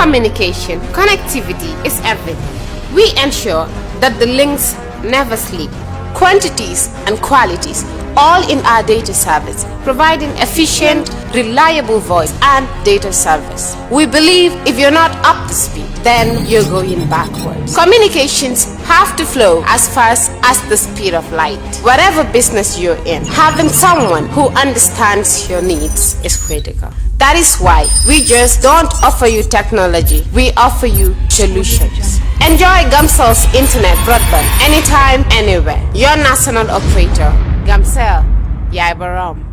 communication, connectivity is everything. We ensure that the links never sleep. Quantities and qualities, all in our data service, providing efficient, reliable voice and data service. We believe if you're not up to speed, then you're going backwards. Communications have to flow as fast as the speed of light. Whatever business you're in, having someone who understands your needs is critical. That is why we just don't offer you technology, we offer you solutions. Enjoy Gamcel's internet broadband anytime, anywhere. Your national operator, Gamcel, Yaibaram.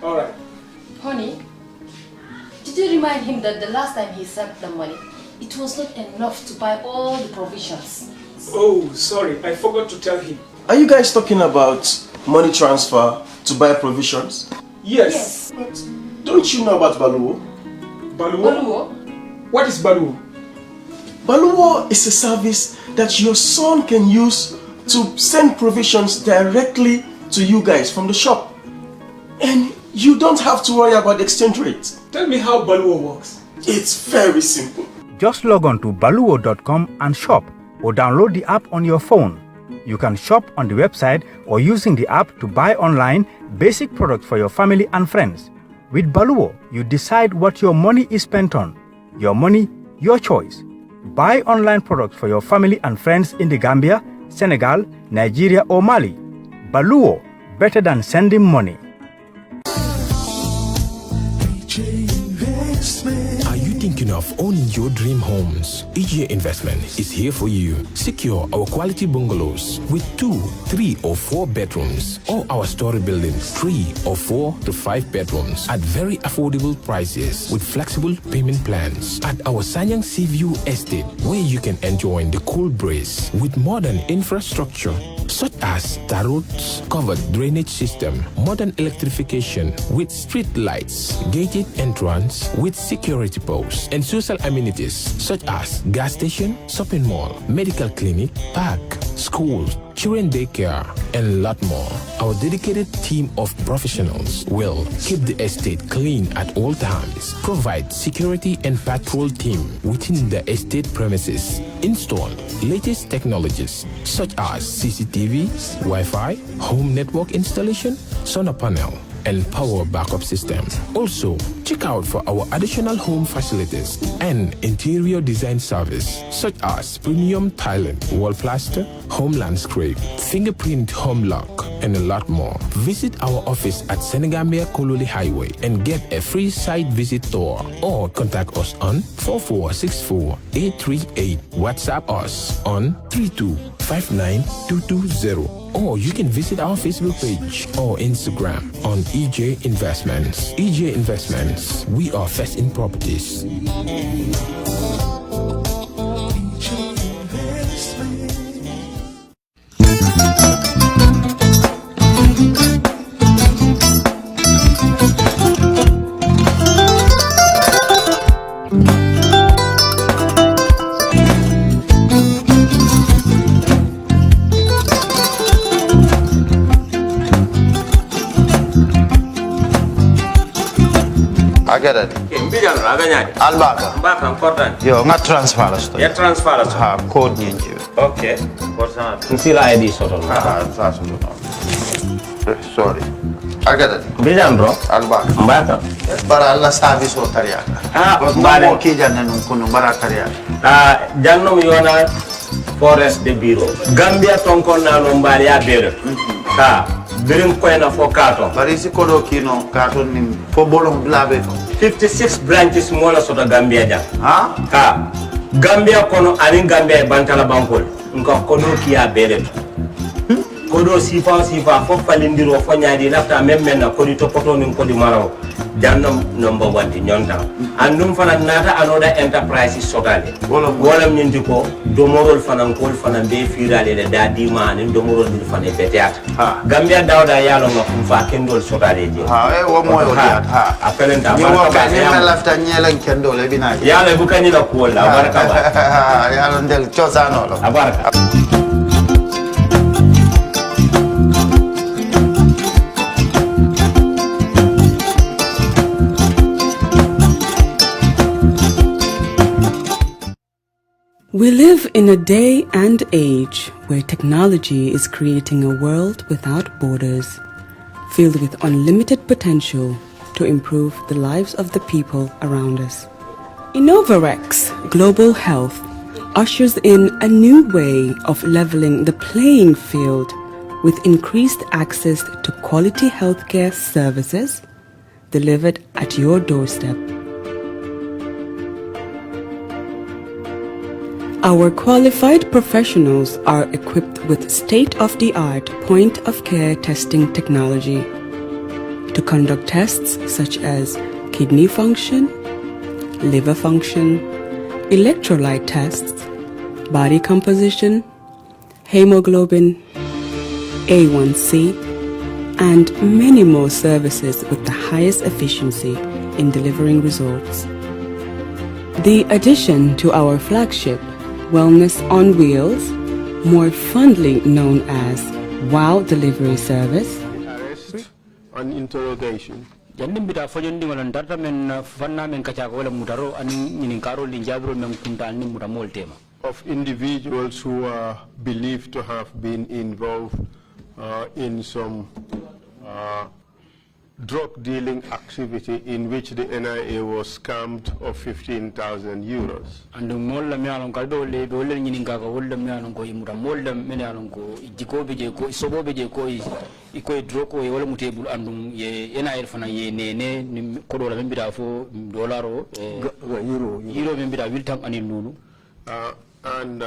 All right. Honey, did you remind him that the last time he sent the money, it was not enough to buy all the provisions? Oh, sorry, I forgot to tell him. Are you guys talking about money transfer to buy provisions? Yes. But don't you know about Baluwo? Baluwo? What is Baluwo? Baluwo is a service that your son can use to send provisions directly to you guys from the shop. And you don't have to worry about the exchange rate. Tell me how Baluwo works. It's very simple. Just log on to baluwo.com and shop, or download the app on your phone. You can shop on the website or using the app to buy online basic products for your family and friends. With Baluwo, you decide what your money is spent on. Your money, your choice. Buy online products for your family and friends in the Gambia, Senegal, Nigeria or Mali. Baluwo, better than sending money. Are you thinking of owning your dream homes? EJ Investment is here for you. Secure our quality bungalows with 2, 3 or 4 bedrooms, or our story buildings 3 or 4 to 5 bedrooms at very affordable prices with flexible payment plans at our Sanyang Seaview Estate, where you can enjoy the cool breeze with modern infrastructure such as tar roads, covered drainage system, modern electrification with street lights, gated entrance with security posts, and social amenities such as gas station, shopping mall, medical clinic, park, schools, children daycare, and a lot more. Our dedicated team of professionals will keep the estate clean at all times, provide security and patrol team within the estate premises, install latest technologies such as CCTV, Wi-Fi, home network installation, solar panel, and power backup system. Also, check out for our additional home facilities and interior design service such as premium tiling, wall plaster, home landscape, fingerprint home lock, and a lot more. Visit our office at Senegambia Kololi Highway and get a free site visit tour, or contact us on 4464838. WhatsApp us on 3259220. Or you can visit our Facebook page or Instagram on EJ Investments. EJ Investments, we are first in properties. Agada. Mbijan aganya. Albaka. Mbaka important. Yo, nga transfer la sto. Ya transfer la sto. Ha, code nyingi. Okay. Korsan. Nsila ID soto. Sa soto. Sorry. Agada. Mbijan bro. Albaka. Mbaka. Bara alla service o tariaka. Mbale. Mo ki janna nun kunu bara tariaka. Jannom yona forest de bureau. Gambia tonkon na no mbali ya bere. Birim koyna fo katon. Bari si kodo kino katon ni fo bolong blabe to. 56 branches mola soto Gambia jang. Ha? Gambia kono anin Gambia bantala bankol. Nko kono kiya bere. Kodo sifa fo falindiro fo nyaadi lafta memmen na kodi to poto nin kodi maraw. Jannam number 1 di nyonta. Andum fana nata anoda enterprise sotale. Wolam nyindi ko domorol fana kol fana be firale le dadi man domorol ni fana beteat. Gambia dawda yalo ngam fa kendol sotale di. Wo moyo diat. Apelenta ni wo ka ni lafta nyelen kendol e bina. Yalo bukani la ko la baraka ba. Yalo ndel chosano lo. Abaraka. We live in a day and age where technology is creating a world without borders, filled with unlimited potential to improve the lives of the people around us. Innovarex Global Health ushers in a new way of leveling the playing field with increased access to quality healthcare services delivered at your doorstep. Our qualified professionals are equipped with state-of-the-art point-of-care testing technology to conduct tests such as kidney function, liver function, electrolyte tests, body composition, hemoglobin, A1C, and many more services with the highest efficiency in delivering results. The addition to our flagship Wellness on Wheels, more fondly known as WOW Delivery Service, arrest and interrogation of individuals who are believed to have been involved in some drug dealing activity in which the NIA was scammed of 15,000 euros. And molla me alon ka do le nyini ga wolla me alon ko imuta molla me alon ko jikobe je ko sobobe je ko iko droko e wala mutebul andum ye NIA fana ye ne ko do la be bida fo dollar euro be bida wiltam anin nunu and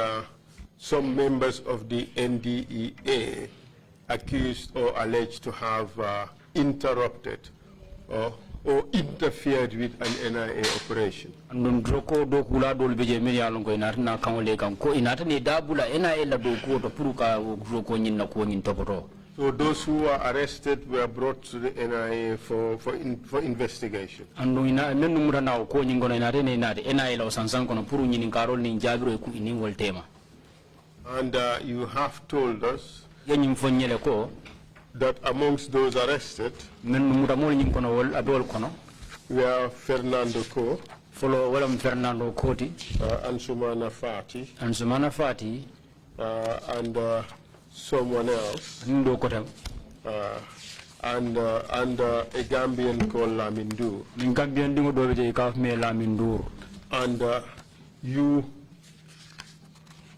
some members of the NDEA accused or alleged to have interrupted or interfered with an NIA operation. Andun droko do kula do beje me yalon ko inata na kanole kan ko inata ne dabula NIA la do ko to puruka droko nyin na ko nyin topoto. So those who are arrested were brought to the NIA for investigation. Andu ina menu mura na ko nyin gono inata ne inata NIA la sansan kono puru nyin karol ni jabiro ku ini woltema. And you have told us yenyim fonyele ko that amongst those arrested were Fernando Ko, Fernando Koti, Ansumana Fati, and someone else, and a Gambian called Lamindur. And you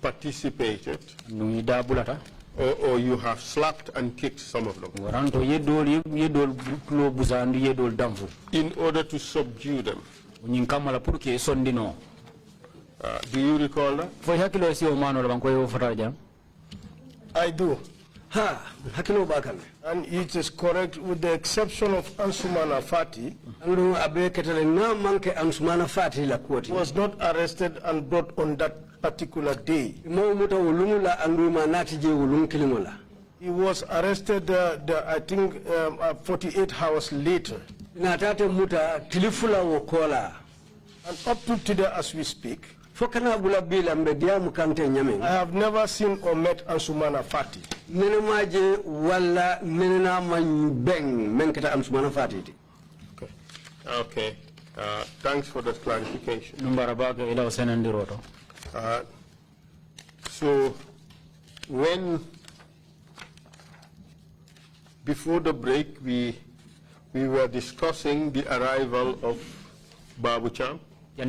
participated, or you have slapped and kicked some of them in order to subdue them. Do you recall that? I do. And it is correct with the exception of Ansumana Fati, was not arrested and brought on that particular day. He was arrested, I think, 48 hours later. And up to today as we speak, I have never seen or met Ansumana Fati. Okay. Thanks for that clarification. So, when before the break we were discussing the arrival of Babu Cham, who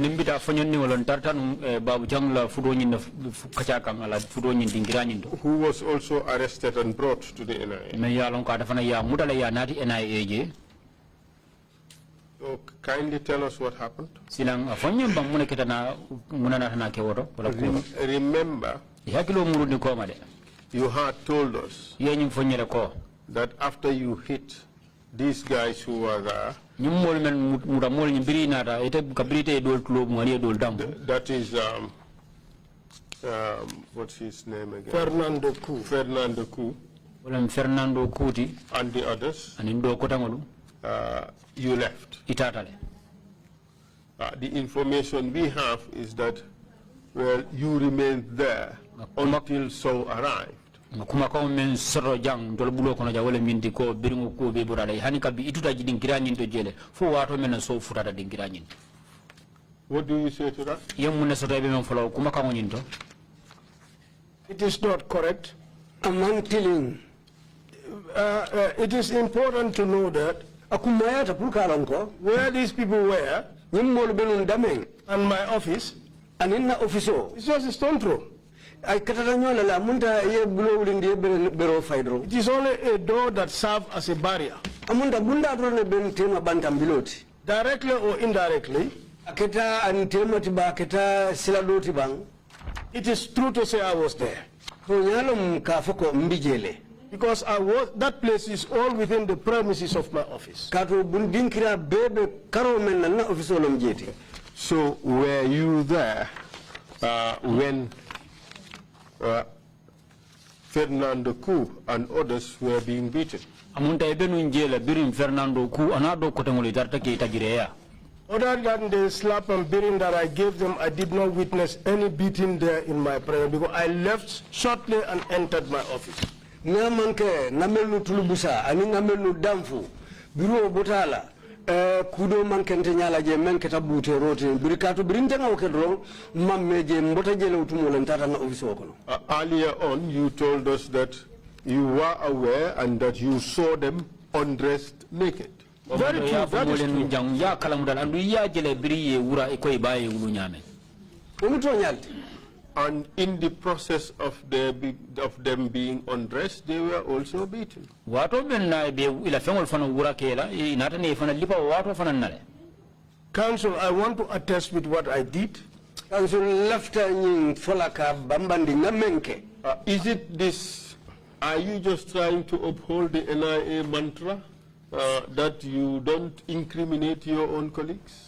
was also arrested and brought to the NIA. So kindly tell us what happened. Remember, you had told us that after you hit these guys who were there, that is, what's his name again? Fernando Ku. Fernando Kuti. And the others. You left. The information we have is that, well, you remained there until Saul arrived. What do you say to that? It is not correct. Among killing, it is important to know that where these people were and my office, it's just a stone throw. It is only a door that serves as a barrier. Directly or indirectly, it is true to say I was there. Because that place is all within the premises of my office. So were you there when Fernando Ku and others were being beaten? Other than the slap and beating that I gave them, I did not witness any beating there in my presence because I left shortly and entered my office. Earlier on, you told us that you were aware and that you saw them undressed naked. Very true, that is true. And in the process of them being undressed, they were also beaten. Council, I want to attest with what I did. Is it this, are you just trying to uphold the NIA mantra that you don't incriminate your own colleagues?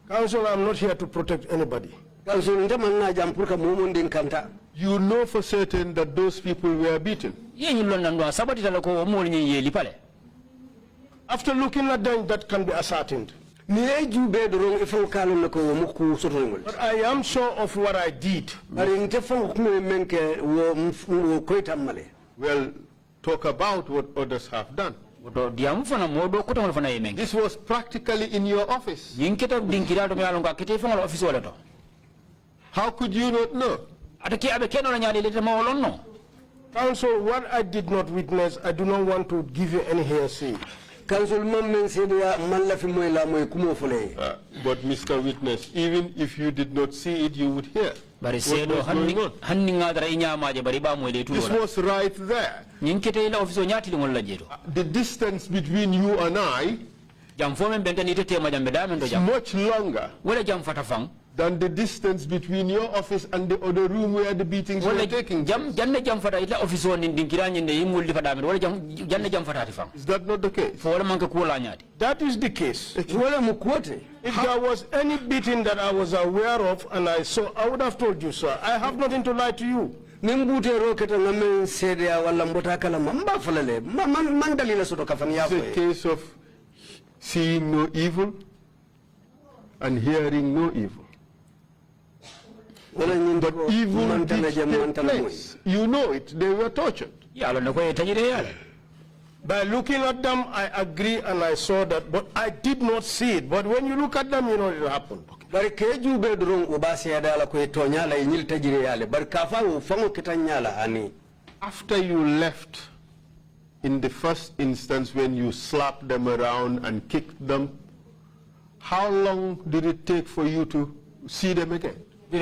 Council, I'm not here to protect anybody. You know for certain that those people were beaten. After looking at them, that can be ascertained. But I am sure of what I did. Well, talk about what others have done. This was practically in your office. How could you not know? Council, what I did not witness, I do not want to give you any hearsay. But Mr. Witness, even if you did not see it, you would hear. This was right there. The distance between you and I is much longer than the distance between your office and the other room where the beatings were taking place. Is that not the case? That is the case. If there was any beating that I was aware of and I saw, I would have told you, sir. I have nothing to lie to you. It's a case of seeing no evil and hearing no evil. But evil did take place. You know it, they were tortured. By looking at them, I agree and I saw that, but I did not see it. But when you look at them, you know it happened. After you left, in the first instance when you slapped them around and kicked them, how long did it take for you to see them again? It's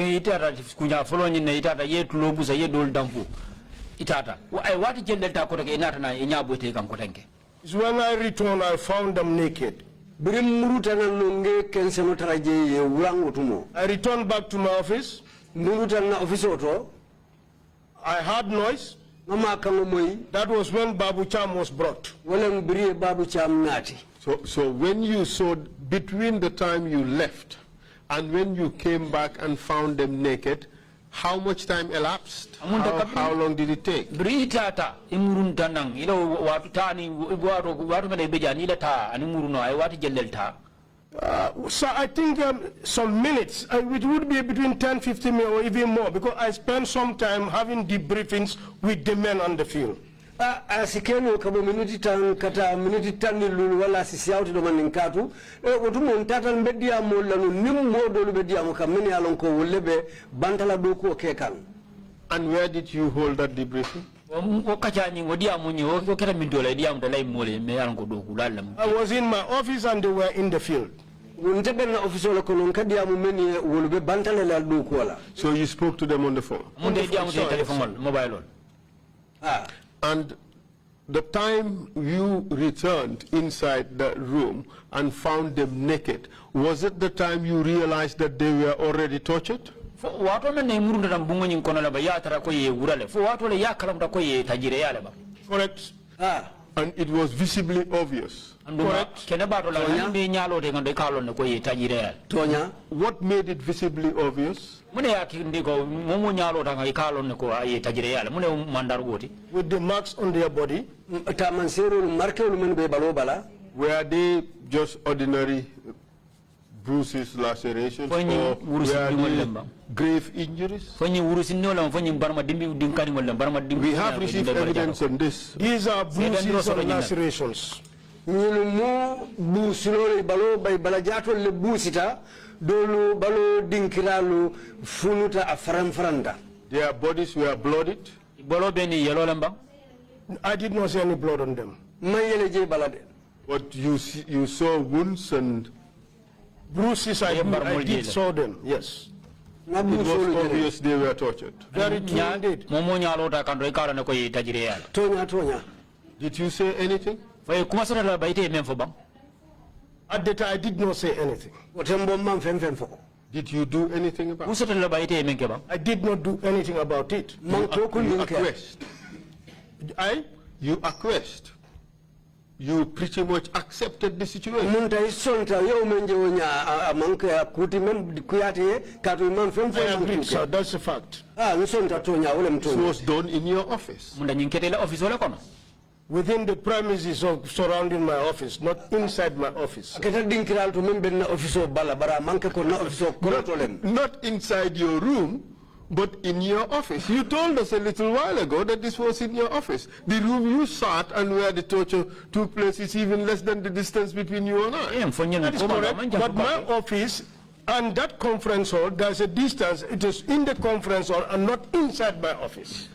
when I returned, I found them naked. I returned back to my office. I heard noise. That was when Babu Cham was brought. So when you saw, between the time you left and when you came back and found them naked, how much time elapsed? How long did it take? So I think some minutes. It would be between 10-15 minutes or even more, because I spent some time having debriefings with the men on the field. asikeno kabo minute tan kata minute tan lulu wala sisiawti do man nkatu wotumo ntata mbeddiya mo lanu nim modolu beddiya mo kam men yalon ko wollebe bantala do ko kekan. And where did you hold that debriefing? I was in my office and they were in the field. So you spoke to them on the phone? And the time you returned inside the room and found them naked, was it the time you realized that they were already tortured? Correct. And it was visibly obvious. Correct. What made it visibly obvious? With the marks on their body. Were they just ordinary bruises, lacerations, or were they grave injuries? We have received evidence on this. These are bruises and lacerations. Their bodies were bloodied. I did not see any blood on them. But you saw wounds and bruises. I did saw them, yes. It was obvious they were tortured. Very true indeed. Did you say anything? At the time, I did not say anything. Did you do anything about it? I did not do anything about it. You acquiesced. You acquiesced. You pretty much accepted the situation. I agree, sir. That's a fact. It was done in your office. Within the premises of surrounding my office, not inside my office. Not inside your room, but in your office. You told us a little while ago that this was in your office. The room you sat and where the torture took place is even less than the distance between you and I. That is correct, but my office and that conference hall, there's a distance. It is in the conference hall and not inside my office.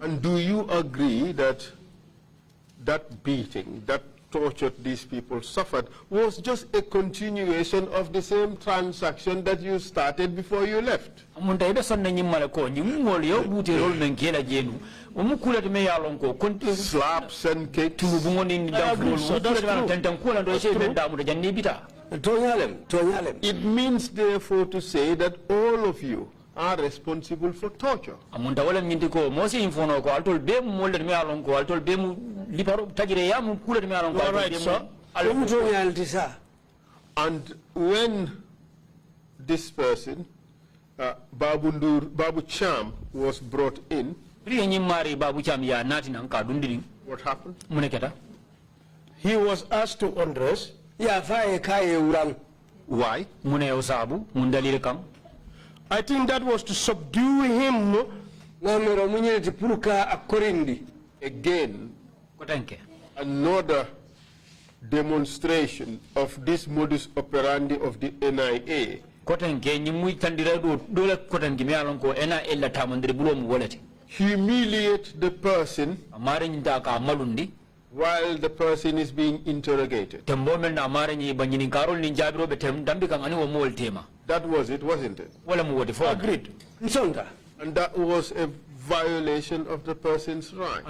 And do you agree that that beating, that torture these people suffered was just a continuation of the same transaction that you started before you left? Slaps and kicks. It means therefore to say that all of you are responsible for torture. All right, sir. And when this person, Babu Cham, was brought in, what happened? He was asked to undress. Why? I think that was to subdue him. Again, another demonstration of this modus operandi of the NIA. Humiliate the person while the person is being interrogated. That was it, wasn't it? Agreed. And that was a violation of the person's rights.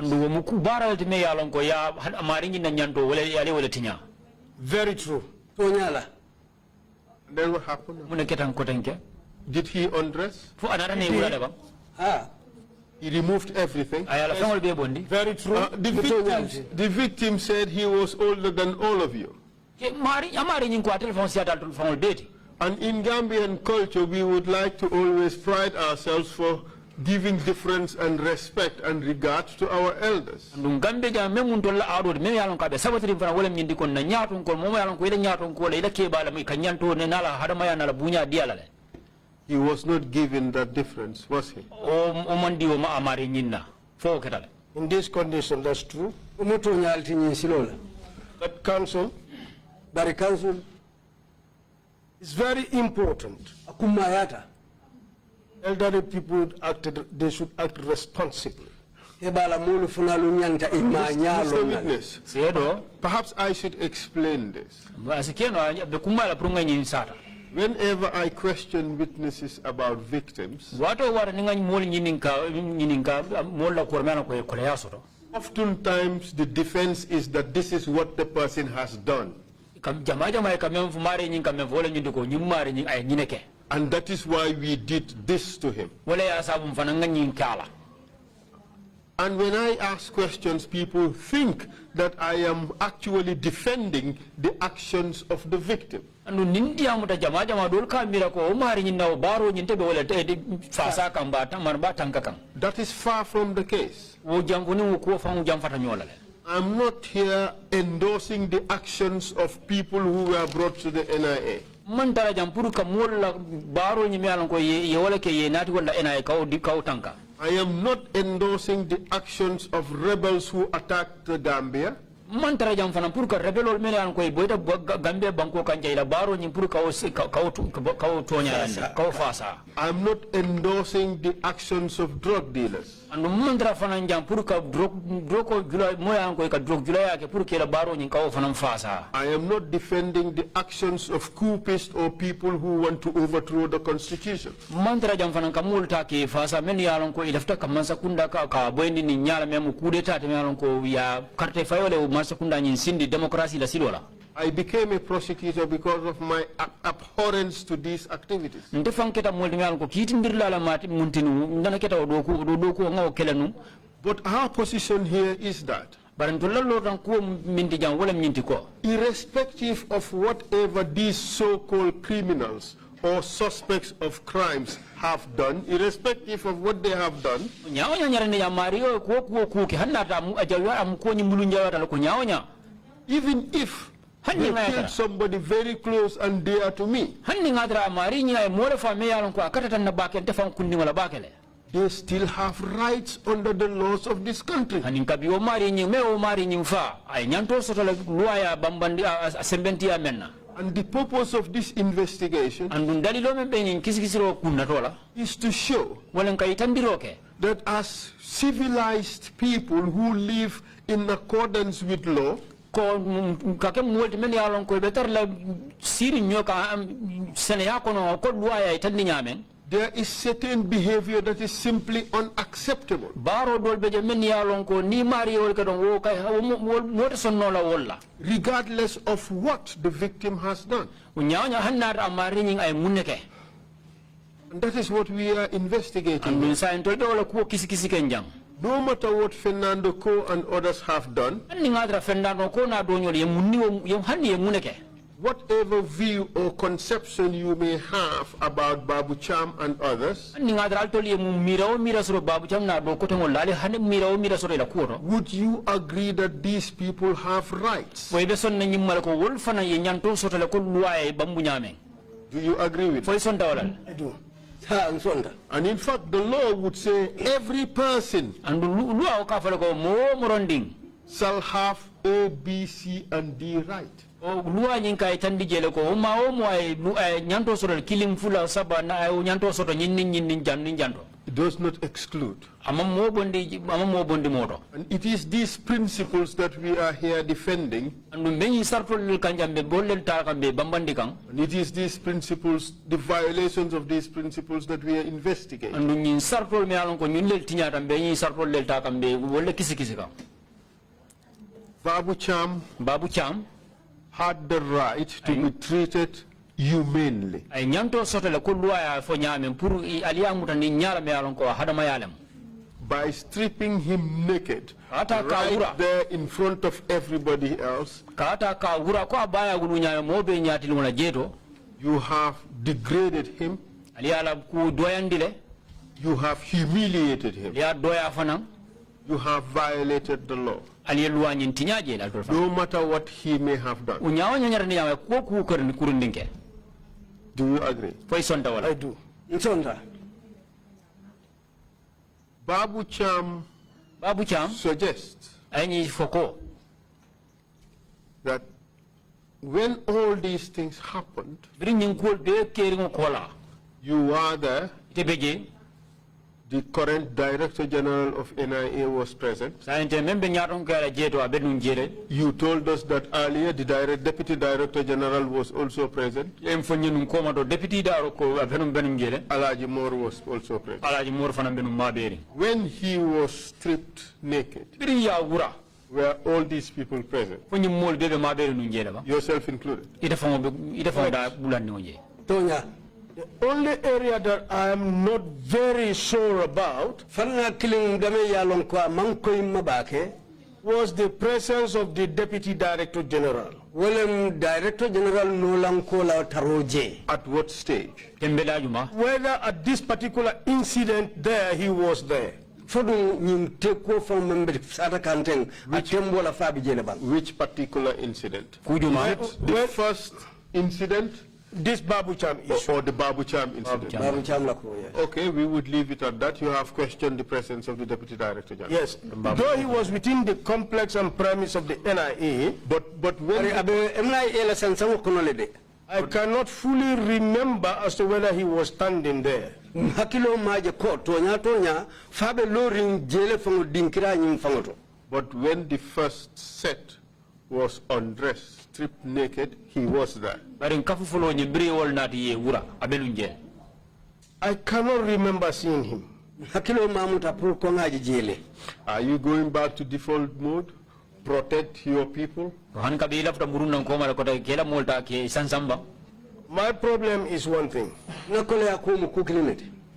Very true. Then what happened? Did he undress? He removed everything. Very true. The victim said he was older than all of you. And in Gambian culture, we would like to always pride ourselves for giving deference and respect and regard to our elders. He was not given that difference, was he? In this condition, that's true. That council, is very important. Elderly people they should act responsibly. Mr. Witness, perhaps I should explain this. Whenever I question witnesses about victims, oftentimes the defense is that this is what the person has done. And that is why we did this to him. And when I ask questions, people think that I am actually defending the actions of the victim. That is far from the case. I'm not here endorsing the actions of people who were brought to the NIA. I am not endorsing the actions of rebels who attacked the Gambia. I'm not endorsing the actions of drug dealers. I am not defending the actions of coupists or people who want to overthrow the constitution. I became a prosecutor because of my abhorrence to these activities. But our position here is that irrespective of whatever these so-called criminals or suspects of crimes have done, irrespective of what they have done, even if they killed somebody very close and dear to me, they still have rights under the laws of this country. And the purpose of this investigation is to show that as civilized people who live in accordance with law, there is certain behavior that is simply unacceptable. Regardless of what the victim has done. And that is what we are investigating. No matter what Fernando Co and others have done, whatever view or conception you may have about Babu Cham and others, would you agree that these people have rights? Do you agree with me? I do. And in fact, the law would say every person shall have A, B, C, and D right. It does not exclude. And it is these principles that we are here defending. And it is these principles, the violations of these principles, that we are investigating. Babu Cham had the right to be treated humanely. By stripping him naked right there in front of everybody else, you have degraded him, You have humiliated him. You have violated the law. No matter what he may have done. Do you agree? I do. Babu Cham suggests that when all these things happened, you are there. The current Director General of NIA was present. You told us that earlier the Deputy Director General was also present. Alaji Moore was also present. When he was stripped naked, were all these people present? Yourself included. The only area that I am not very sure about was the presence of the Deputy Director General. At what stage? Whether at this particular incident there he was there. Which particular incident? The first incident? This Babu Cham issue. Or the Babu Cham incident? Okay, we would leave it at that. You have questioned the presence of the Deputy Director General. Yes, though he was within the complex and premise of the NIA, but when I cannot fully remember as to whether he was standing there. But when the first set was undressed, stripped naked, he was there. I cannot remember seeing him. Are you going back to default mode? Protect your people? My problem is one thing.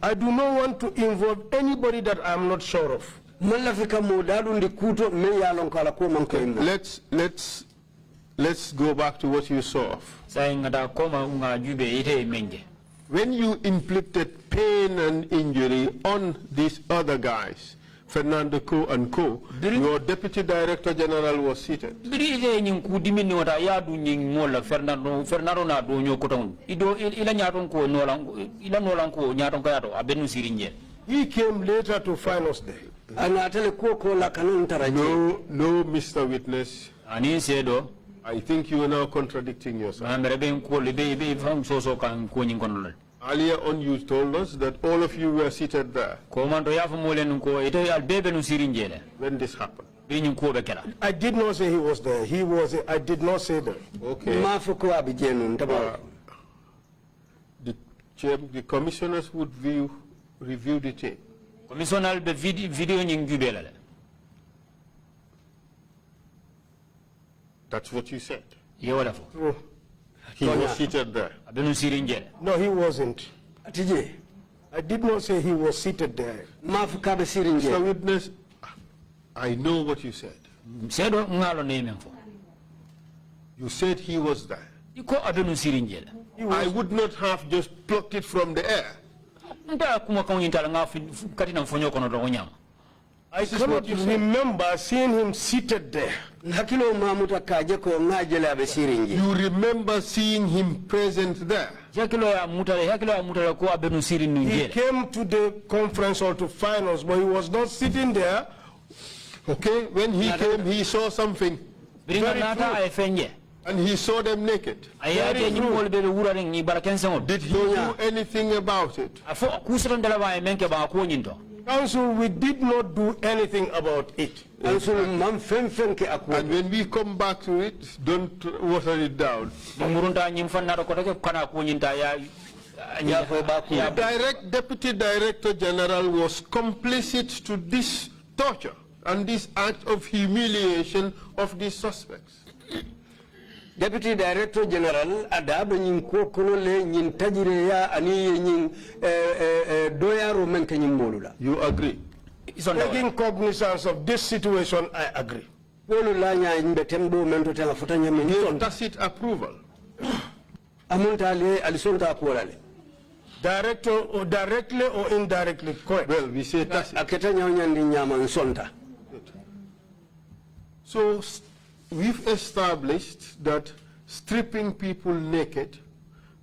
I do not want to involve anybody that I am not sure of. Let's go back to what you saw. When you inflicted pain and injury on these other guys, Fernando Co and Co, your Deputy Director General was seated. He came later to find us there. No, Mr. Witness. I think you are now contradicting yourself. Earlier on you told us that all of you were seated there when this happened. I did not say he was there. I did not say that. Okay. The commissioners would review the tape. That's what you said. He was seated there. No, he wasn't. I did not say he was seated there. Mr. Witness, I know what you said. You said he was there. I would not have just plucked it from the air. I cannot remember seeing him seated there. You remember seeing him present there? He came to the conference hall to find us, but he was not sitting there. Okay, when he came, he saw something. And he saw them naked. Did he do anything about it? Council, we did not do anything about it. And when we come back to it, don't water it down. The Deputy Director General was complicit to this torture and this act of humiliation of these suspects. Deputy Director General adabe nyin ko kono le nyin tajire ya ani nyin doya ro men kanyin molula. You agree? Taking cognizance of this situation, I agree. Give tacit approval. That Director or directly or indirectly correct. Well, we say tacit. Aketa nyawnyandi nyama nsonta. So we've established that stripping people naked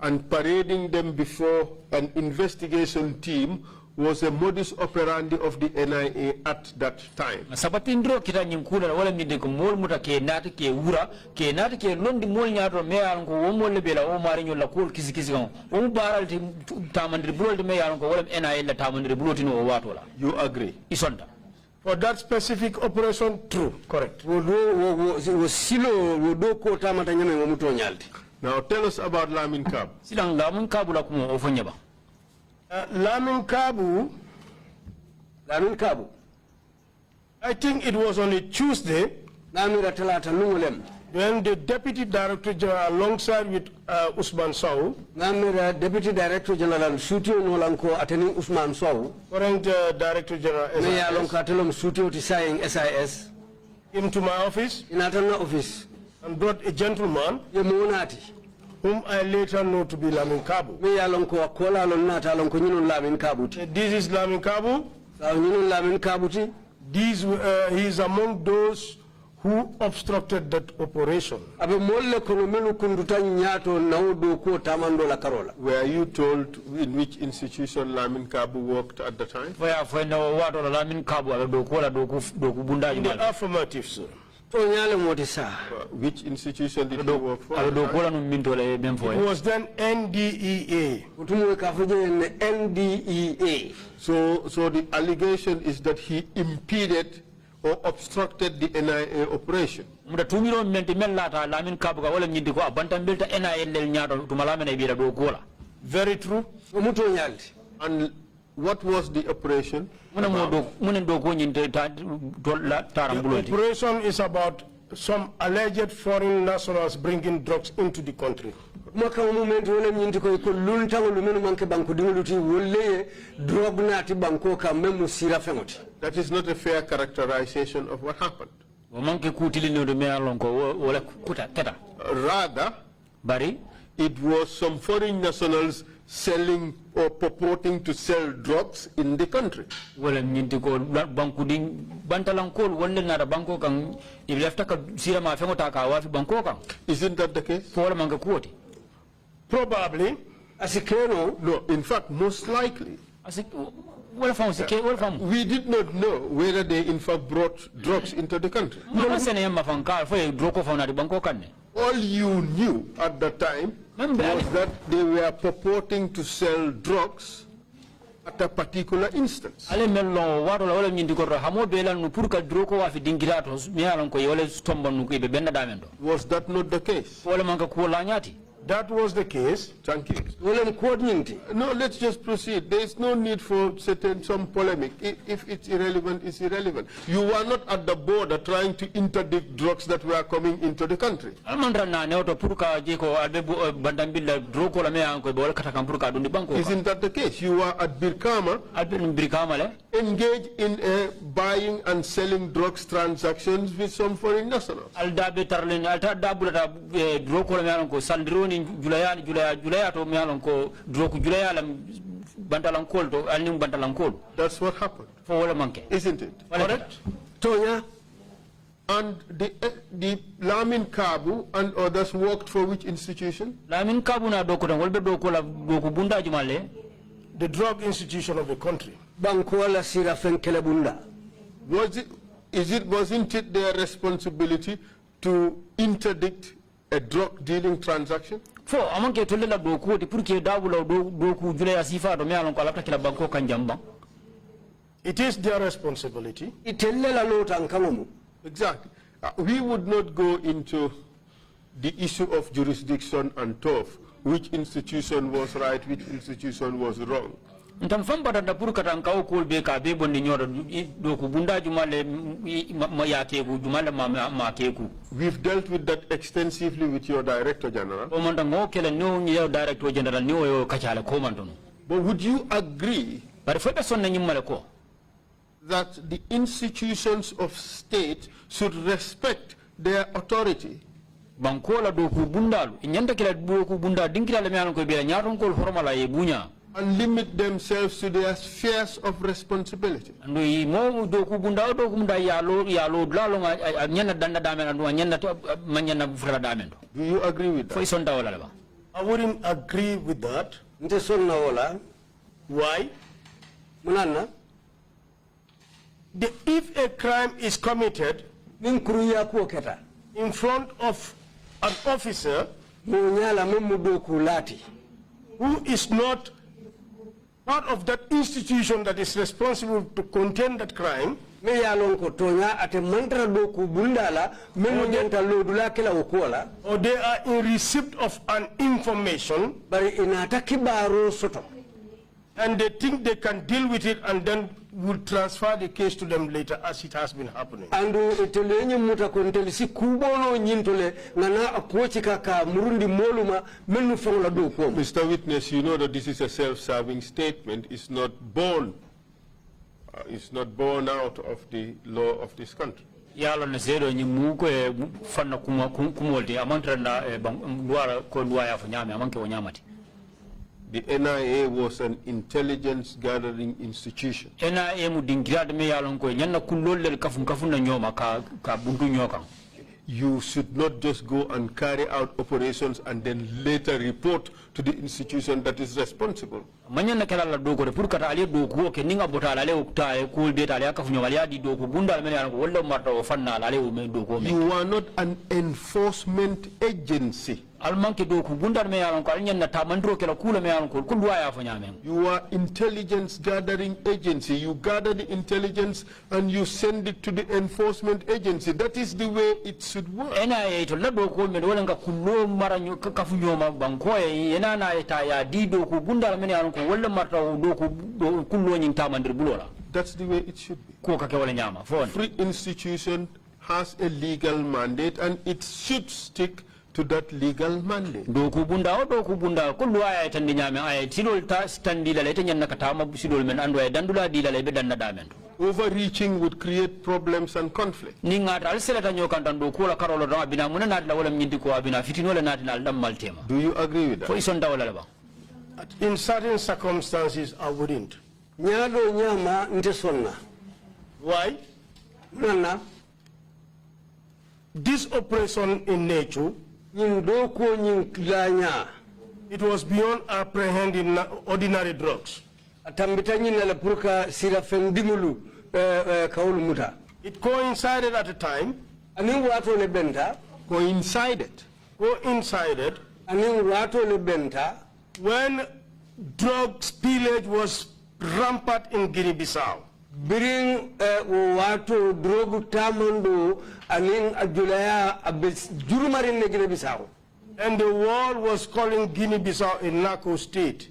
and parading them before an investigation team was a modus operandi of the NIA at that time. Sapatindro kita nyinkula wala mide ko mol muta ke nati ke wura ke nati ke londi mol nyaado me yalan ko wo mol bela o mari nyola ko kisi kisi on o baral ti tamandri bulol me yalan ko wala NIA la tamandri buloti no wato la. You agree? Isonda. For that specific operation, true, correct. Now tell us about Lamin Kabu. Lamin Kabu, I think it was on a Tuesday when the Deputy Director General alongside with Usman Sow, Deputy Director General Sutio Nolanko attending Usman Sow, current Director General SIS, came to my office office and brought a gentleman whom I later know to be Lamin Kabu. This is Lamin Kabu. He is among those who obstructed that operation. Were you told in which institution Lamin Kabu worked at the time? In the affirmative, sir. Which institution did you work for? It was then NDEA. NDEA. So the allegation is that he impeded or obstructed the NIA operation. Very true. And what was the operation? The operation is about some alleged foreign nationals bringing drugs into the country. That is not a fair characterization of what happened. Rather, it was some foreign nationals selling or purporting to sell drugs in the country. Isn't that the case? Probably. No, in fact, most likely. We did not know whether they in fact brought drugs into the country. All you knew at the time was that they were purporting to sell drugs at a particular instance. Was that not the case? That was the case. Thank you. No, let's just proceed. There is no need for some polemic. If it's irrelevant, it's irrelevant. You were not at the border trying to interdict drugs that were coming into the country. Isn't that the case? You were at Birkama, engaged in buying and selling drugs transactions with some foreign nationals. That's what happened, isn't it? Correct. And the Lamin Kabu and others worked for which institution? The drug institution of the country. Wasn't it their responsibility to interdict a drug dealing transaction? It is their responsibility. Exactly. We would not go into the issue of jurisdiction and turf, which institution was right, which institution was wrong. We've dealt with that extensively with your Director General. But would you agree that the institutions of state should respect their authority? and limit themselves to their spheres of responsibility. Do you agree with that? I wouldn't agree with that. Why? If a crime is committed in front of an officer who is not part of that institution that is responsible to contain that crime, or they are in receipt of an information and they think they can deal with it and then will transfer the case to them later, as it has been happening. Mr. Witness, you know that this is a self-serving statement. It's not born out of the law of this country. The NIA was an intelligence gathering institution. You should not just go and carry out operations and then later report to the institution that is responsible. You are not an enforcement agency. You are intelligence gathering agency. You gather the intelligence and you send it to the enforcement agency. That is the way it should work. That's the way it should be. Free institution has a legal mandate and it should stick to that legal mandate. Overreaching would create problems and conflict. Do you agree with that? In certain circumstances, I wouldn't. Why? This operation in nature, it was beyond apprehending ordinary drugs. It coincided at a time. Coincided when drug spillage was rampant in Guinea-Bissau. Biring watu drogu tamando aning ajulaya abis jurumarin ne Guinea-Bissau. And the world was calling Guinea-Bissau a narco state.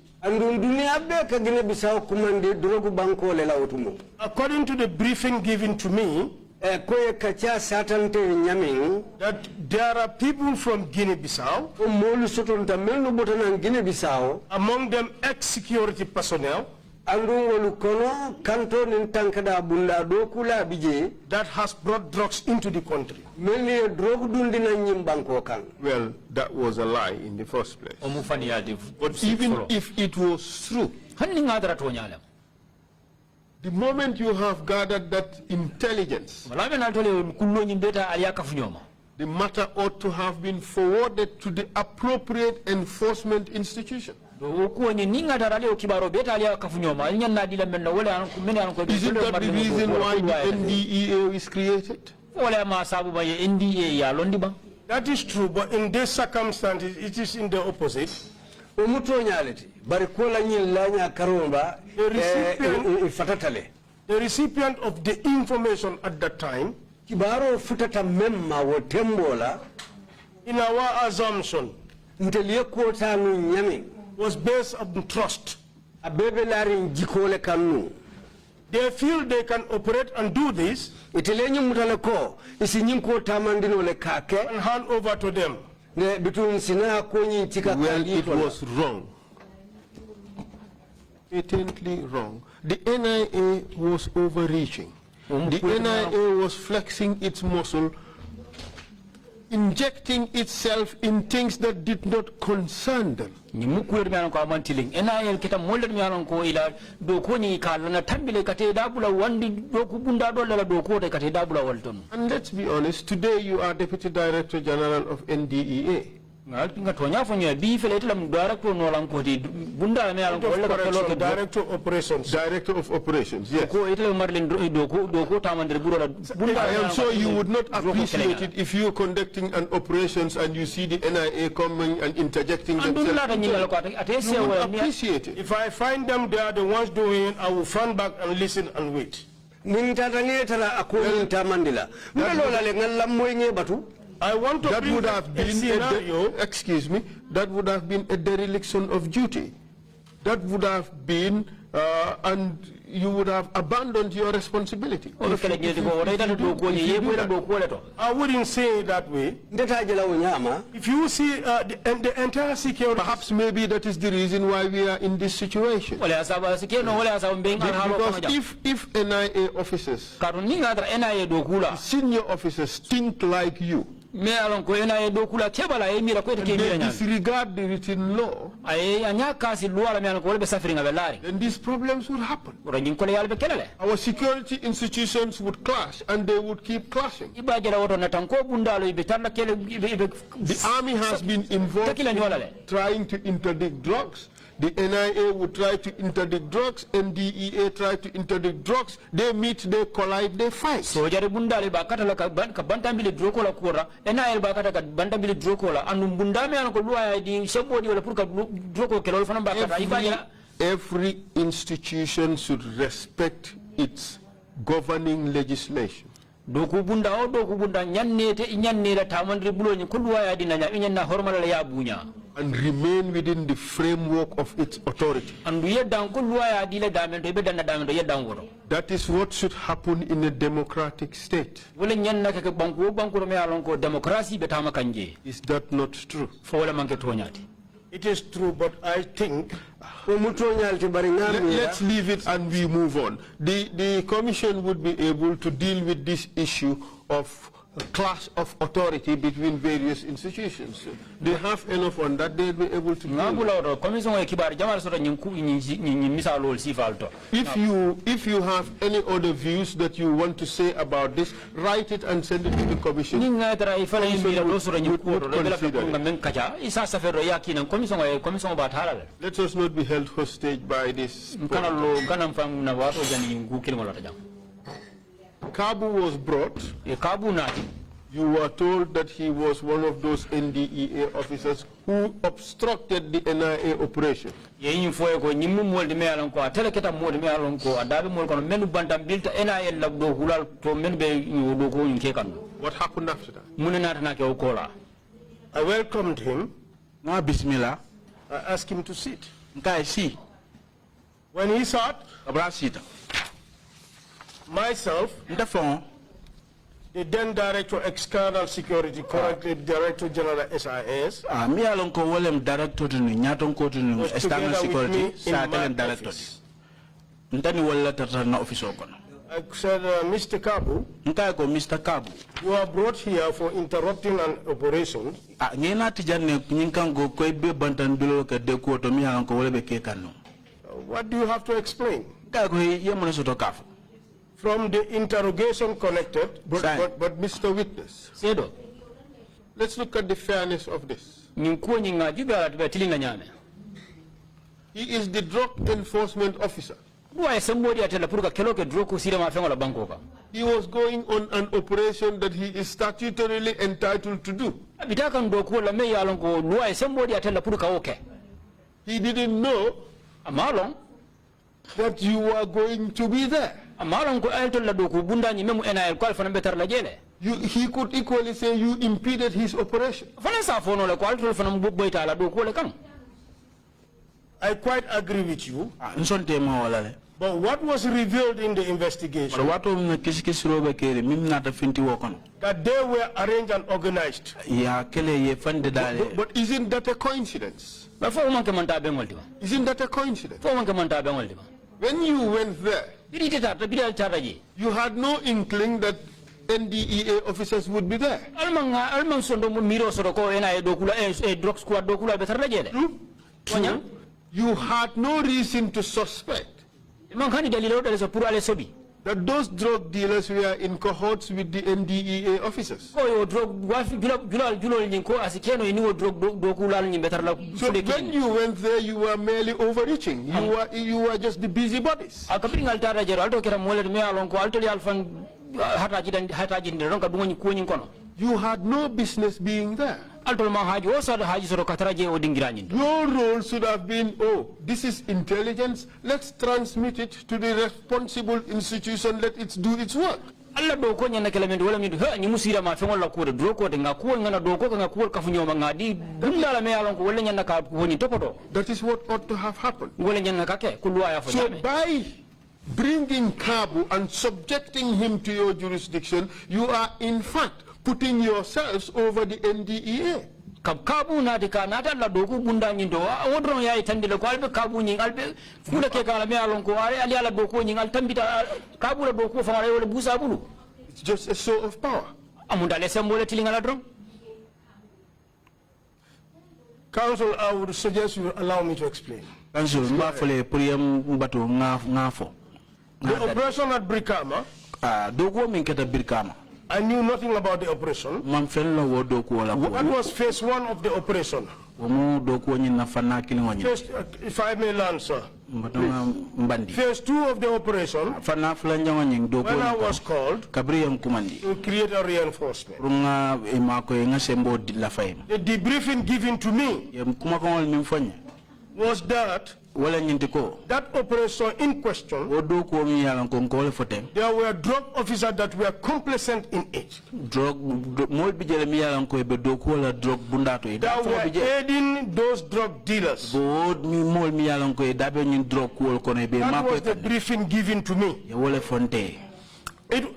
According to the briefing given to me, that there are people from Guinea-Bissau, among them ex-security personnel, that has brought drugs into the country. Well, that was a lie in the first place. But even if it was true, the moment you have gathered that intelligence, the matter ought to have been forwarded to the appropriate enforcement institution. Isn't that the reason why the NDEA is created? That is true, but in these circumstances, it is in the opposite. The recipient of the information at that time, in our assumption, was based on trust. They feel they can operate and do this and hand over to them. Well, it was wrong. Patently wrong. The NIA was overreaching. The NIA was flexing its muscle injecting itself in things that did not concern them. NIL kita molder mi alon ko ila do ko ni kala na tambile kate dabula wandi do ku bunda do la do ko de kate dabula walton. And let's be honest, today you are Deputy Director General of NDEA. Director of Operations. Director of Operations, yes. I am sure you would not appreciate it if you are conducting an operations and you see the NIA coming and interjecting themselves. You would appreciate it. If I find them, they are the ones doing it, I will front back and listen and wait. I want to that would have been excuse me, that would have been a dereliction of duty. That would have been and you would have abandoned your responsibility. I wouldn't say it that way. If you see the entire security, perhaps maybe that is the reason why we are in this situation. Because if NIA officers, senior officers think like you, and they disregard the written law, then these problems would happen. Our security institutions would clash and they would keep clashing. The army has been involved in trying to interdict drugs. The NIA would try to interdict drugs, and DEA try to interdict drugs. They meet, they collide, they fight. So jare bundale bakata la kabanta mbili droko la kura NIA bakata kabanta mbili droko la anu bundame anako luwa di sembodi wala purka droko kelol fana bakata ibajala. Every institution should respect its governing legislation. Doku bunda o doku bunda nyanne la tamandri bulo ni kulwa ya dinanya nyanna hormala la ya bunya. And remain within the framework of its authority. That is what should happen in a democratic state. Is that not true? It is true, but I think let's leave it and we move on. The commission would be able to deal with this issue of a clash of authority between various institutions. They have enough on that, they'll be able to do it. If you have any other views that you want to say about this, write it and send it to the commission. Let us not be held hostage by this. Kabu was brought. You were told that he was one of those NDEA officers who obstructed the NIA operation. What happened after that? I welcomed him. Bismillah. I asked him to sit. When he sat, myself, the then Director External Security, currently Director General SIS, me along ko wolem Director to Nyaton ko to External Security, Satan Director. Ntani wala tata office okono. I said, Mr. Kabu, Mr. Kabu, you are brought here for interrupting an operation. What do you have to explain? From the interrogation connected, but Mr. Witness, let's look at the fairness of this. He is the drug enforcement officer. He was going on an operation that he is statutorily entitled to do. He didn't know that you were going to be there. He could equally say you impeded his operation. I quite agree with you. But what was revealed in the investigation, that they were arranged and organized. But isn't that a coincidence? Isn't that a coincidence? When you went there, you had no inkling that NDEA officers would be there. True. You had no reason to suspect that those drug dealers were in cohorts with the NDEA officers. So when you went there, you were merely overreaching. You were just the busybodies. You had no business being there. Your role should have been, oh, this is intelligence, let's transmit it to the responsible institution, let it do its work. That is what ought to have happened. So by bringing Kabu and subjecting him to your jurisdiction, you are in fact putting yourselves over the NDEA. Kabu na dika nata la doku bunda nyindo odron ya itandile ko albe kabu nyi albe fula ke kala me alon ko ali ala doku nyi al tambita kabu la doku fa wala busa bulu. It's just a show of power. Amunda le sembole tilingala dron. Council, I would suggest you allow me to explain. Council, mbafole priyam mbato ngafo. The operation at Brikama, dogo minketa Brikama. I knew nothing about the operation. What was phase 1 of the operation? First, if I may learn, sir. Phase 2 of the operation, when I was called to create a reinforcement. The debriefing given to me was that that operation in question, there were drug officers that were complacent in it. That were aiding those drug dealers. That was the briefing given to me.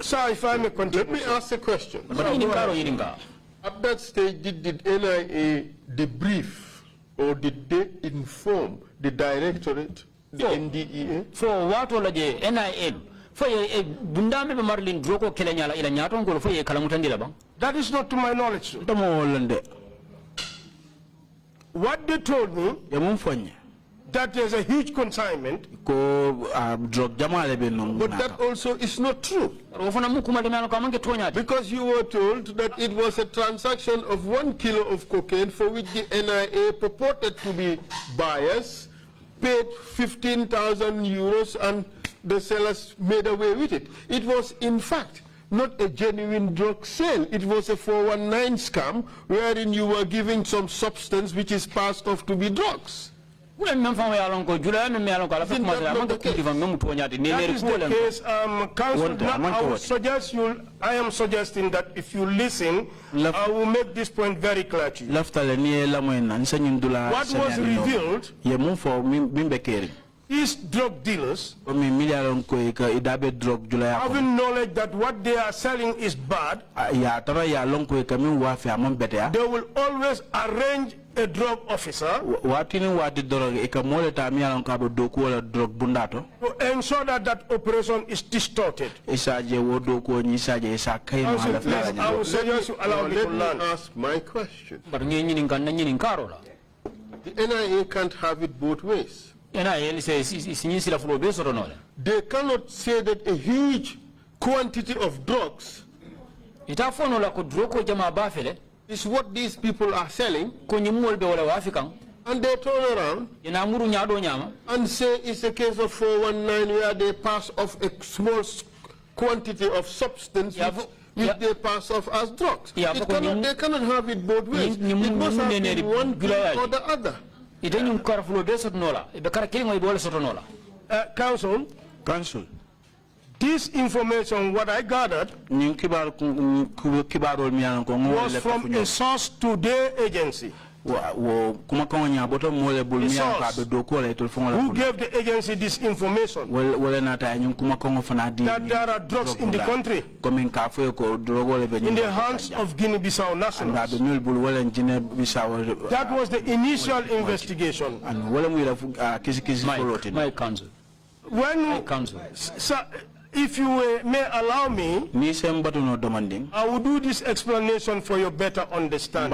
Sir, if I may continue. Let me ask a question. At that stage, did NIA debrief or did they inform the directorate, the NDEA? For what will the NIA? For a bundame marlin droko kelanyala ila nyaton go for a kalamutandila bang? That is not to my knowledge. What they told me, that there's a huge consignment, but that also is not true. Because you were told that it was a transaction of 1 kilo of cocaine for which the NIA purported to be buyers, paid 15,000 euros and the sellers made away with it. It was in fact not a genuine drug sale. It was a 419 scam wherein you were giving some substance which is passed off to be drugs. That is the case, Council. I am suggesting that if you listen, I will make this point very clear to you. What was revealed, these drug dealers, having knowledge that what they are selling is bad, they will always arrange a drug officer to ensure that that operation is distorted. I will suggest you allow me to ask my question. The NIA can't have it both ways. They cannot say that a huge quantity of drugs is what these people are selling, and they turn around and say it's a case of 419 where they pass off a small quantity of substance which they pass off as drugs. They cannot have it both ways. It must have been one thing or the other. Council, this information, what I gathered, was from a source to their agency. Who gave the agency this information? That there are drugs in the country, in the hands of Guinea-Bissau nationals. That was the initial investigation. My counsel. When, sir, If you may allow me, I will do this explanation for your better understanding.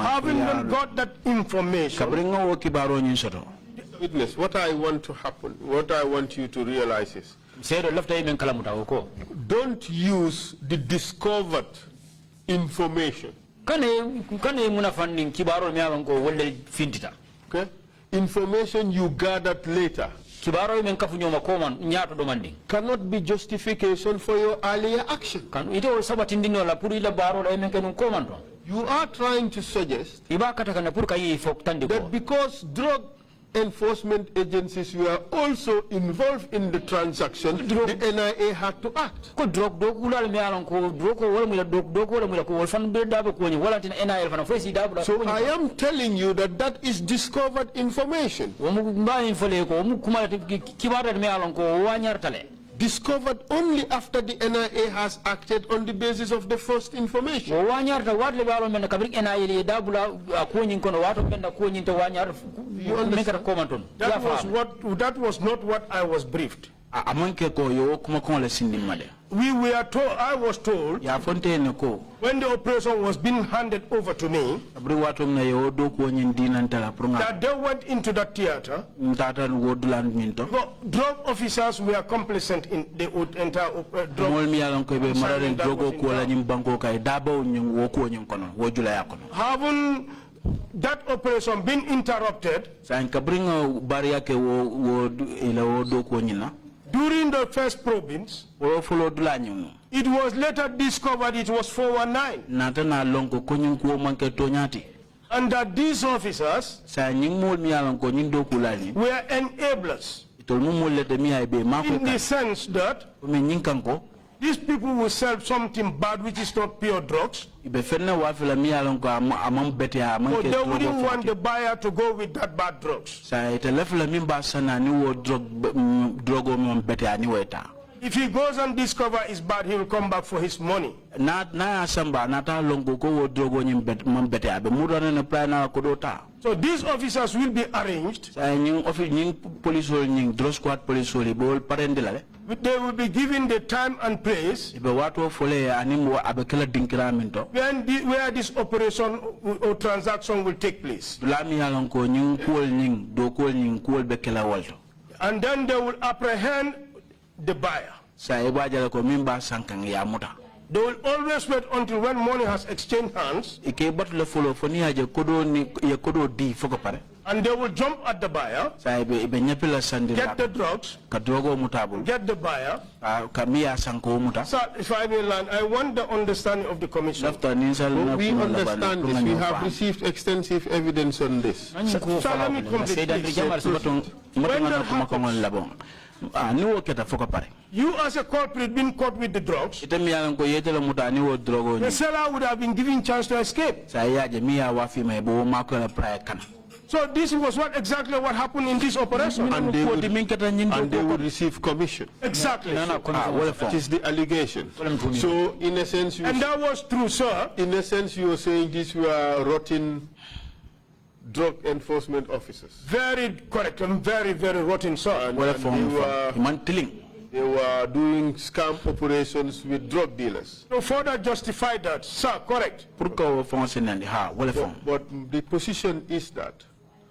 Having not got that information, witness, what I want to happen, what I want you to realize is, don't use the discovered information. Okay? Information you gathered later cannot be justification for your earlier action. You are trying to suggest that because drug enforcement agencies were also involved in the transaction, the NIA had to act. So I am telling you that that is discovered information. Discovered only after the NIA has acted on the basis of the first information. That was not what I was briefed. We were told, I was told, when the operation was being handed over to me, that they went into the theater. Drug officers were complicit in the entire having that operation been interrupted, during the first probings, it was later discovered it was 419. And that these officers were enablers. In the sense that these people will sell something bad which is not pure drugs, but they wouldn't want the buyer to go with that bad drugs. If he goes and discovers it's bad, he will come back for his money. So these officers will be arranged. They will be given the time and place where this operation or transaction will take place. And then they will apprehend the buyer. They will always wait until when money has exchanged hands, and they will jump at the buyer, get the drugs, get the buyer. So if I may land, I want the understanding of the commission. We understand this. We have received extensive evidence on this. So let me complete this. When that happens, you as a culprit being caught with the drugs, the seller would have been given chance to escape. So this was exactly what happened in this operation. And they would receive commission. Exactly. That is the allegation. So in a sense, and that was true, sir. In a sense, you were saying these were rotten drug enforcement officers. Very correct and very, very rotten, sir. And they were doing scam operations with drug dealers. To further justify that, sir, correct. But the position is that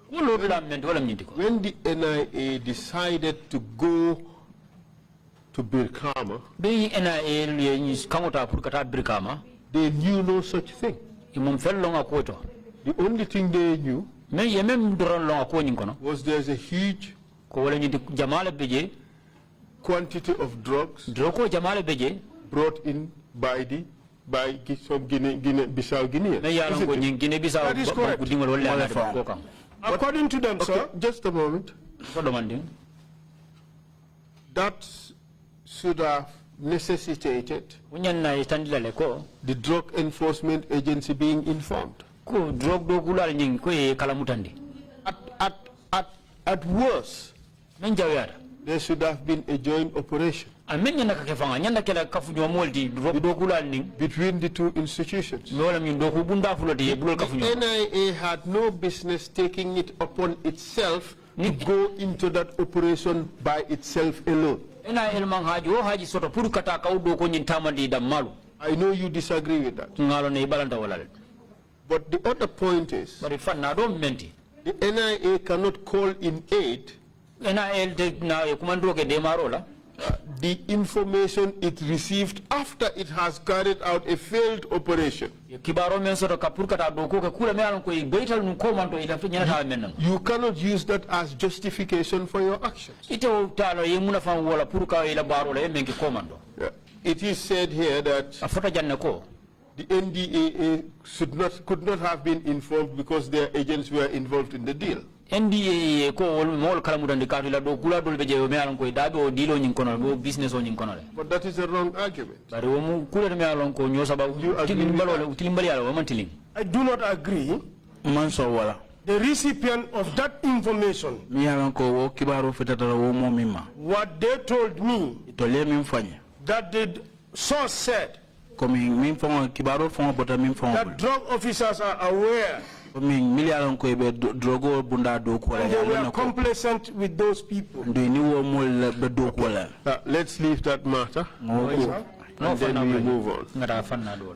when the NIA decided to go to Birkama, they knew no such thing. The only thing they knew was there's a huge quantity of drugs brought in by some Guinea-Bissau Guineans. That is correct. According to them, sir. Just a moment. That should have necessitated the drug enforcement agency being informed. At worst, there should have been a joint operation between the two institutions. The NIA had no business taking it upon itself to go into that operation by itself alone. NIL mang haji o haji soto puru kata ka udo ko nyin tamandi dam malu. I know you disagree with that. Ngalo ne balanta wala. But the other point is, but if na do menti, the NIA cannot call in aid NIL na kumandro ke demarola. The information it received after it has carried out a failed operation. You cannot use that as justification for your actions. Yeah. It is said here that the NDAA could not have been informed because their agents were involved in the deal. NDA ko mol kala mudande katula do kula dol be jeyo me alon ko dabe o dilo nyin kono do business o nyin kono le. But that is a wrong argument. Bari o mu kula me alon ko nyosa ba tilimbali ala o man tiling. I do not agree. Man so wala. The recipient of that information, mi alon ko wo kibaro fetata wo mo mimma. What they told me, to le mi mfanye, that the source said that drug officers are aware and they were complacent with those people. Let's leave that matter. And then we move on.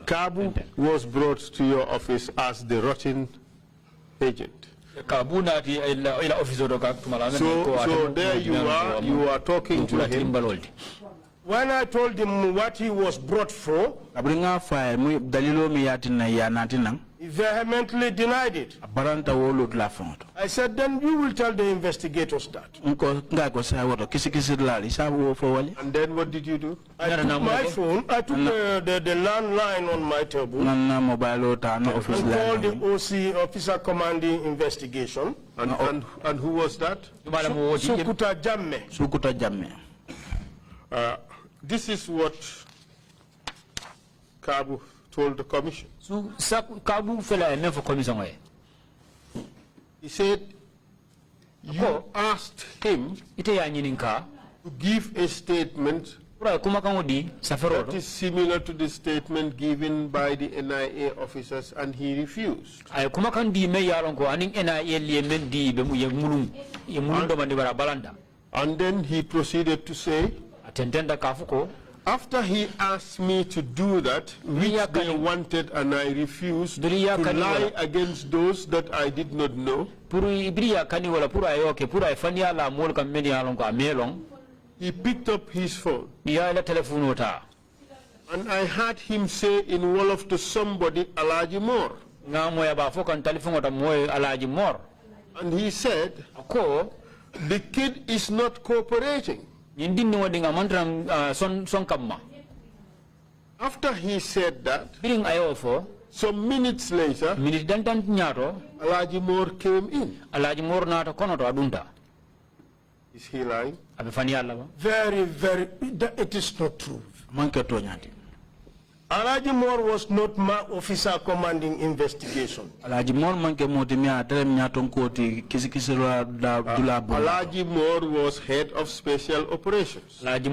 Kabu was brought to your office as the rotten agent. So there you are talking to him. When I told him what he was brought for, he vehemently denied it. I said, then you will tell the investigators that. And then what did you do? I took my phone, I took the landline on my table and called the OC, Officer Commanding Investigation. And who was that? Sukuta Drammeh. This is what Kabu told the commission. He said you asked him to give a statement that is similar to the statement given by the NIA officers, and he refused. And then he proceeded to say, after he asked me to do that, which they wanted and I refused, to lie against those that I did not know, he picked up his phone. And I heard him say in Wolof to somebody, Alaji Moore. And he said, the kid is not cooperating. After he said that, some minutes later, Alaji Moore came in. Is he lying? Very, very, it is not true. Alaji Moore was not my officer commanding investigation. Alaji Moore was head of special operations. And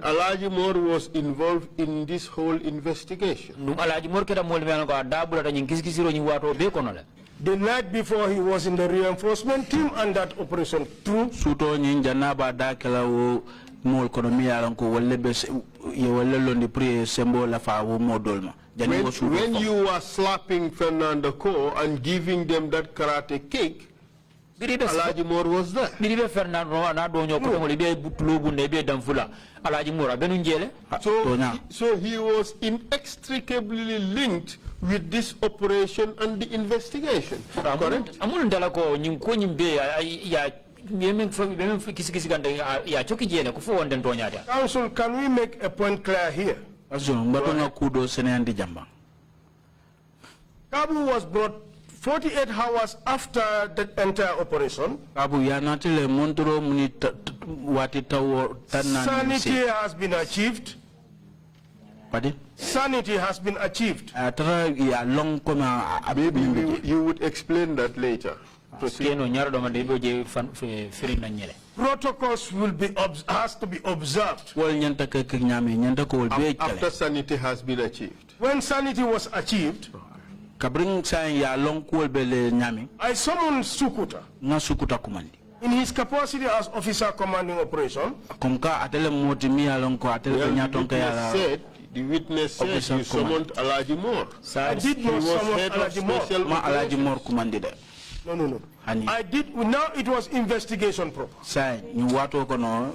Alaji Moore was involved in this whole investigation. The night before, he was in the reinforcement team and that operation true. When you were slapping Fernando Ko and giving them that karate kick, Alaji Moore was there. So he was inextricably linked with this operation and the investigation. Correct? Council, can we make a point clear here? Kabu was brought 48 hours after the entire operation. Sanity has been achieved. Sanity has been achieved. Maybe you would explain that later. Protocols will be has to be observed. After sanity has been achieved. When sanity was achieved, Kabring saying ya long cool bele nyami. I summoned Sukuta. Nga Sukuta kumandi. In his capacity as officer commanding operation. Kumka atele moti mi along ko atele nyatonka ya. The witness said you summoned Alaji Moore. I did not summon Alaji Moore. Ma Alaji Moore commanded. No. I did. Now it was investigation proper. Say you watu kono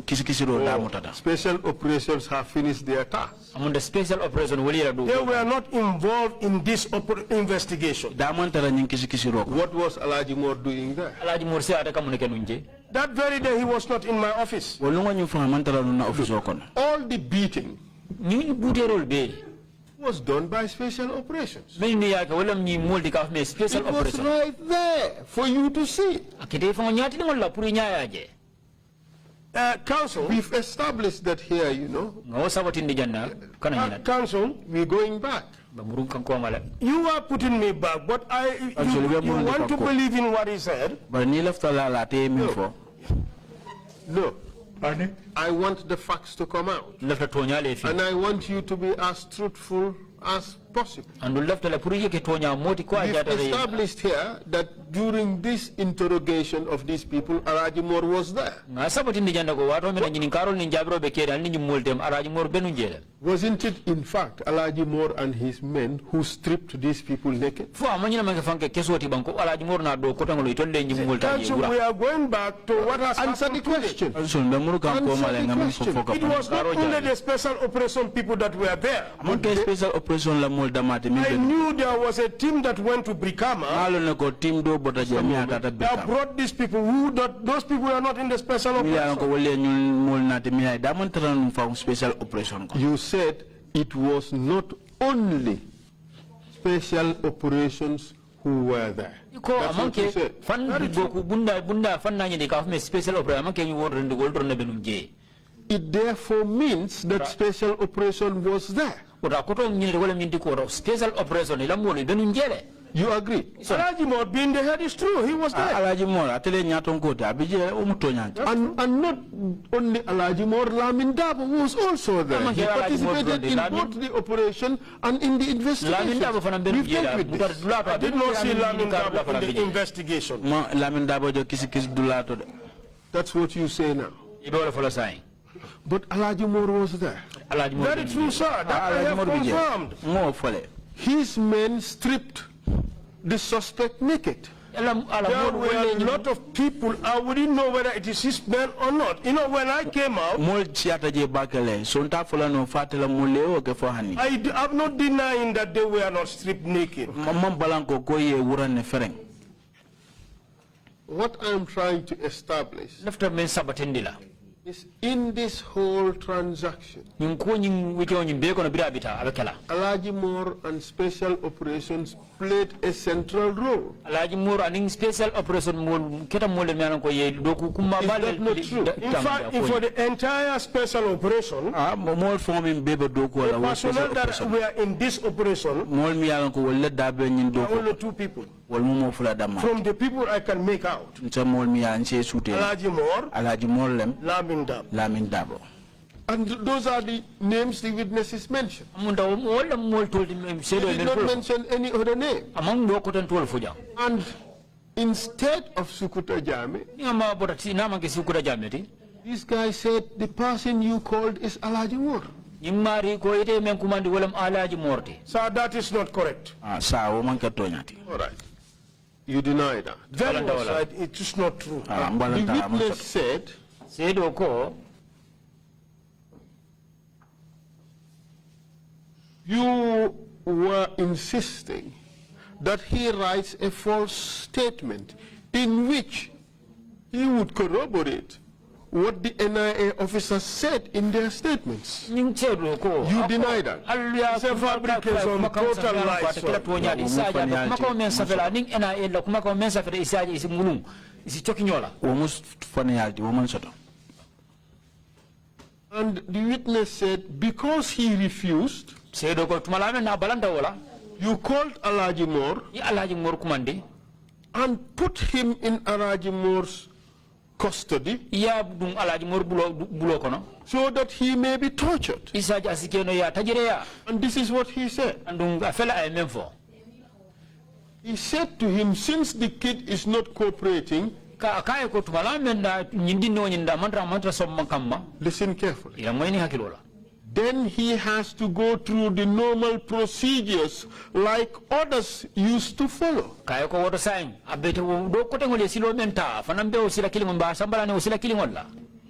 kisikisiro da mutada. Special operations have finished their task. Among the special operation, they were not involved in this investigation. What was Alaji Moore doing there? Alaji Moore say ada kamu neke nunje. That very day he was not in my office. All the beating was done by special operations. It was right there for you to see. Council, we've established that here, you know. Council, we're going back. You are putting me back, but you want to believe in what he said? No. I want the facts to come out. And I want you to be as truthful as possible. We've established here that during this interrogation of these people, Alaji Moore was there. Wasn't it, in fact, Alaji Moore and his men who stripped these people naked? Council, we are going back to what has answered the question. It was not only the special operation people that were there. I knew there was a team that went to Brikama that brought these people those people are not in the special operation. You said it was not only special operations who were there. That's what you said. It therefore means that special operation was there. You agree? Alaji Moore being the head is true. He was there. And not only Alaji Moore, Lamin Dabo was also there. He participated in both the operation and in the investigation. I did not see Lamin Dabo in the investigation. That's what you say now. But Alaji Moore was there. Very true, sir. That I have confirmed. His men stripped the suspect naked. There were a lot of people. I wouldn't know whether it is his men or not. You know, when I came out, I'm not denying that they were not stripped naked. What I'm trying to establish is in this whole transaction, Alaji Moore and special operations played a central role. Is that not true? In fact, for the entire special operation, the personnel that were in this operation are only two people. From the people I can make out, Alaji Moore, Lamin Dabo. And those are the names the witnesses mentioned. They did not mention any other name. And instead of Sukuta Jammeh, this guy said the person you called is Alaji Moore. Sir, that is not correct. All right. You deny that. Very well, it is not true. The witness said, you were insisting that he writes a false statement in which he would corroborate what the NIA officers said in their statements. You deny that. It's a fabrication, total lies. And the witness said, because he refused, you called Alaji Moore and put him in Alaji Moore's custody so that he may be tortured. And this is what he said. He said to him, since the kid is not cooperating, listen carefully. Then he has to go through the normal procedures like others used to follow.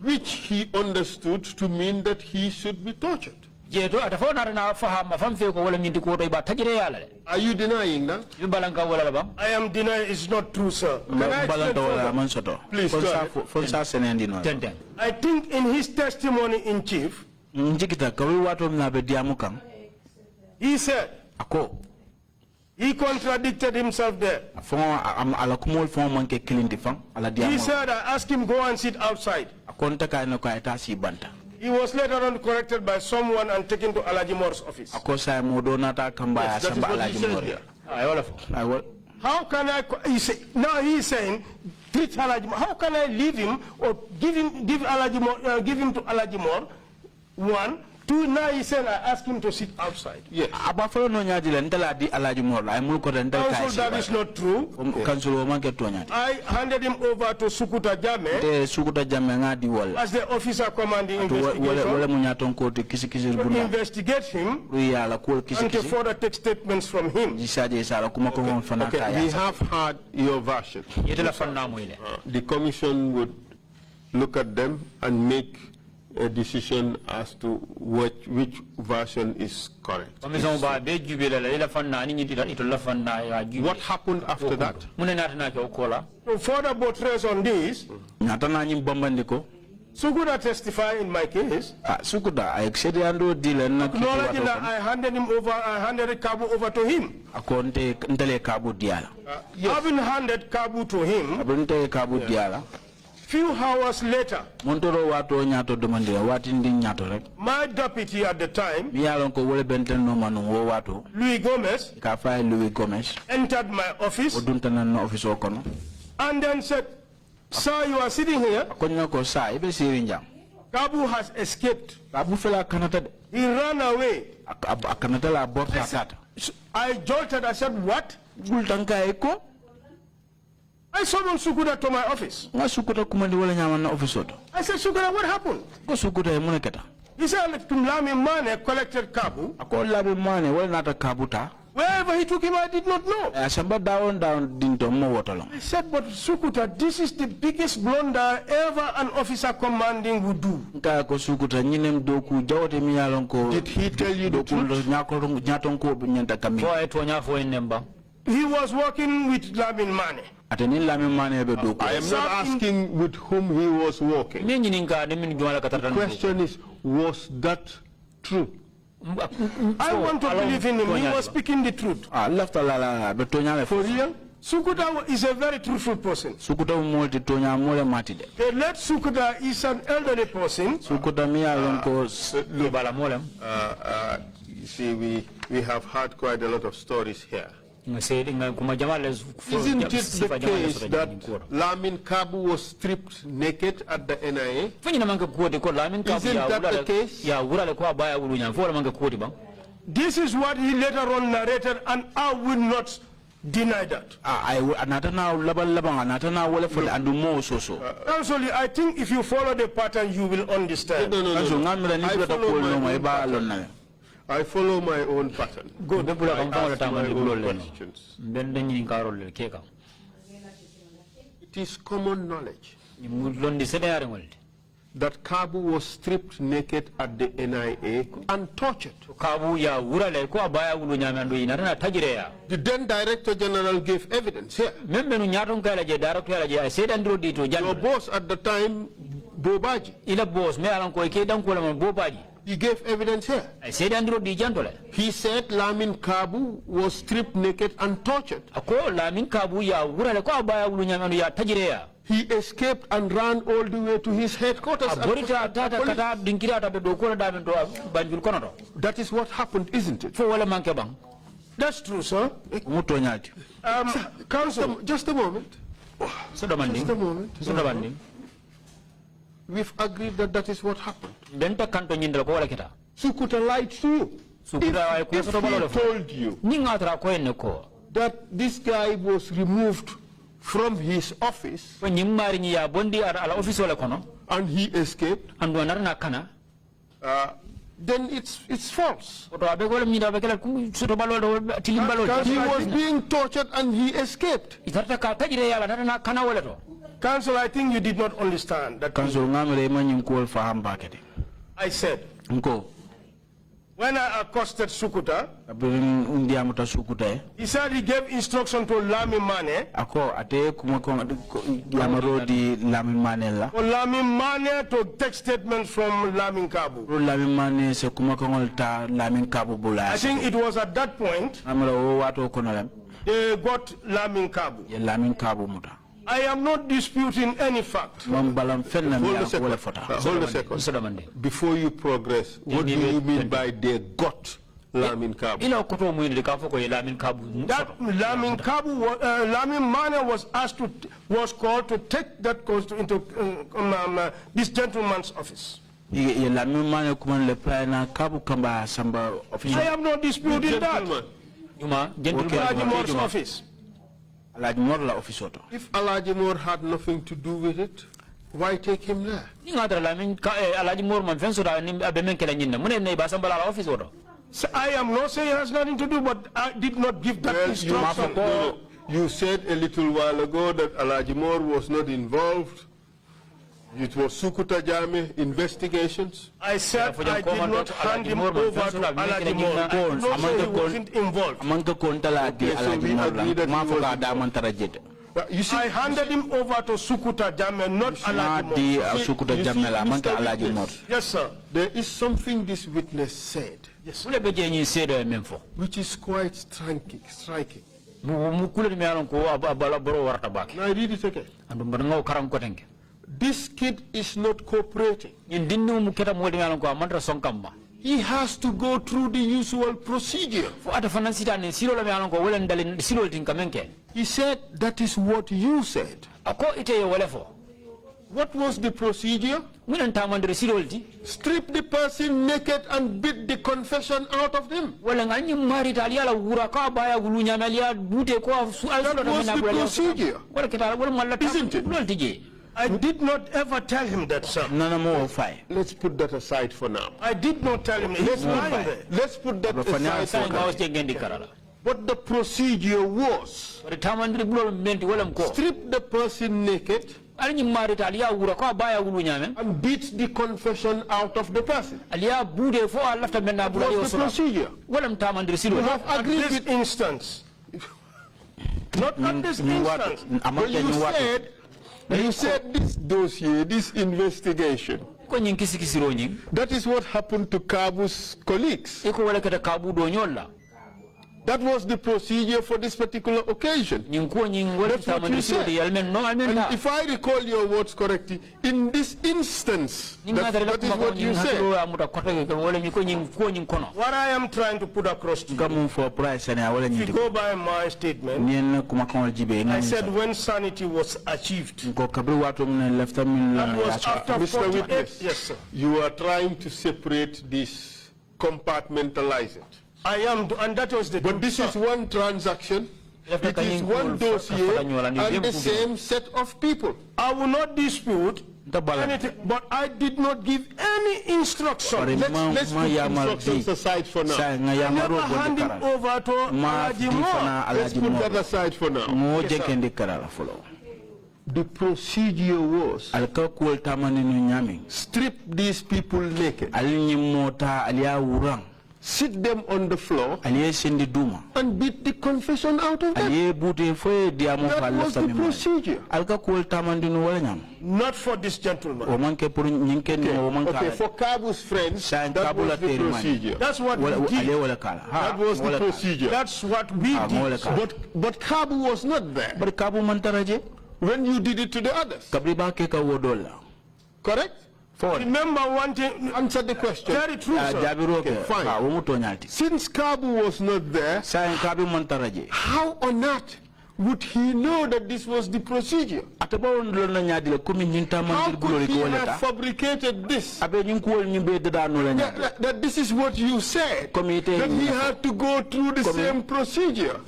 Which he understood to mean that he should be tortured. Are you denying that? I am denying it's not true, sir. Please, I think in his testimony in chief, he said he contradicted himself there. He said, I asked him go and sit outside. He was later on corrected by someone and taken to Alaji Mor's office. Yes, that is what he said here. How can I, now he is saying, treat Alaji Mor. How can I leave him or give him to Alaji Mor? One. Two, now he said I asked him to sit outside. Yes. Counsel, that is not true. I handed him over to Sukuta Drammeh as the officer commanding investigation to investigate him and to further take statements from him. Okay, we have heard your version. The commission would look at them and make a decision as to which version is correct. What happened after that? To further buttress on this, Sukuta testified in my case. Acknowledging that I handed him over, I handed Kabu over to him. Having handed Kabu to him, few hours later, my deputy at the time, Louis Gomez, entered my office and then said, sir, you are sitting here. Kabu has escaped. He ran away. I jolted. I said, what? I summoned Sukuta to my office. I said, Sukuta, what happened? He said, Lami Mane collected Kabu. Wherever he took him, I did not know. I said, but Sukuta, this is the biggest blunder ever an officer commanding would do. Did he tell you the truth? He was working with Lamin Mane. I am not asking with whom he was working. The question is, was that true? I want to believe in him. He was speaking the truth. For real? Sukuta is a very truthful person. The late Sukuta is an elderly person. You see, we have had quite a lot of stories here. Isn't it the case that Lamin Kabu was stripped naked at the NIA? Isn't that the case? This is what he later on narrated, and I will not deny that. Actually, I think if you follow the pattern, you will understand. I follow my own pattern. Good. I ask my own questions. It is common knowledge that Kabu was stripped naked at the NIA and tortured. The then Director General gave evidence here. Your boss at the time, Bobaji. He gave evidence here. He said Lamin Kabu was stripped naked and tortured. He escaped and ran all the way to his headquarters. That is what happened, isn't it? That's true, sir. Counsel, just a moment. Just a moment. We've agreed that that is what happened. Sukuta lied to you. If he told you that this guy was removed from his office and he escaped, then it's false. He was being tortured and he escaped. Council, I think you did not understand that. I said, when I accosted Sukuta, he said he gave instruction to Lami Mane for Lami Mane to take statements from Lamin Kabu. I think it was at that point they got Lamin Kabu. I am not disputing any fact. Hold a second. Before you progress, what do you mean by they got Lamin Kabu? That Lamin Kabu, Lamin Mane was called to take that course into this gentleman's office. I am not disputing that. Gentleman's office. If Alajimor had nothing to do with it, why take him there? So I am not saying it has nothing to do, but I did not give that instruction. You said a little while ago that Alajimor was not involved. It was Sukuta Drammeh investigations. I said I did not hand him over to Alajimor. I he wasn't involved. You see, I handed him over to Sukuta Drammeh, not Alajimor. Yes, sir. There is something this witness said, yes, which is quite striking. Now I read it again. This kid is not cooperating. He has to go through the usual procedure. He said that is what you said. What was the procedure? Strip the person naked and beat the confession out of them. That was the procedure. Isn't it? I did not ever tell him that, sir. Let's put that aside for now. I did not tell him. Let's put that aside for now. What the procedure was, strip the person naked and beat the confession out of the person. That was the procedure. You have agreed with instance. Not at this instance. But you said this dossier, this investigation, that is what happened to Kabu's colleagues. That was the procedure for this particular occasion. That's what you said. And if I recall your words correctly, in this instance, that is what you said. What I am trying to put across to you, if you go by my statement, I said when sanity was achieved, that was after Mr. Witness, yes, sir. You are trying to separate this, compartmentalize it. I am, and that was the. But this is one transaction. It is one dossier and the same set of people. I will not dispute anything, but I did not give any instruction. Let's put instructions aside for now. I never hand him over to Alajimor. Let's put that aside for now. Yes, the procedure was strip these people naked, sit them on the floor, and beat the confession out of them. That was the procedure. Not for this gentleman. Okay, for Kabu's friends, that was the procedure. That's what we did. That was the procedure. That's what we did. But Kabu was not there when you did it to the others. Correct? Remember one thing. Answer the question. Very true, sir. Okay, fine. Since Kabu was not there, how on earth would he know that this was the procedure? How could he have fabricated this? That this is what you said, that he had to go through the same procedure.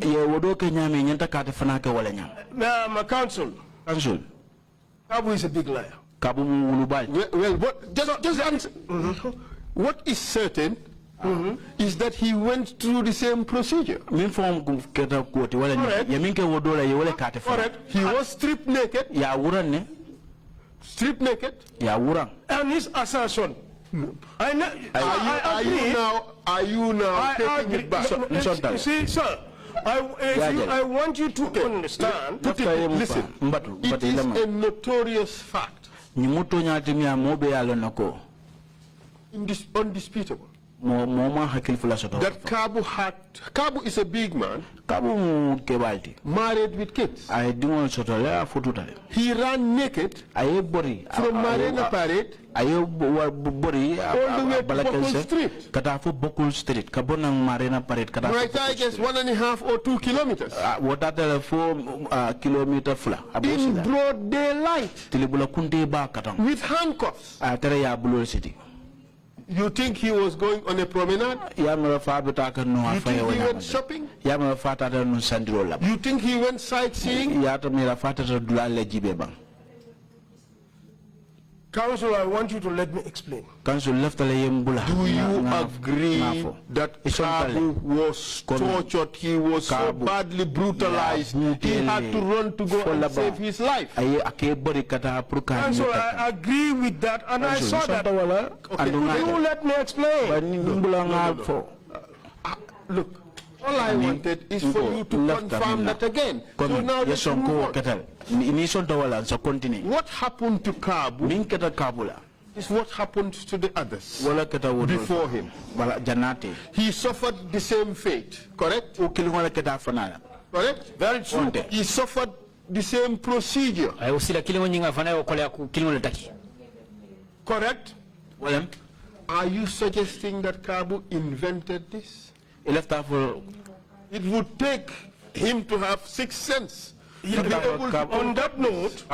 My counsel. Kabu is a big liar. Well, just answer. What is certain is that he went through the same procedure. Correct. He was stripped naked. Stripped naked. And his assertion. Are you now taking it back? See, sir, I want you to understand. Listen, it is a notorious fact. Undisputable. That Kabu is a big man, married with kids. He ran naked from Marina Parade all the way to Bokul Street. Right, I guess 1.5 or 2 kilometers. In broad daylight with handcuffs. You think he was going on a promenade? You think he went shopping? You think he went sightseeing? Counsel, I want you to let me explain. Do you agree that Kabu was tortured? He was so badly brutalized. He had to run to go and save his life. Counsel, I agree with that, and I saw that. Okay, you let me explain. Look, all I wanted is for you to confirm that again. So now let's move on. What happened to Kabu is what happened to the others before him. He suffered the same fate, correct? Correct? Very true. He suffered the same procedure. Correct? Are you suggesting that Kabu invented this? It would take him to have 6 cents. On that note,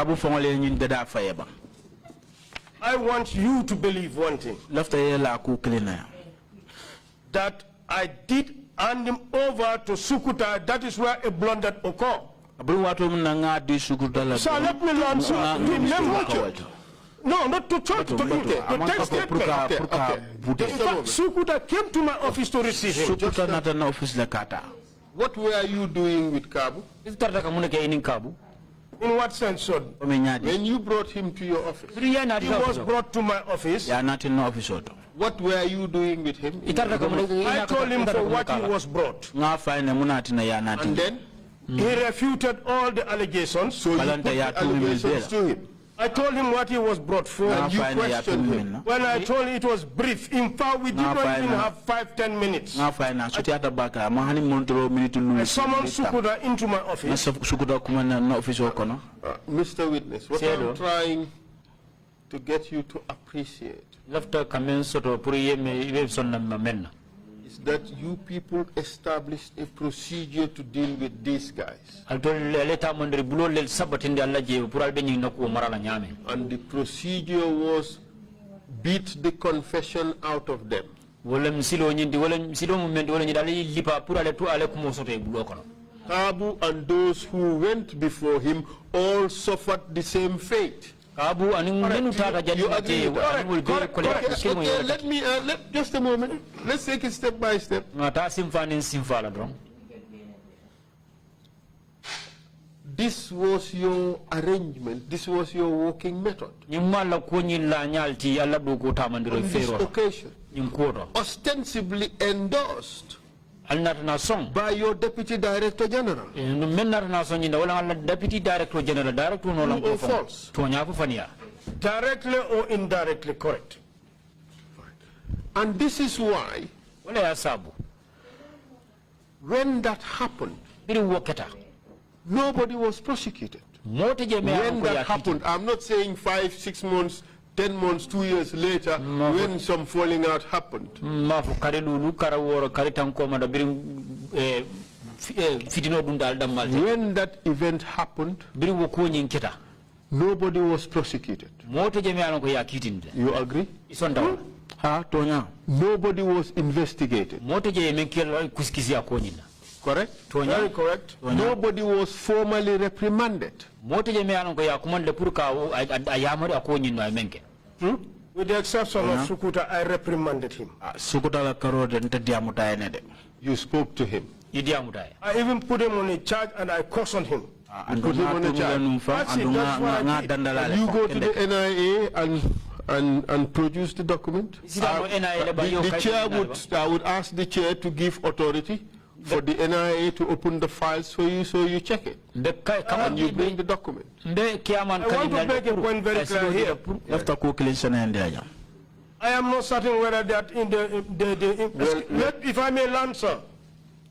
I want you to believe one thing. That I did hand him over to Sukuta. That is where a blunder occurred. So let me learn something. No, not to church, to text statement. In fact, Sukuta came to my office to receive him. What were you doing with Kabu? In what sense, son? When you brought him to your office, he was brought to my office. What were you doing with him? I told him for what he was brought. And then he refuted all the allegations. So you put the allegations to him. I told him what he was brought for. And you questioned him. When I told him it was brief, in fact, we did not even have 5-10 minutes. I summoned Sukuda into my office. Mr. Witness, what I'm trying to get you to appreciate is that you people established a procedure to deal with these guys. And the procedure was beat the confession out of them. Kabu and those who went before him all suffered the same fate. You agree? Correct. Okay, let me, just a moment. Let's take it step by step. This was your arrangement. This was your working method. On this occasion, ostensibly endorsed by your Deputy Director General. True or false? Directly or indirectly correct. And this is why, when that happened, nobody was prosecuted. When that happened, I'm not saying 5, 6 months, 10 months, 2 years later, when some falling out happened. When that event happened, nobody was prosecuted. You agree? Nobody was investigated. Correct? Very correct. Nobody was formally reprimanded. True? With the exception of Sukuta, I reprimanded him. You spoke to him. I even put him on a charge and I cautioned him. Put him on a charge. That's it, that's what I did. You go to the NIA and produce the document. The chair I would ask the chair to give authority for the NIA to open the files for you, so you check it. And you bring the document. I want to make a point very clear here. I am not certain whether that in if I may learn, sir.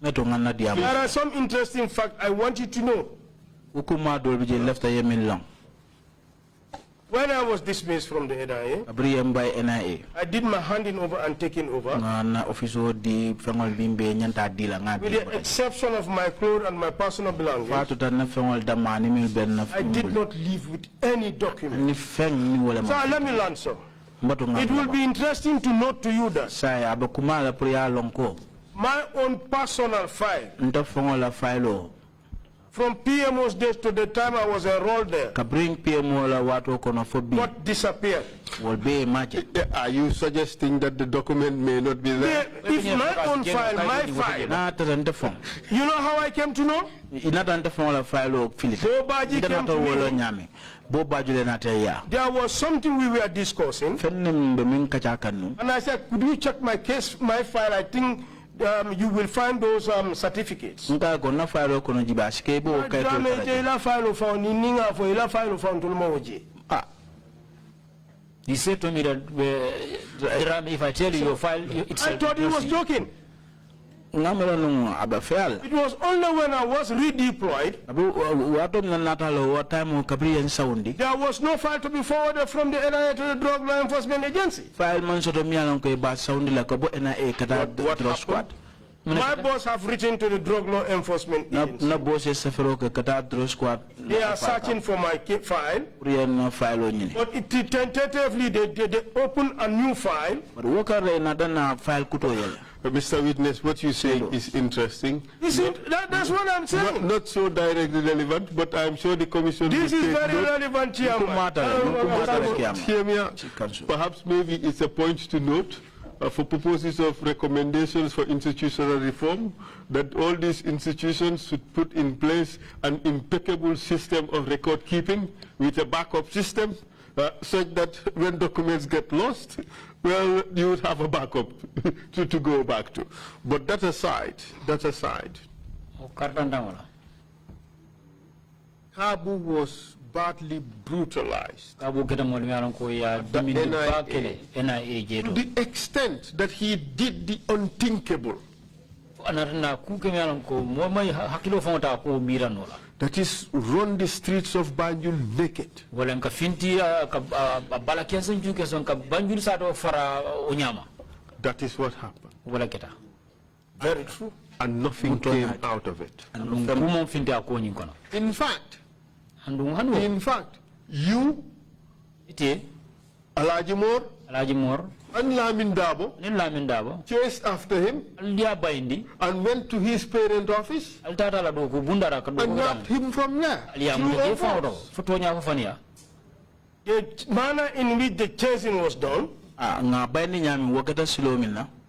There are some interesting facts I want you to know. When I was dismissed from the NIA, I did my handing over and taking over. With the exception of my clothes and my personal belongings, I did not leave with any document. So let me learn, sir. It will be interesting to note to you that my own personal file, from PMO's days to the time I was enrolled there, what disappeared. Are you suggesting that the document may not be there? If my own file, you know how I came to know? Bobaji came to me. There was something we were discussing, and I said, could you check my case, my file? I think you will find those certificates. He said to me that if I tell you your file, it's I thought he was joking. It was only when I was redeployed, there was no file to be forwarded from the NIA to the Drug Law Enforcement Agency. My boss have written to the Drug Law Enforcement Agency. They are searching for my file, but tentatively they open a new file. Mr. Witness, what you say is interesting. That's what I'm saying. Not so directly relevant, but I'm sure the commission. This is very relevant, Chairman. Hear me out. Perhaps maybe it's a point to note for purposes of recommendations for institutional reform, that all these institutions should put in place an impeccable system of record keeping with a backup system, such that when documents get lost, well, you would have a backup to go back to. But that aside, Kabu was badly brutalized. To the extent that he did the unthinkable. That is, run the streets of Banjul naked. That is what happened. Very true. And nothing came out of it. In fact, you, Alajimor, and Lamin Dabo chased after him and went to his parent office and nabbed him from there. The manner in which the chasing was done,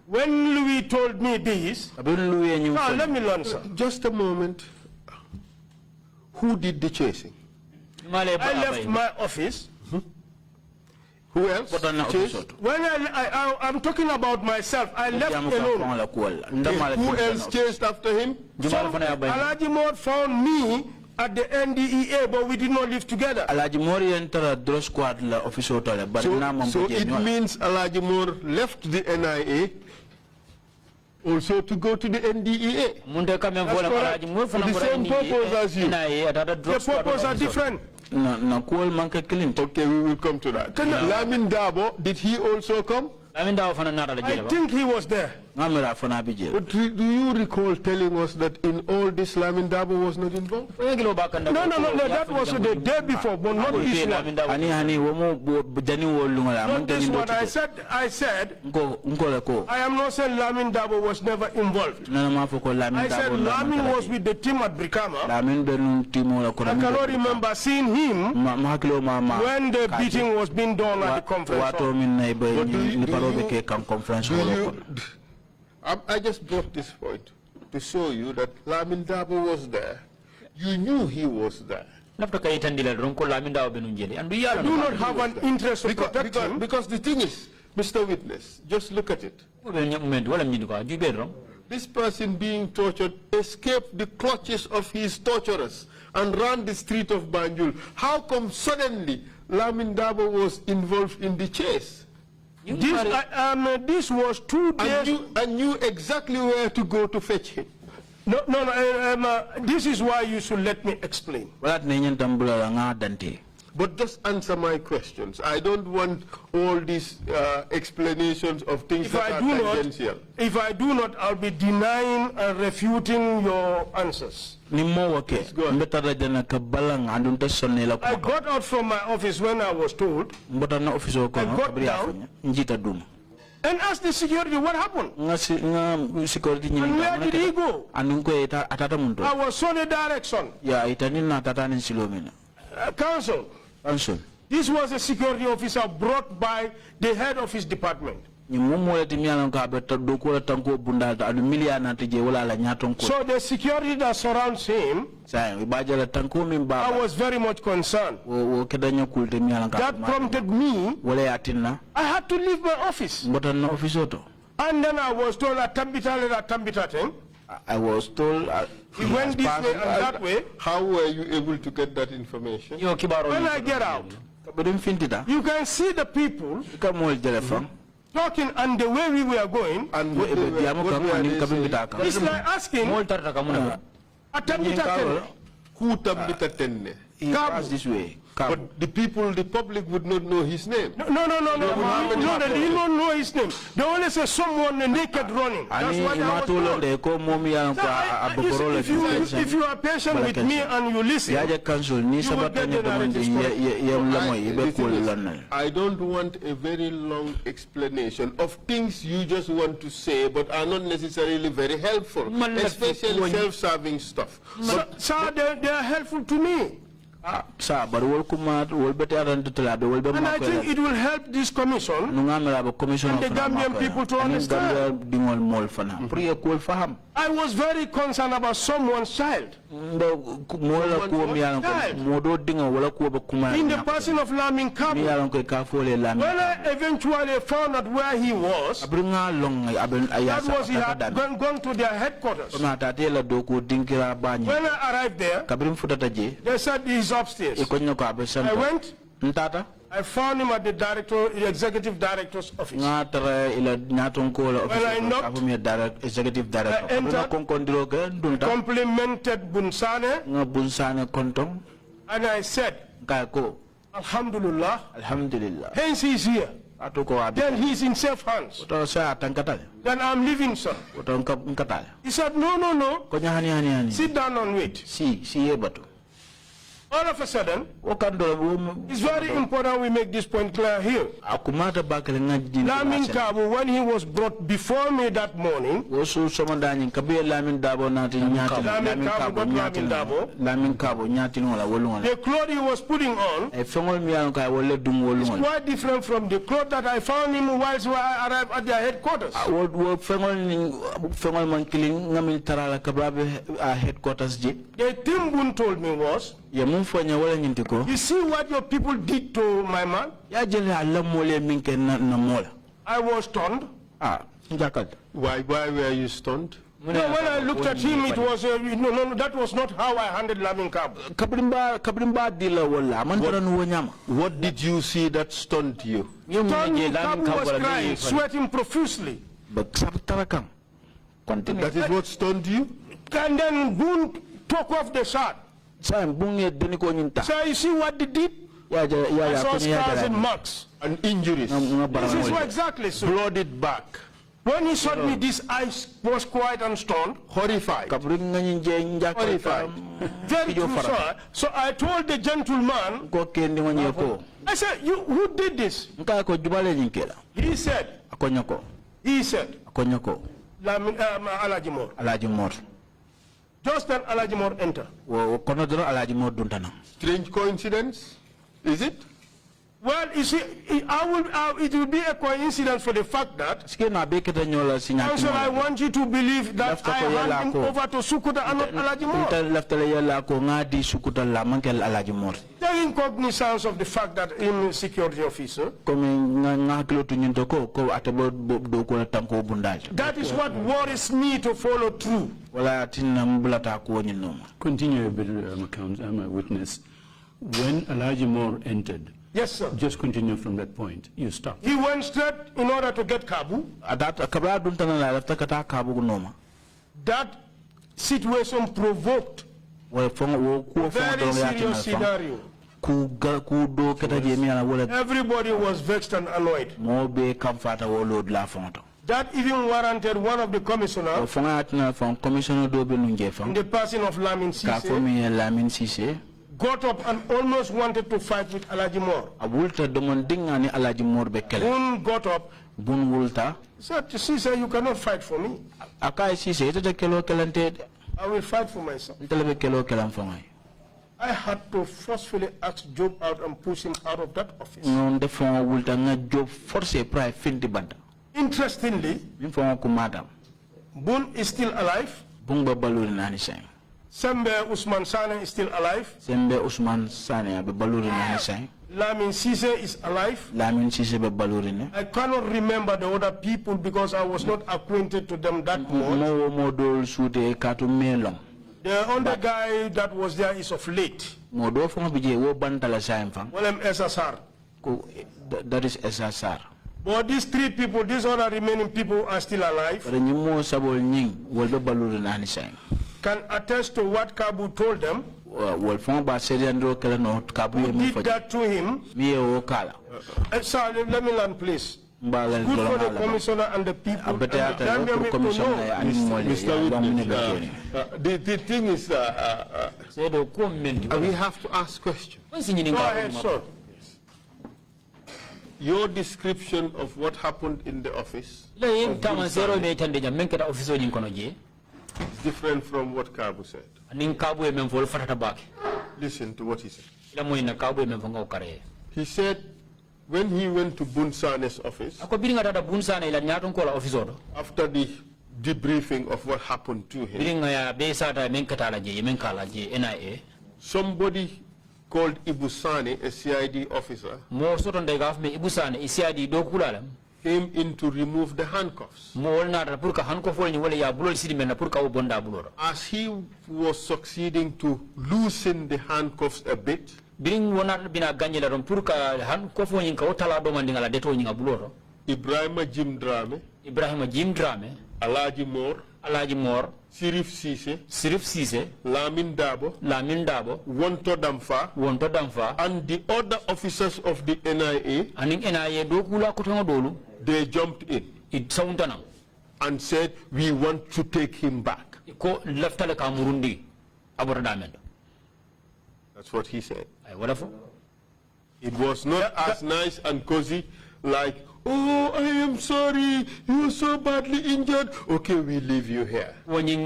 when Louis told me this, let me learn, sir. Just a moment. Who did the chasing? I left my office. Who else? When I'm talking about myself, I left alone. Who else chased after him? Alajimor found me at the NDEA, but we did not live together. So it means Alajimor left the NIA also to go to the NDEA. For the same purpose as you. The purpose are different. Okay, we will come to that. Lamin Dabo, did he also come? I think he was there. But do you recall telling us that in all this Lamin Dabo was not involved? No, that was the day before, but not this one. Not this one. I said, I am not saying Lamin Dabo was never involved. I said Lamin was with the team at Brikama. I cannot remember seeing him when the beating was being done at the conference hall. I just brought this point to show you that Lamin Dabo was there. You knew he was there. I do not have an interest to protect him. Because the thing is, Mr. Witness, just look at it. This person being tortured escaped the clutches of his torturers and ran the street of Banjul. How come suddenly Lamin Dabo was involved in the chase? This was 2 days. And knew exactly where to go to fetch him. No, this is why you should let me explain. But just answer my questions. I don't want all these explanations of things that are tangential. If I do not, I'll be denying and refuting your answers. I got out from my office when I was told. I got down and asked the security what happened. And where did he go? I was shown a direction. Counsel. This was a security officer brought by the head of his department. So the security that surrounds him, I was very much concerned. That prompted me, I had to leave my office. And then I was told at Tambita I was told he went this way and that way. How were you able to get that information? When I get out, you can see the people talking and the way we were going. And it's like asking who Tambita Tenne? He passed this way. But the people, the public would not know his name. No, they did not know his name. They only say someone naked running. That's what I was told. If you are patient with me and you listen, you will get the narrative. I don't want a very long explanation of things you just want to say but are not necessarily very helpful, especially self-serving stuff. Sir, they are helpful to me. And I think it will help this commission and the Gambian people to understand. I was very concerned about someone's child. In the person of Lamin Kabu. When I eventually found out where he was, that was he had gone to their headquarters. When I arrived there, they said he's upstairs. I went. I found him at the executive director's office. When I knocked, I entered, complimented Bunsane, and I said, Alhamdulillah, hence he's here. Then he's in safe hands. Then I'm leaving, sir. He said, no. Sit down and wait. All of a sudden, it's very important we make this point clear here. Lamin Kabu, when he was brought before me that morning, the clothes he was putting on is quite different from the clothes that I found him whilst I arrived at their headquarters. The thing Bun told me was, you see what your people did to my man? I was stunned. Why were you stunned? No, when I looked at him, it was that was not how I handled Lamin Kabu. What did you see that stunned you? Kabu was crying, sweating profusely. That is what stunned you? And then Boone took off the shirt. So you see what they did? I saw scars and marks and injuries. This is what exactly so. Blooded back. When he showed me this, I was quiet and stunned. Horrified. Horrified. Very true, sir. So I told the gentleman, I said, who did this? He said, Alajimor. Just then Alajimor enter. Strange coincidence, is it? Well, you see, it will be a coincidence for the fact that also I want you to believe that I hand him over to Sukuta and not Alajimor. Taking cognizance of the fact that I'm a security officer, that is what worries me to follow through. Continue a bit, witness. When Alajimor entered, yes, sir. Just continue from that point. You stop. He went straight in order to get Kabu. That situation provoked a very serious scenario. Everybody was vexed and annoyed. That even warranted one of the commissioners, in the person of Lamin Sise, got up and almost wanted to fight with Alajimor. Bun got up. Said, Sise, you cannot fight for me. I will fight for myself. I had to forcefully ask Job out and push him out of that office. Interestingly, Bun is still alive. Sembe Usman Sane is still alive. Lamin Sise is alive. I cannot remember the other people because I was not acquainted to them that much. The other guy that was there is of late. William SSR. That is SSR. But these three people, these other remaining people are still alive. Can attest to what Kabu told them. Who did that to him? Sir, let me learn, please. Good for the commissioner and the people. And the thing is, we have to ask questions. Go ahead, sir. Your description of what happened in the office is different from what Kabu said. Listen to what he said. He said when he went to Bunsane's office, after the debriefing of what happened to him, somebody called Ibusane, a CID officer, came in to remove the handcuffs. As he was succeeding to loosen the handcuffs a bit, Ebrima Jim Drammeh, Alaji Moore, Sirif Sise, Lamin Dabo, Wonto Damfa, and the other officers of the NIA, they jumped in and said, we want to take him back. That's what he said. It was not as nice and cozy like, oh, I am sorry, you are so badly injured. Okay, we leave you here. It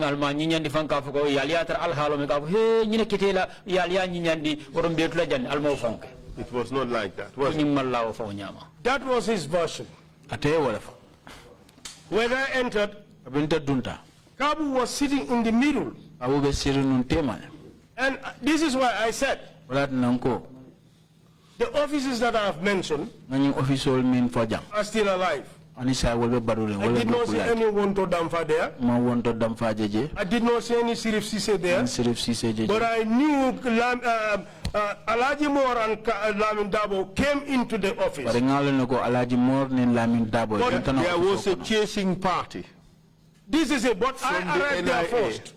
was not like that, was it? That was his version. When I entered, Kabu was sitting in the middle. And this is why I said, the officers that I have mentioned are still alive. I did not see any Wonto Damfa there. I did not see any Sirif Sise there. But I knew Alaji Moore and Lamin Dabo came into the office. But there was a chasing party. This is it, but I arrived there first.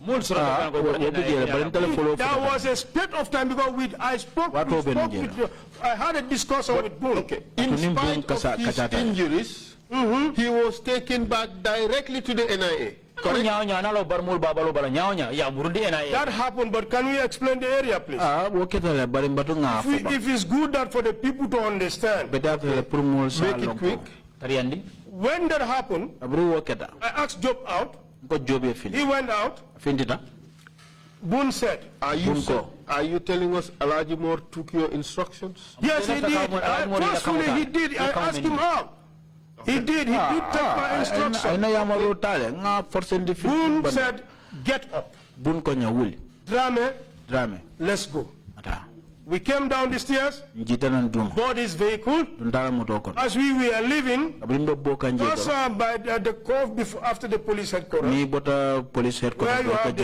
There was a split of time because I had a discussion with Boone. Okay. In spite of his injuries, he was taken back directly to the NIA. Correct? That happened, but can we explain the area, please? If it's good that for the people to understand, make it quick. When that happened, I asked Job out. He went out. Boone said, Are you telling us Alaji Moore took your instructions? Yes, he did. Personally, he did. I asked him out. He did. He did take my instructions. Boone said, get up. Drammeh, let's go. We came down the stairs, board his vehicle. As we were leaving, just by the cove before, after the police headquarters, where you have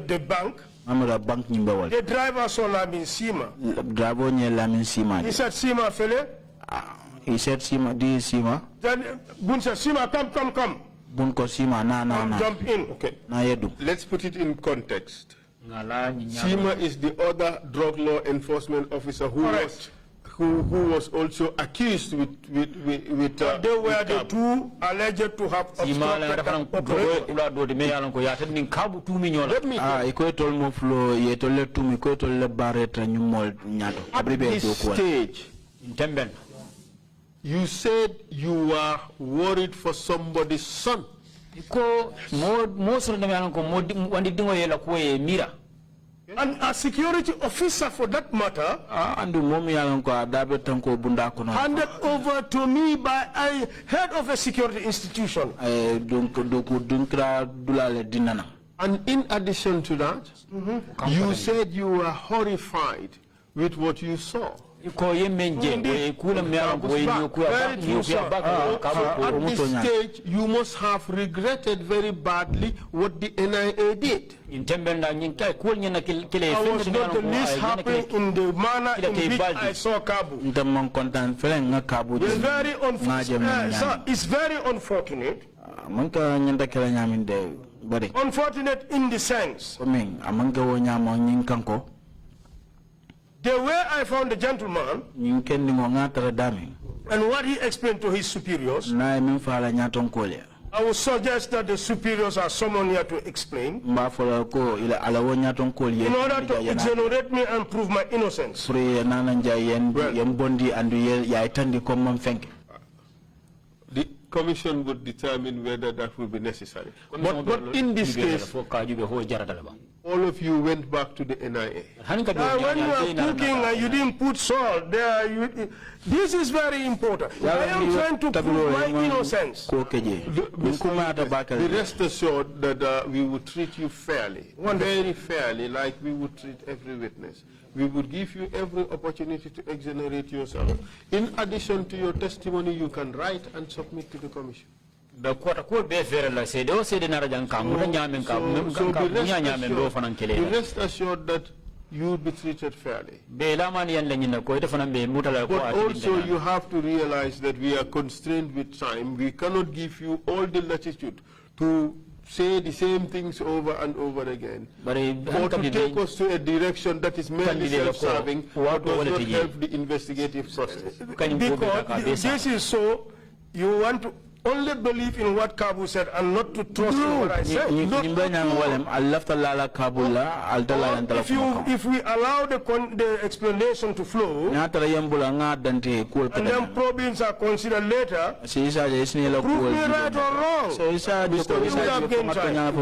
the bank, the driver saw Lamin Sima. He said, Sima, fella. He said, Sima, this Sima. Then Boone said, Sima, come. Jump in. Okay. Let's put it in context. Sima is the other drug law enforcement officer who was also accused with they were the two alleged to have obstructed At this stage, you said you were worried for somebody's son. And a security officer for that matter handed over to me by a head of a security institution. And in addition to that, you said you were horrified with what you saw. At this stage, you must have regretted very badly what the NIA did. I was not the least happy in the manner in which I saw Kabu. It's very unfortunate. Unfortunate in the sense, the way I found the gentleman and what he explained to his superiors, I would suggest that the superiors are someone here to explain in order to exonerate me and prove my innocence. The commission would determine whether that will be necessary. But in this case, all of you went back to the NIA. When you are cooking and you didn't put salt there, this is very important. I am trying to prove my innocence. Be rest assured that we would treat you fairly, very fairly, like we would treat every witness. We would give you every opportunity to exonerate yourself. In addition to your testimony, you can write and submit to the commission. Be rest assured that you will be treated fairly. But also you have to realize that we are constrained with time. We cannot give you all the latitude to say the same things over and over again, or to take us to a direction that is merely self-serving, but does not help the investigative process. Because this is so, you want to only believe in what Kabu said and not to trust in what I said. If we allow the explanation to flow, and then probings are considered later, prove me right or wrong.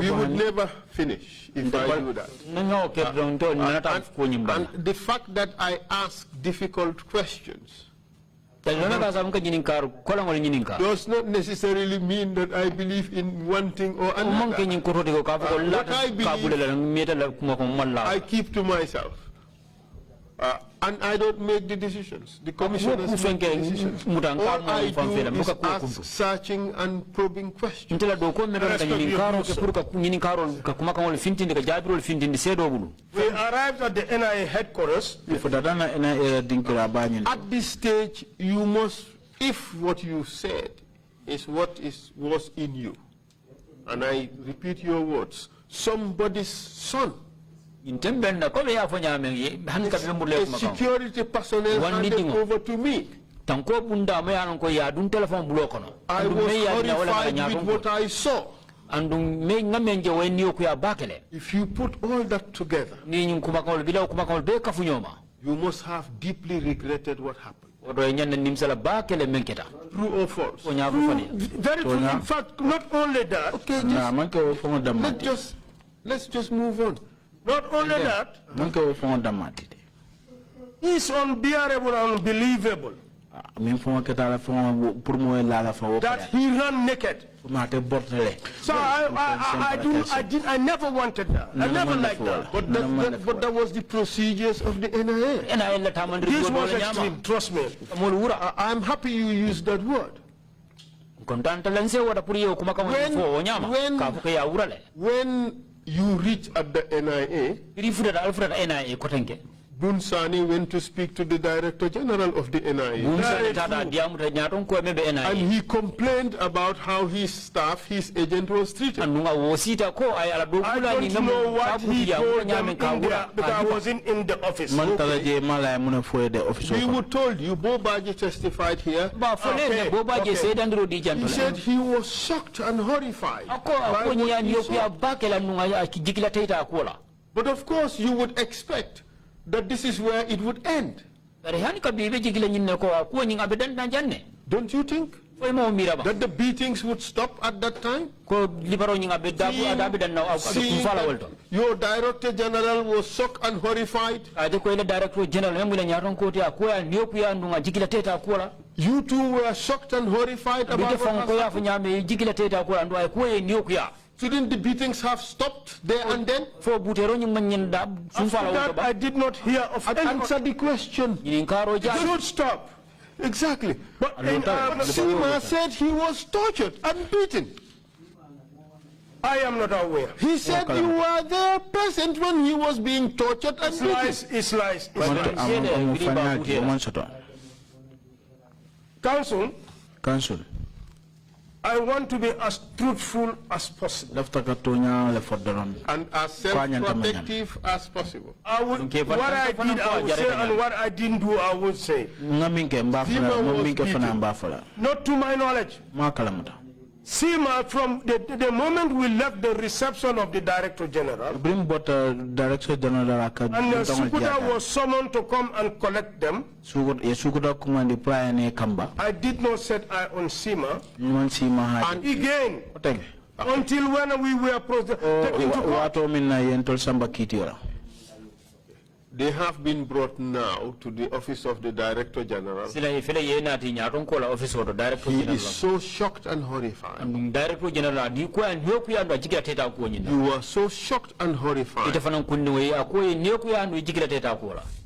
We would never finish if I do that. And the fact that I ask difficult questions does not necessarily mean that I believe in one thing or another. What I believe, I keep to myself. And I don't make the decisions. The commissioners make the decisions. All I do is ask searching and probing questions. We arrived at the NIA headquarters. At this stage, you must, if what you said is what was in you, and I repeat your words, somebody's son, a security personnel handed over to me. tanko bunda me anon ko ya dun telephone blokono I was horrified with what I saw. If you put all that together, you must have deeply regretted what happened. True or false? Very true. In fact, not only that. Okay, let's just move on. Not only that. It's unbearable and unbelievable that he ran naked. So I never wanted that. I never liked that. But that was the procedures of the NIA. This was extreme, trust me. I'm happy you used that word. When you reach at the NIA, Bunsani went to speak to the Director General of the NIA. And he complained about how his staff, his agent was treated. I don't know what he told them in there because I wasn't in the office. We were told you, Bobaji testified here. He said he was shocked and horrified. But of course you would expect that this is where it would end. Don't you think that the beatings would stop at that time? Your Director General was shocked and horrified. You too were shocked and horrified about what happened. Shouldn't the beatings have stopped there and then? After that, I did not hear of any. Answer the question. It should stop. Exactly. But Sima said he was tortured and beaten. I am not aware. He said you were there present when he was being tortured and beaten. It's lies. Council. I want to be as truthful as possible. And as self-protective as possible. What I did, I would say, and what I didn't do, I would say. Not to my knowledge. Sima, from the moment we left the reception of the Director General, and Sukuta was summoned to come and collect them, I did not set eye on Sima. And again, until when we were taken to court. They have been brought now to the office of the Director General. He is so shocked and horrified. You were so shocked and horrified.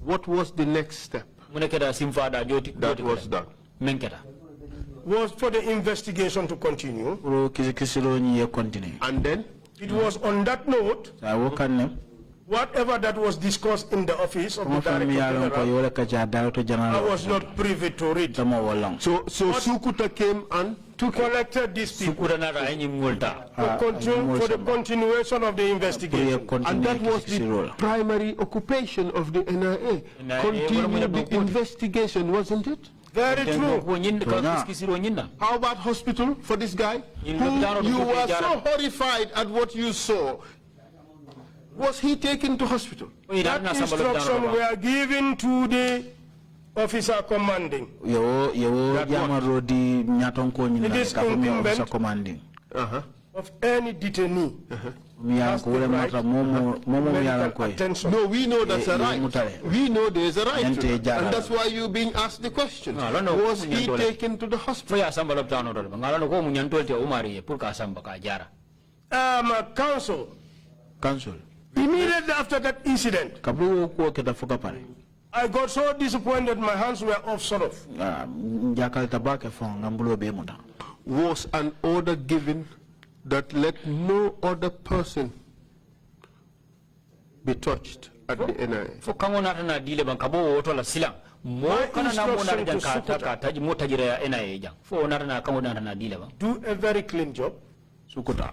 What was the next step? That was done. Was for the investigation to continue. And then? It was on that note, whatever that was discussed in the office of the Director General, I was not privy to it. So Sukuta came and collected these people for the continuation of the investigation. And that was the primary occupation of the NIA. Continue the investigation, wasn't it? Very true. How about hospital for this guy? You were so horrified at what you saw. Was he taken to hospital? That instruction were given to the officer commanding. It is incumbent of any detainee. No, we know that's a right. We know there's a right to it. And that's why you're being asked the question. Was he taken to the hospital? Council. Immediately after that incident, I got so disappointed my hands were off sort of. Was an order given that let no other person be touched at the NIA? Do a very clean job. Well, the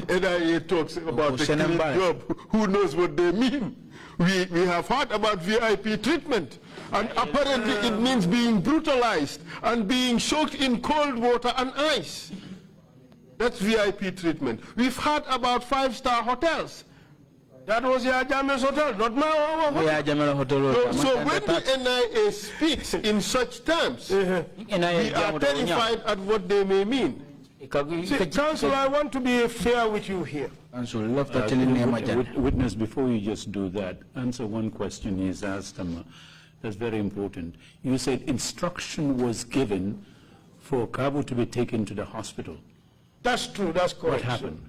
NIA talks about the clean job. Who knows what they mean? We have heard about VIP treatment, and apparently it means being brutalized and being soaked in cold water and ice. That's VIP treatment. We've heard about 5-star hotels. That was Jammeh's hotel, not my hotel. So when the NIA speaks in such terms, we are terrified at what they may mean. See, Council, I want to be fair with you here. Witness, before you just do that, answer one question he's asked. That's very important. You said instruction was given for Kabu to be taken to the hospital. That's true, that's correct. What happened?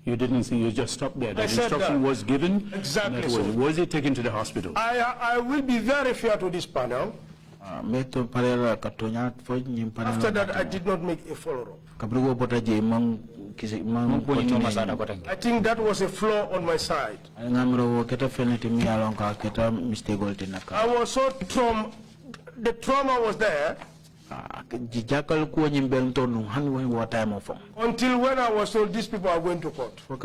You didn't see, you just stopped there. The instruction was given? Exactly. Was he taken to the hospital? I will be very fair to this panel. After that, I did not make a follow-up. I think that was a flaw on my side. I was so the trauma was there until when I was told these people are going to court. From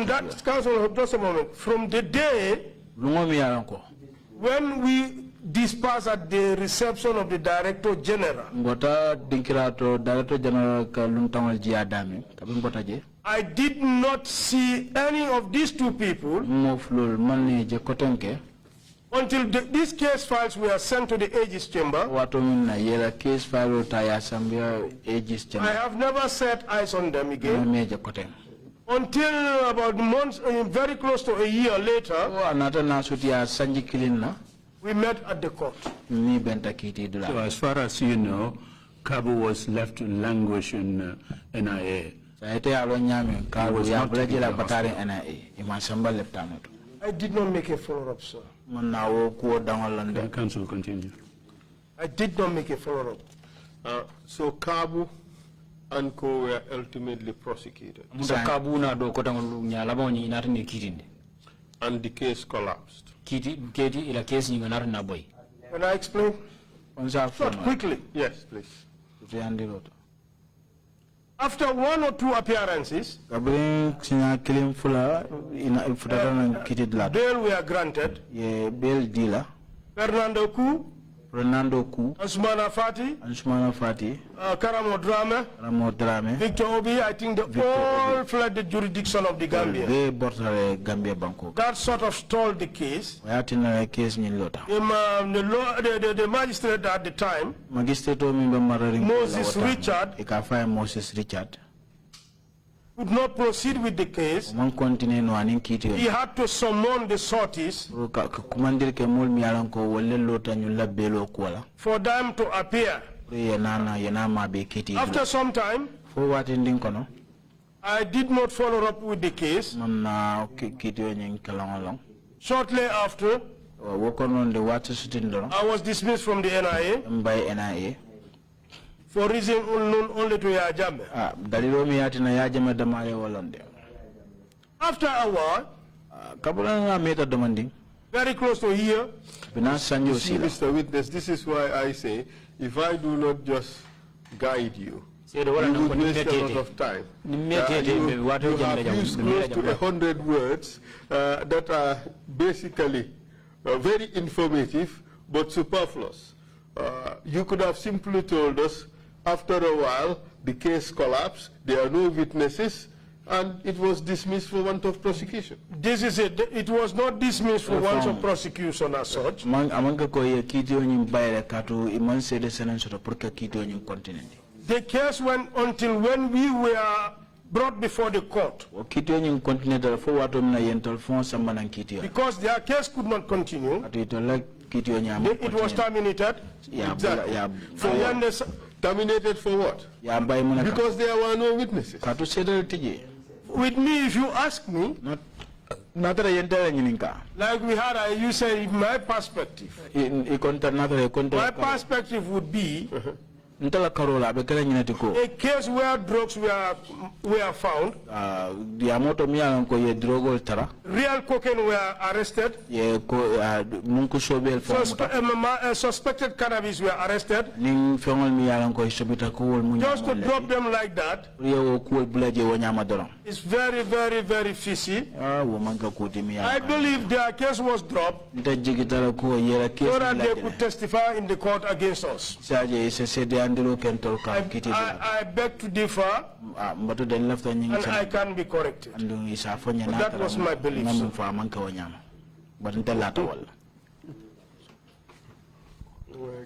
that, Council, just a moment, from the day when we dispersed at the reception of the Director General, I did not see any of these two people until these case files were sent to the Aegis Chamber. I have never set eyes on them again. Until about months, very close to a year later, we met at the court. So as far as you know, Kabu was left to languish in NIA. I did not make a follow-up, sir. Council, continue. I did not make a follow-up. So Kabu and Co were ultimately prosecuted. And the case collapsed. Can I explain? Quickly. Yes, please. After 1 or 2 appearances, bail were granted. Fernando Ku, Ansumana Fati, Karamo Drammeh, Victor Obi, I think they all fled the jurisdiction of the Gambia. That sort of stalled the case. The magistrate at the time, Moses Richard, could not proceed with the case. He had to summon the sorties for them to appear. After some time, I did not follow up with the case. Shortly after, I was dismissed from the NIA. For reason unknown only to Jammeh. After a while, very close to here, Mr. Witness, this is why I say, if I do not just guide you, you would waste a lot of time. You have used close to 100 words that are basically very informative but superfluous. You could have simply told us, after a while, the case collapsed, there are no witnesses, and it was dismissed for want of prosecution. This is it. It was not dismissed for want of prosecution as such. The case went until when we were brought before the court. Because their case could not continue. It was terminated. Exactly. Terminated for what? Because there were no witnesses. With me, if you ask me, like we had, you say, my perspective. My perspective would be A case where drugs were found. Real cocaine were arrested. Suspected cannabis were arrested. Just to drop them like that. It's very, very, very fishy. I believe their case was dropped so that they could testify in the court against us. I beg to differ, and I can be corrected. But that was my belief. Oh my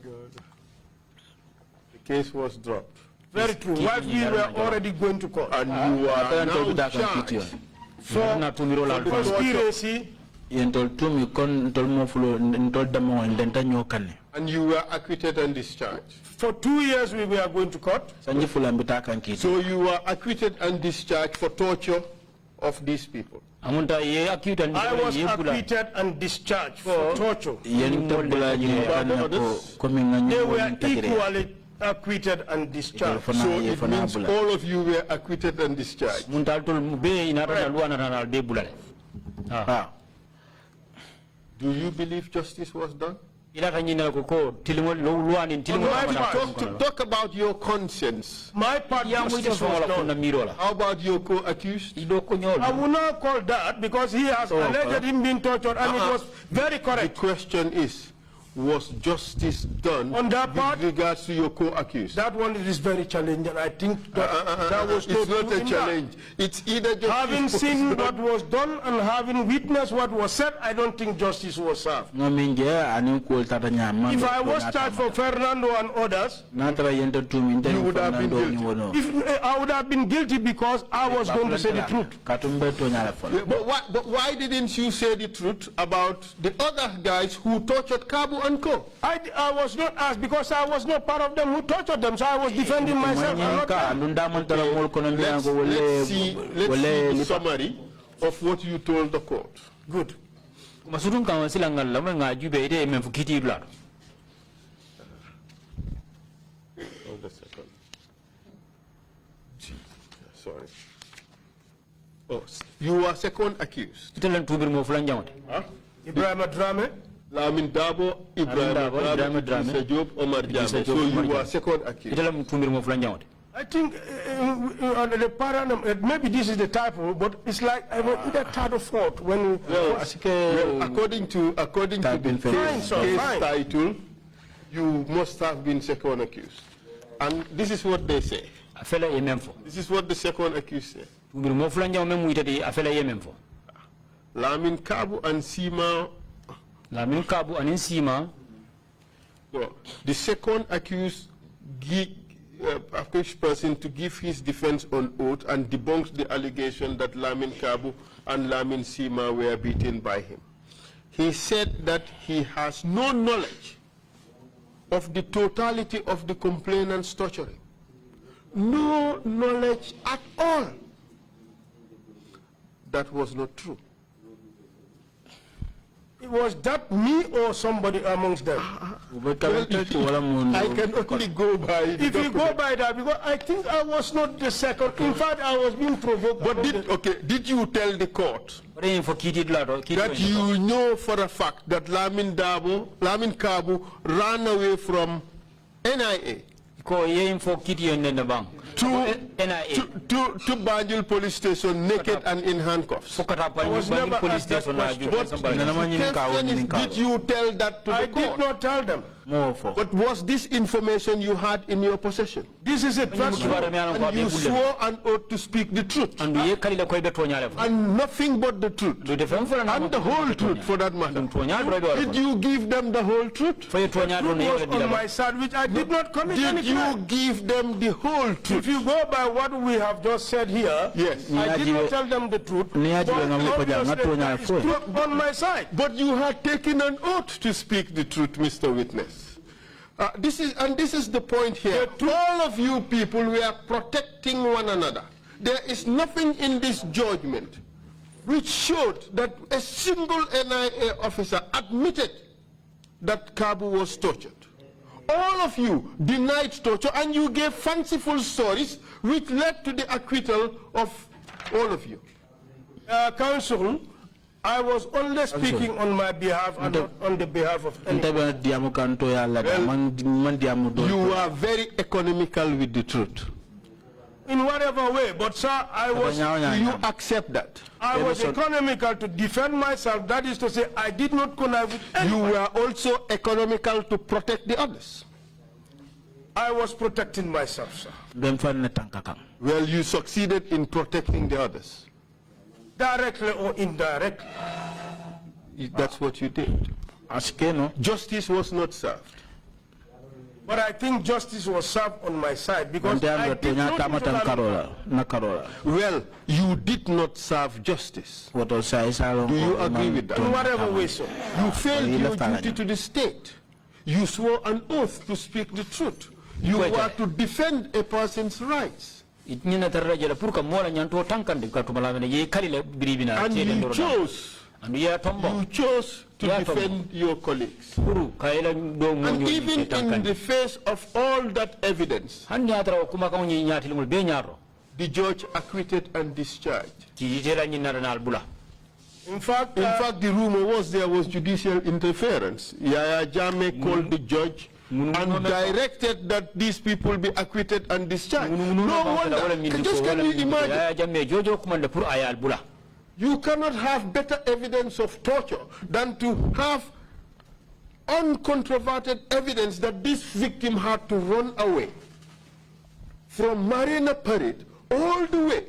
God. The case was dropped. Very true. While we were already going to court. And you are now charged for conspiracy. And you were acquitted and discharged. For 2 years we were going to court. So you were acquitted and discharged for torture of these people. I was acquitted and discharged for torture. They were equally acquitted and discharged. So it means all of you were acquitted and discharged. Do you believe justice was done? Talk about your conscience. My part, justice was done. How about your co-accused? I will not call that because he has alleged him being tortured and it was very correct. The question is, was justice done on that part with regards to your co-accused? That one is very challenging. I think that was it's not a challenge. It's either justice having seen what was done and having witnessed what was said. I don't think justice was served. If I was charged for Fernando and others, you would have been guilty. I would have been guilty because I was going to say the truth. But why didn't you say the truth about the other guys who tortured Kabu and Co? I was not asked because I was not part of them who tortured them, so I was defending myself. Let's see the summary of what you told the court. Good. Hold a second. Sorry. Oh, you are second accused. Ebrima Drammeh. Lamin Dabo, Ebrima Drammeh, Job, Omar Jammeh. So you are second accused. I think the paradigm, maybe this is the typo, but it's like I was either third or fourth when. According to the case title, you must have been second accused, and this is what they say. This is what the second accused said. Lamin Kabu and Sima. The second accused person to give his defense on oath and debunks the allegation that Lamin Kabu and Lamin Sima were beaten by him. He said that he has no knowledge of the totality of the complainant's torturing. No knowledge at all. That was not true. Was that me or somebody amongst them? I can only go by. If you go by that, because I think I was not the second. In fact, I was being provoked. But did you tell the court that you know for a fact that Lamin Kabu ran away from NIA to Banjul police station naked and in handcuffs? I was never asked that question. Did you tell that to the court? I did not tell them. But was this information you had in your possession? This is it. And you swore an oath to speak the truth. And nothing but the truth. And the whole truth for that matter. Did you give them the whole truth? The truth was on my side, which I did not commit any crime. Did you give them the whole truth? If you go by what we have just said here, yes. I did not tell them the truth. But obviously, on my side. But you had taken an oath to speak the truth, Mr. Witness. This is the point here. All of you people, we are protecting one another. There is nothing in this judgment which showed that a single NIA officer admitted that Kabu was tortured, all of you denied torture, and you gave fanciful stories which led to the acquittal of all of you. Counsel, I was only speaking on my behalf and not on the behalf of anyone. Well, you are very economical with the truth. In whatever way, but sir, I was... Do you accept that? I was economical to defend myself. That is to say, I did not connive with anyone. You were also economical to protect the others. I was protecting myself, sir. Well, you succeeded in protecting the others. Directly or indirectly. That's what you did. Justice was not served. But I think justice was served on my side because I did not... Well, you did not serve justice. Do you agree with that? In whatever way, sir. You failed your duty to the state. You swore an oath to speak the truth. You were to defend a person's rights. And you chose to defend your colleagues. And even in the face of all that evidence, the judge acquitted and discharged. In fact, the rumor was there was judicial interference. Yaya Jammeh called the judge and directed that these people be acquitted and discharged. No wonder. Just can you imagine? You cannot have better evidence of torture than to have uncontroverted evidence that this victim had to run away from Marina Parade all the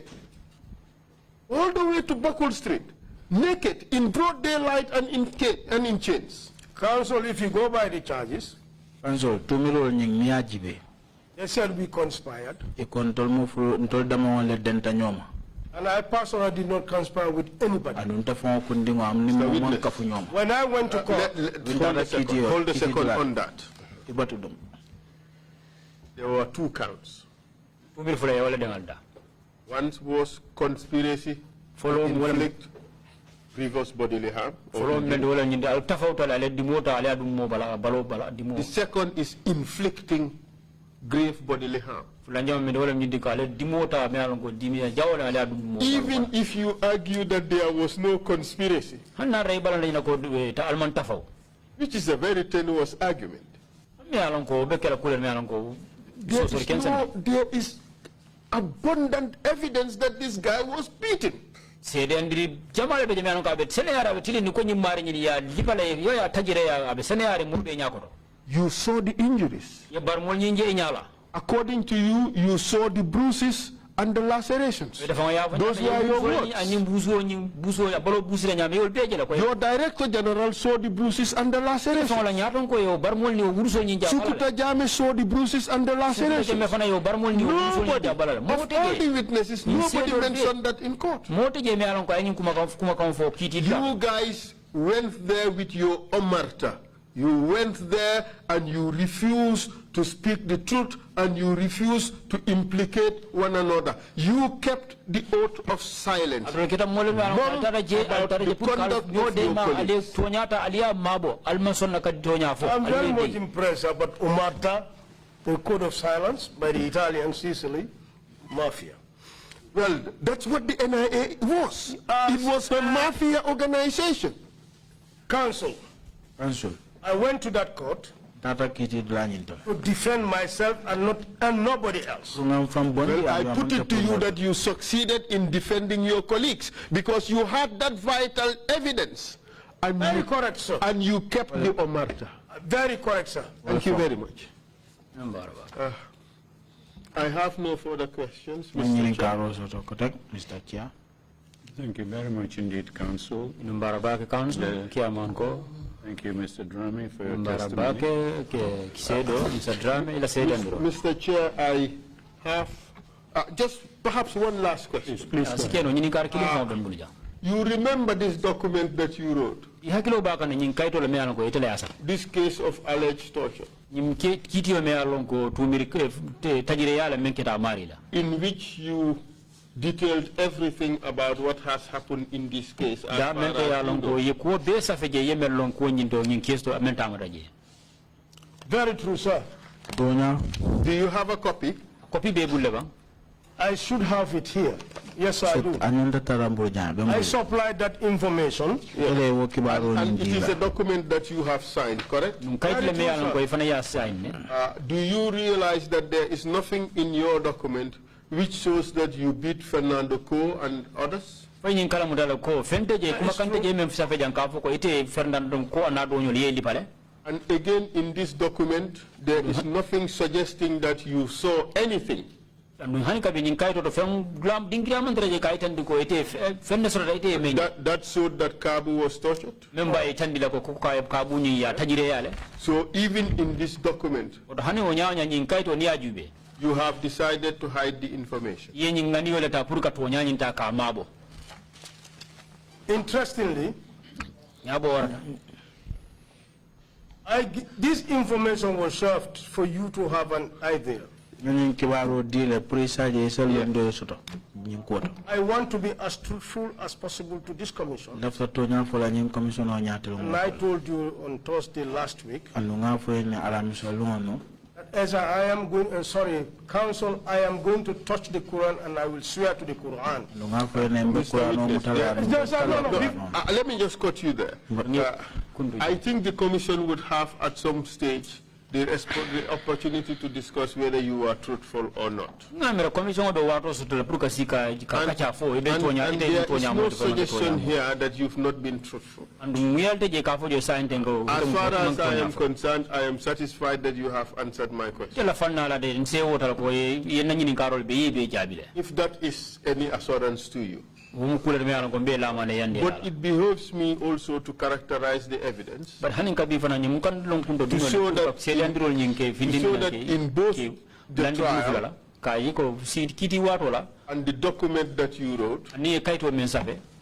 way to Buckle Street, naked, in broad daylight and in chains. Counsel, if you go by the charges, they said we conspired. And I personally did not conspire with anybody. When I went to court... Hold a second on that. There were 2 counts. One was conspiracy to inflict grievous bodily harm. The second is inflicting grave bodily harm. Even if you argue that there was no conspiracy, which is a very tenuous argument, there is abundant evidence that this guy was beaten. You saw the injuries. According to you, you saw the bruises and the lacerations. Those were your words. Your Director General saw the bruises and the lacerations. Sukuta Jammeh saw the bruises and the lacerations. Nobody, of all the witnesses, nobody mentioned that in court. You guys went there with your omerta. You went there and you refused to speak the truth and you refused to implicate one another. You kept the oath of silence. About the conduct of your colleagues. I'm very much impressed about Umarta, the code of silence by the Italian Sicily mafia. Well, that's what the NIA was. It was a mafia organization. Counsel. I went to that court to defend myself and nobody else. Well, I put it to you that you succeeded in defending your colleagues because you had that vital evidence. And very correct, sir. And you kept the omerta. Very correct, sir. Thank you very much. I have no further questions, Mr. Chair. Thank you very much indeed, Counsel. Thank you, Mr. Drammeh, for your testimony. Mr. Chair, I have just perhaps one last question. Please. You remember this document that you wrote? This case of alleged torture, in which you detailed everything about what has happened in this case. Very true, sir. Do you have a copy? Copy I should have it here. Yes, I do. I supplied that information. And it is a document that you have signed, correct? Do you realize that there is nothing in your document which shows that you beat Fernando Co and others? And again, in this document, there is nothing suggesting that you saw anything. That showed that Kabu was tortured. So even in this document, you have decided to hide the information. Interestingly, this information was served for you to have an idea. I want to be as truthful as possible to this commission. And I told you on Thursday last week that as I am going, Council, I am going to touch the Quran and I will swear to the Quran. Let me just cut you there. I think the commission would have at some stage the opportunity to discuss whether you are truthful or not. And there is no suggestion here that you've not been truthful. As far as I am concerned, I am satisfied that you have answered my question. If that is any assurance to you. But it behooves me also to characterize the evidence to show that in both the trial and the document that you wrote,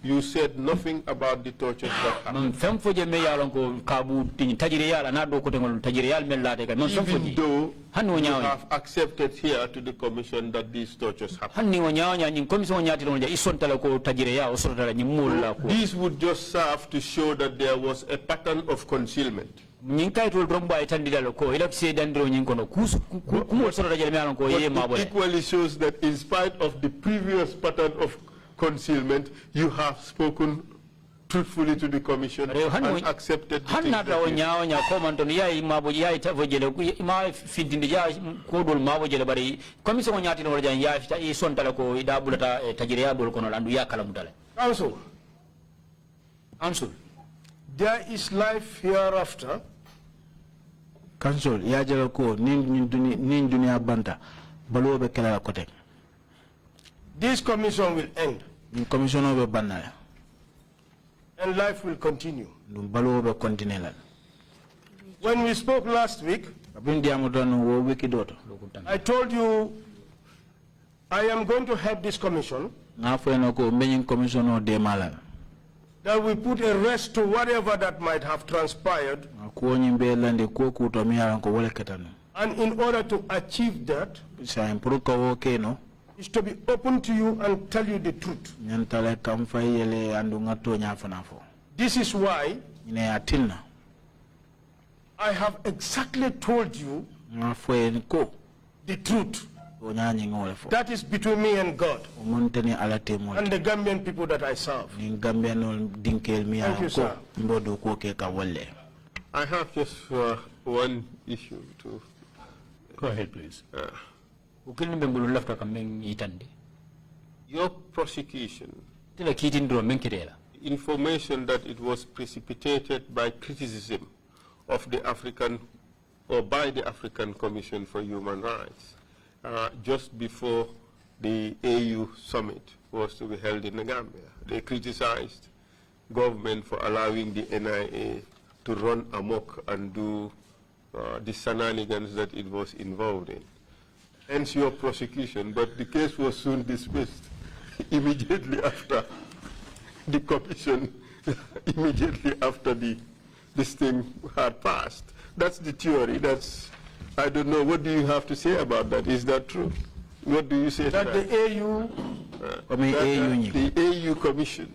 you said nothing about the torture that happened. Even though you have accepted here to the commission that these tortures happened. These would just serve to show that there was a pattern of concealment. But it equally shows that in spite of the previous pattern of concealment, you have spoken truthfully to the commission and accepted the things that Council, there is life hereafter. Council, this commission will end. And life will continue. When we spoke last week, I told you I am going to help this commission that we put a rest to whatever that might have transpired. And in order to achieve that, is to be open to you and tell you the truth. This is why I have exactly told you the truth. That is between me and God and the Gambian people that I serve. Thank you, sir. I have just one issue to... Go ahead, please. Your prosecution, information that it was precipitated by criticism of the African, or by the African Commission for Human Rights, just before the AU summit was to be held in the Gambia. They criticized government for allowing the NIA to run amok and do the shenanigans that it was involved in. Hence your prosecution, but the case was soon dismissed immediately after the commission, immediately after this thing had passed. That's the theory. That's, I don't know, what do you have to say about that? Is that true? What do you say that to that? The AU, the AU Commission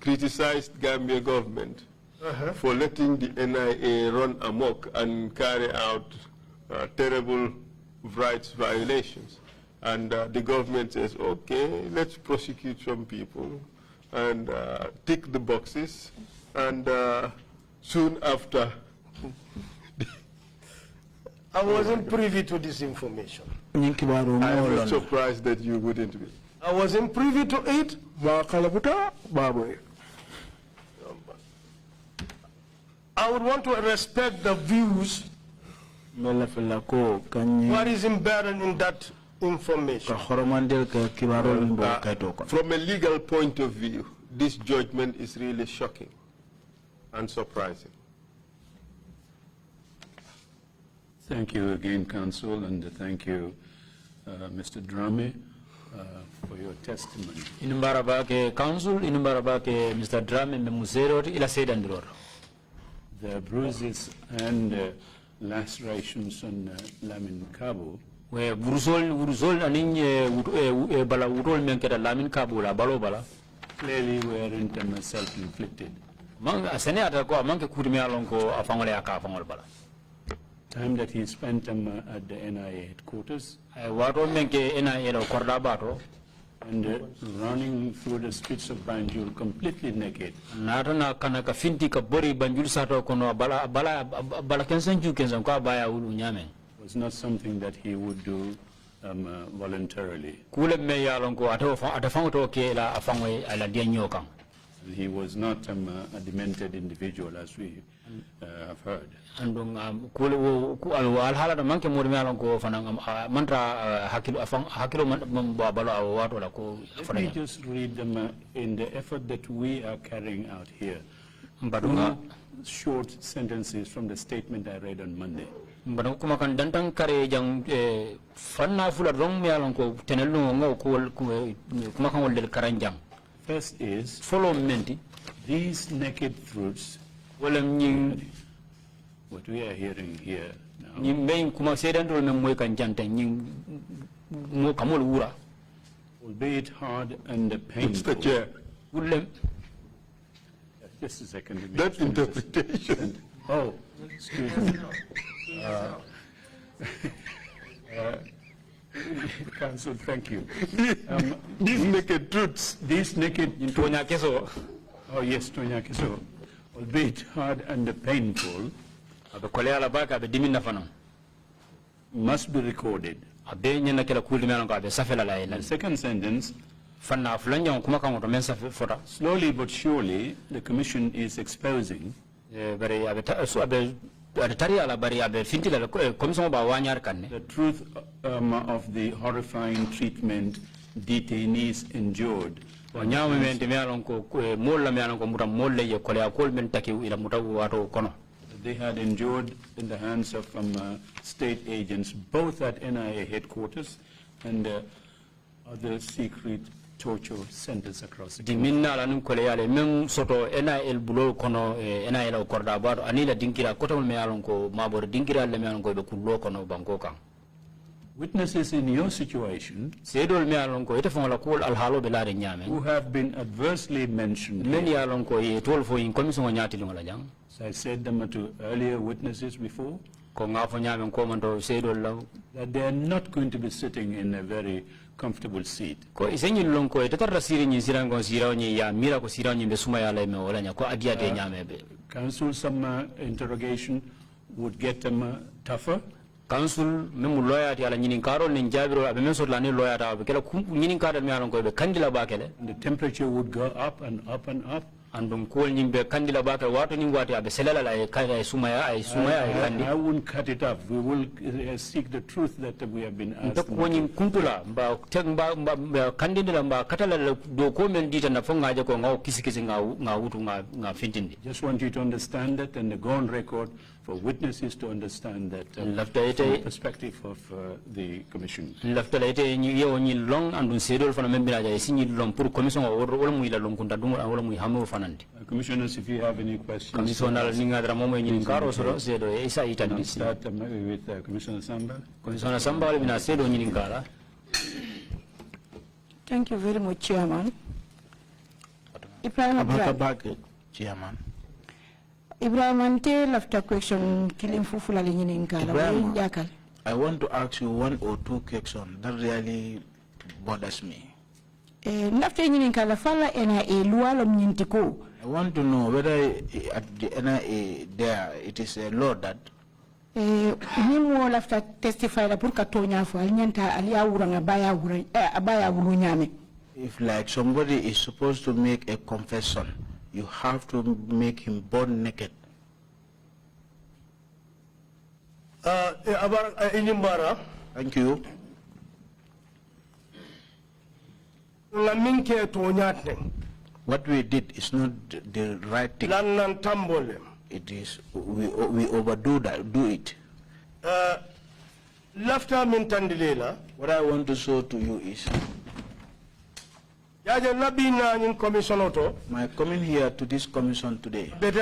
criticized Gambia government for letting the NIA run amok and carry out terrible rights violations. And the government says, okay, let's prosecute some people and tick the boxes. And soon after, I wasn't privy to this information. I am surprised that you wouldn't be. I wasn't privy to it. I would want to respect the views. What is embedded in that information? From a legal point of view, this judgment is really shocking and surprising. Thank you again, Counsel, and thank you, Mr. Drammeh, for your testimony. Counsel, Mr. Drammeh, ila sedan the bruises and lacerations on Lamin Cabo we burusol anin bala urol men keda Lamin Cabo la balo bala clearly weren't self-inflicted. Asene ata ko amanke kurmi alon ko afangole aka afangol bala. Time that he spent at the NIA headquarters wato menke NIA no korda bato and running through the streets of Banjul completely naked. Natana kana ka finti ka bori Banjul sato kono bala kensanju kensan ko baya ulu nyame. Was not something that he would do voluntarily. Kule me yalon ko atafango to ke la afangwe ala dia nyokan. He was not a demented individual, as we have heard. And alhala manke murmi alon ko fanang mantra hakilo balo awatu la ko. Let me just read them in the effort that we are carrying out here. Short sentences from the statement I read on Monday. Badung kumakan dantang kare jang fanna fula rong mi alon ko tenelu ngo ko kumakan wol del karanjang. First is follow menti these naked fruits. What we are hearing here now. Albeit hard and painful. Mr. Chair. Just a second. That interpretation. Oh, excuse me. Counsel, thank you. These naked truths. These naked. Oh yes, Tonya Keso. Albeit hard and painful, must be recorded. The second sentence, slowly but surely, the Commission is exposing the truth of the horrifying treatment detainees endured. They had endured in the hands of state agents, both at NIA headquarters and other secret torture centers across the country. Witnesses in your situation who have been adversely mentioned here. So I said them to earlier witnesses before that they are not going to be sitting in a very comfortable seat. Counsel, some interrogation would get them tougher. Council memu lawyer ti ala nyinin karo nin jabiro abe men sotla ni lawyer ta be kala nyinin karo mi alon ko be kandila bakele the temperature would go up and up and up and ko nyimbe kandila bakele wato ni wati abe selala la kay sumaya ay kandi I won't cut it off. We will seek the truth that we have been asked. Ko nyin kuntula ba tek ba kandila ba katala do ko men dita na fonga je ko ngaw kisikisi nga wutu nga fintindi. Just want you to understand that and go on record for witnesses to understand that from the perspective of the Commission. Commissioners, if you have any questions, start with Commissioner Sambal. Thank you very much, Chairman. Ebrima, Chairman. Ebrima, after question killing fufula yakal. I want to ask you 1 or 2 questions that really bothers me. I want to know whether at the NIA there it is a law that if like somebody is supposed to make a confession, you have to make him born naked. Thank you. What we did is not the right thing. It is we overdo that. Do it. What I want to show to you is my coming here to this commission today. It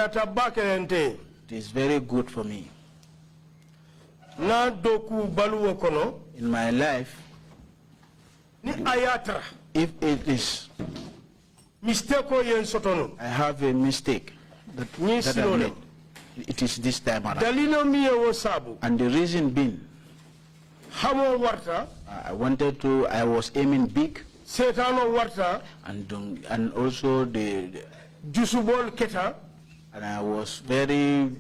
is very good for me. In my life, if it is I have a mistake that I made. It is this time around. And the reason being, I was aiming big, and also the and I was very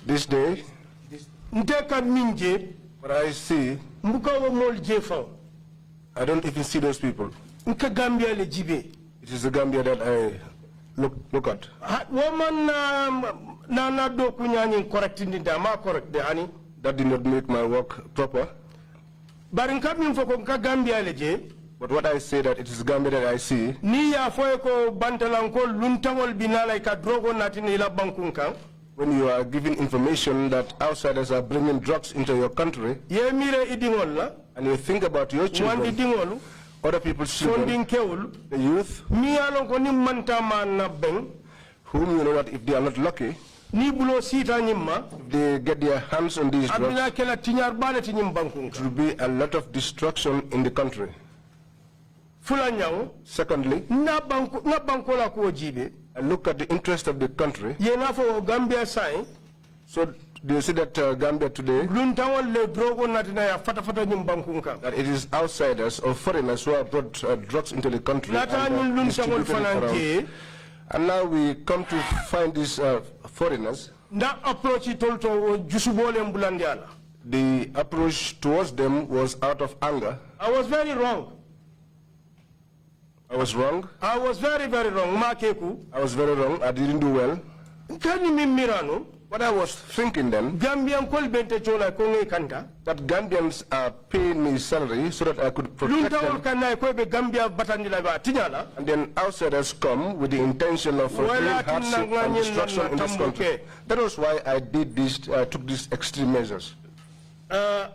this day, what I see, I don't even see those people. It is the Gambia that I look at. That did not make my work proper. But what I say that it is Gambia that I see. When you are giving information that outsiders are bringing drugs into your country, and you think about your children, other people's children, the youth, whom you know that if they are not lucky, if they get their hands on these drugs, it will be a lot of destruction in the country. Secondly, I look at the interest of the country. So do you see that Gambia today, that it is outsiders or foreigners who have brought drugs into the country and distributed it around. And now we come to find these foreigners. The approach towards them was out of anger. I was very wrong. I was wrong. I was very, very wrong. I was very wrong. I didn't do well. What I was thinking then, that Gambians are paying me salary so that I could protect them. And then outsiders come with the intention of bringing hardship and destruction in this country. That was why I did this, took these extreme measures. And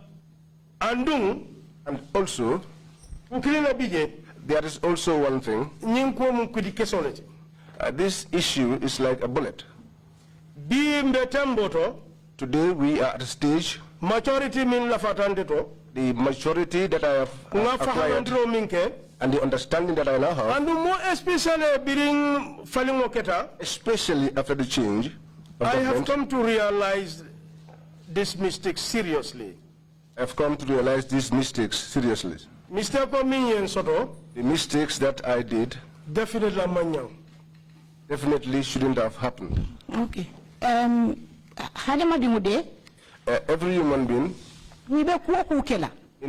also, there is also one thing. This issue is like a bullet. Today we are at a stage. The maturity that I have acquired and the understanding that I now have, and more especially after the change, I have come to realize this mistake seriously. I have come to realize these mistakes seriously. The mistakes that I did definitely shouldn't have happened. Okay. Every human being, in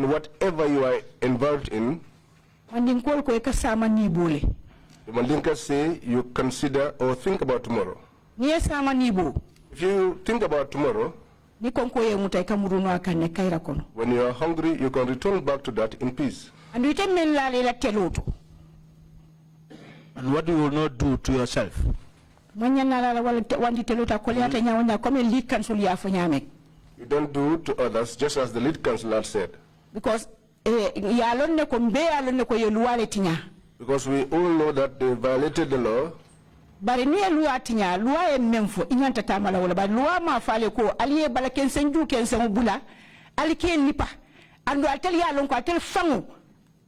whatever you are involved in, the Mandinka say you consider or think about tomorrow. If you think about tomorrow, when you are hungry, you can return back to that in peace. And what you will not do to yourself. You don't do to others just as the lead councillor said. Because we all know that they violated the law. But ni loi tinya loi memfo inyanta tamala wala ba loi ma fale ko aliye bala ken senju ken sen bula alike lipa ando atel ya lon ko atel fangu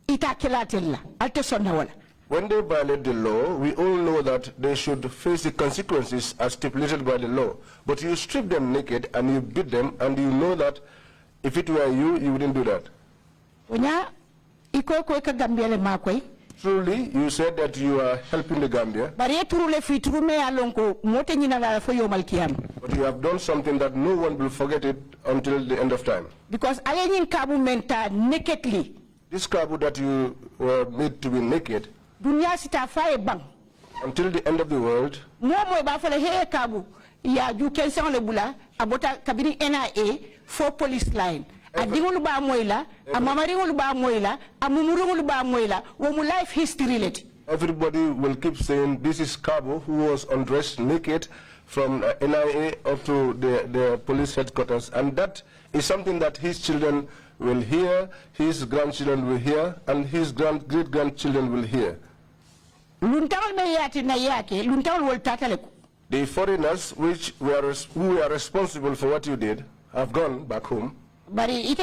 ita kelatella alte sonna wala. When they violate the law, we all know that they should face the consequences as stipulated by the law. But you strip them naked and you beat them, and you know that if it were you, you wouldn't do that. Truly, you said that you are helping the Gambia. But you have done something that no one will forget it until the end of time. Because nakedly. This Kabu that you were made to be naked, until the end of the world, you can say on bula abota kabini NIA for police line. Adingulu ba moila, amamaringulu ba moila, amumurungulu ba moila, womu life history let. Everybody will keep saying this is Cabo who was undressed naked from NIA up to the police headquarters, and that is something that his children will hear, his grandchildren will hear, and his great-grandchildren will hear. The foreigners who were responsible for what you did have gone back home. But you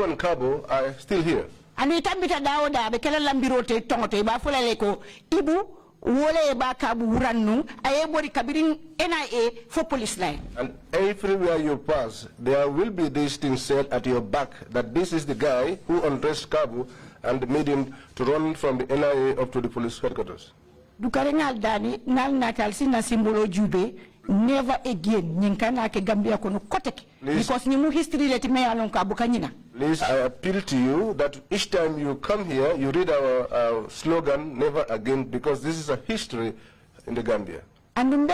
and Cabo are still here. And we tambita daoda bekela lambirote tongote ba fola leko ibu wole ba Kabu rannu ayebori kabirin NIA for police line. And everywhere you pass, there will be these things said at your back that this is the guy who undressed Kabu and made him to run from the NIA up to the police headquarters. Dukarengal dani nal natal sina simbolo jube never again ninkana ke Gambia kono koteke because nimu history leti me alon ka bukanyina. Please, I appeal to you that each time you come here, you read our slogan, never again, because this is a history in the Gambia. And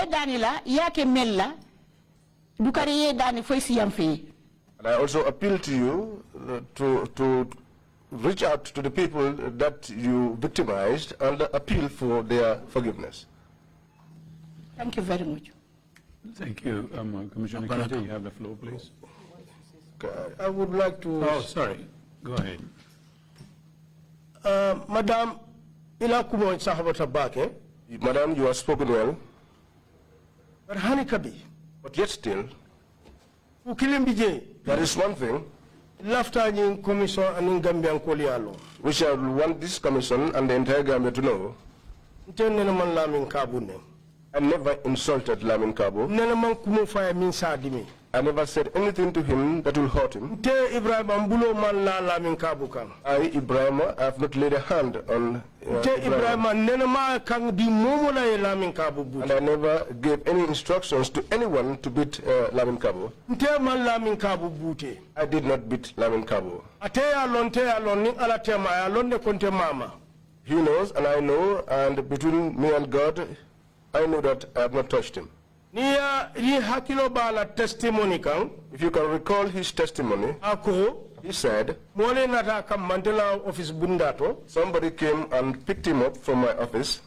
I also appeal to you to reach out to the people that you victimized and appeal for their forgiveness. Thank you very much. Thank you. Commissioner Kennedy, you have the floor, please. I would like to... Oh, sorry. Go ahead. Madam, Madam, you have spoken well. But Hanikabi. But yet still, there is one thing which I want this commission and the entire Gambia to know. I never insulted Lamin Cabo. I never said anything to him that will hurt him. I, Ebrima, I have not laid a hand on Ebrima. And I never gave any instructions to anyone to beat Lamin Cabo. I did not beat Lamin Cabo. He knows and I know, and between me and God, I know that I have not touched him. If you can recall his testimony, he said, somebody came and picked him up from my office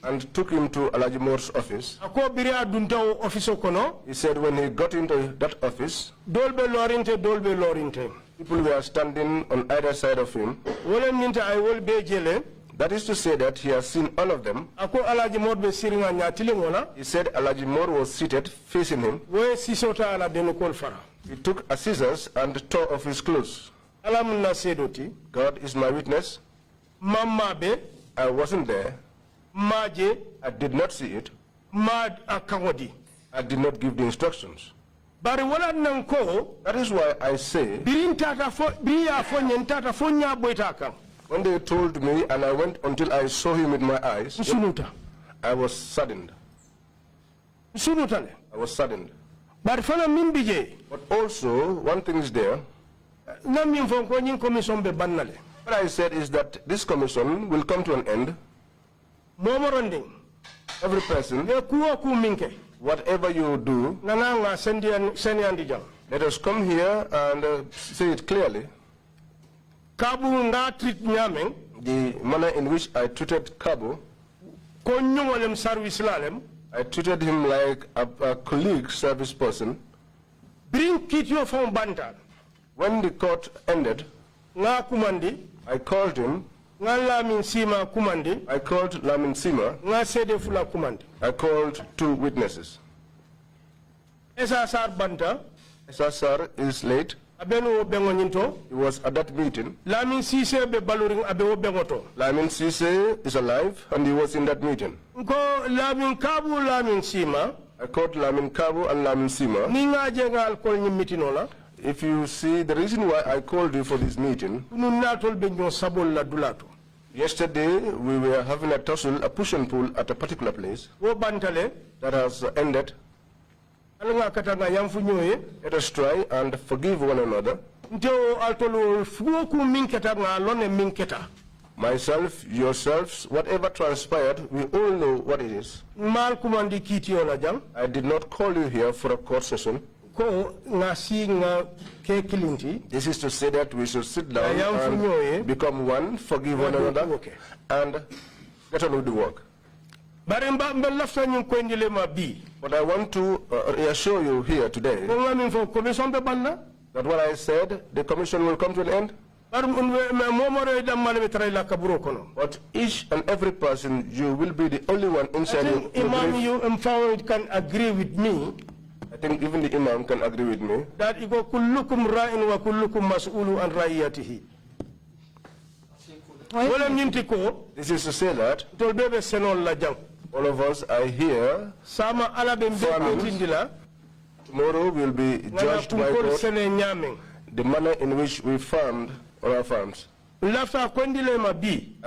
and took him to Alaji Mor's office. He said when he got into that office, people were standing on either side of him. That is to say that he has seen all of them. He said Alaji Mor was seated facing him. He took a scissors and tore off his clothes. God is my witness. I wasn't there. I did not see it. I did not give the instructions. That is why I say, when they told me and I went until I saw him with my eyes, I was saddened. I was saddened. But also, one thing is there. What I said is that this commission will come to an end. Every person, whatever you do, let us come here and say it clearly. The manner in which I treated Cabo, I treated him like a colleague service person. When the court ended, I called him. I called Lamin Sima. I called two witnesses. Sir is late. He was at that meeting. Lamin Sise is alive and he was in that meeting. I called Lamin Kabu and Lamin Sima. If you see the reason why I called you for this meeting, yesterday we were having a tussle, a push and pull at a particular place that has ended. Let us try and forgive one another. Myself, yourselves, whatever transpired, we all know what it is. I did not call you here for a court session. This is to say that we should sit down and become one, forgive one another, and get on with the work. But I want to reassure you here today that what I said, the commission will come to an end. But each and every person, you will be the only one inside your Imam, you can agree with me. I think even the Imam can agree with me. That kullukum ra'in wa kullukum mas'ulu an ra'iyatihi. This is to say that all of us are here. Tomorrow will be judged by God the manner in which we farmed our farms. I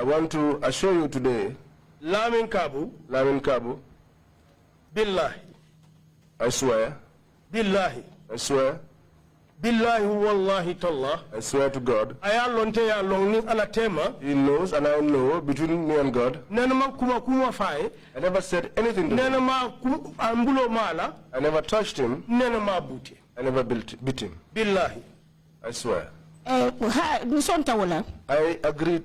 want to assure you today, Lamin Kabu, Billahi, I swear, Billahi, I swear, Billahi wallahi tallah, I swear to God. He knows and I know between me and God. I never said anything to him. I never touched him. I never beat him. Billahi, I swear. I agree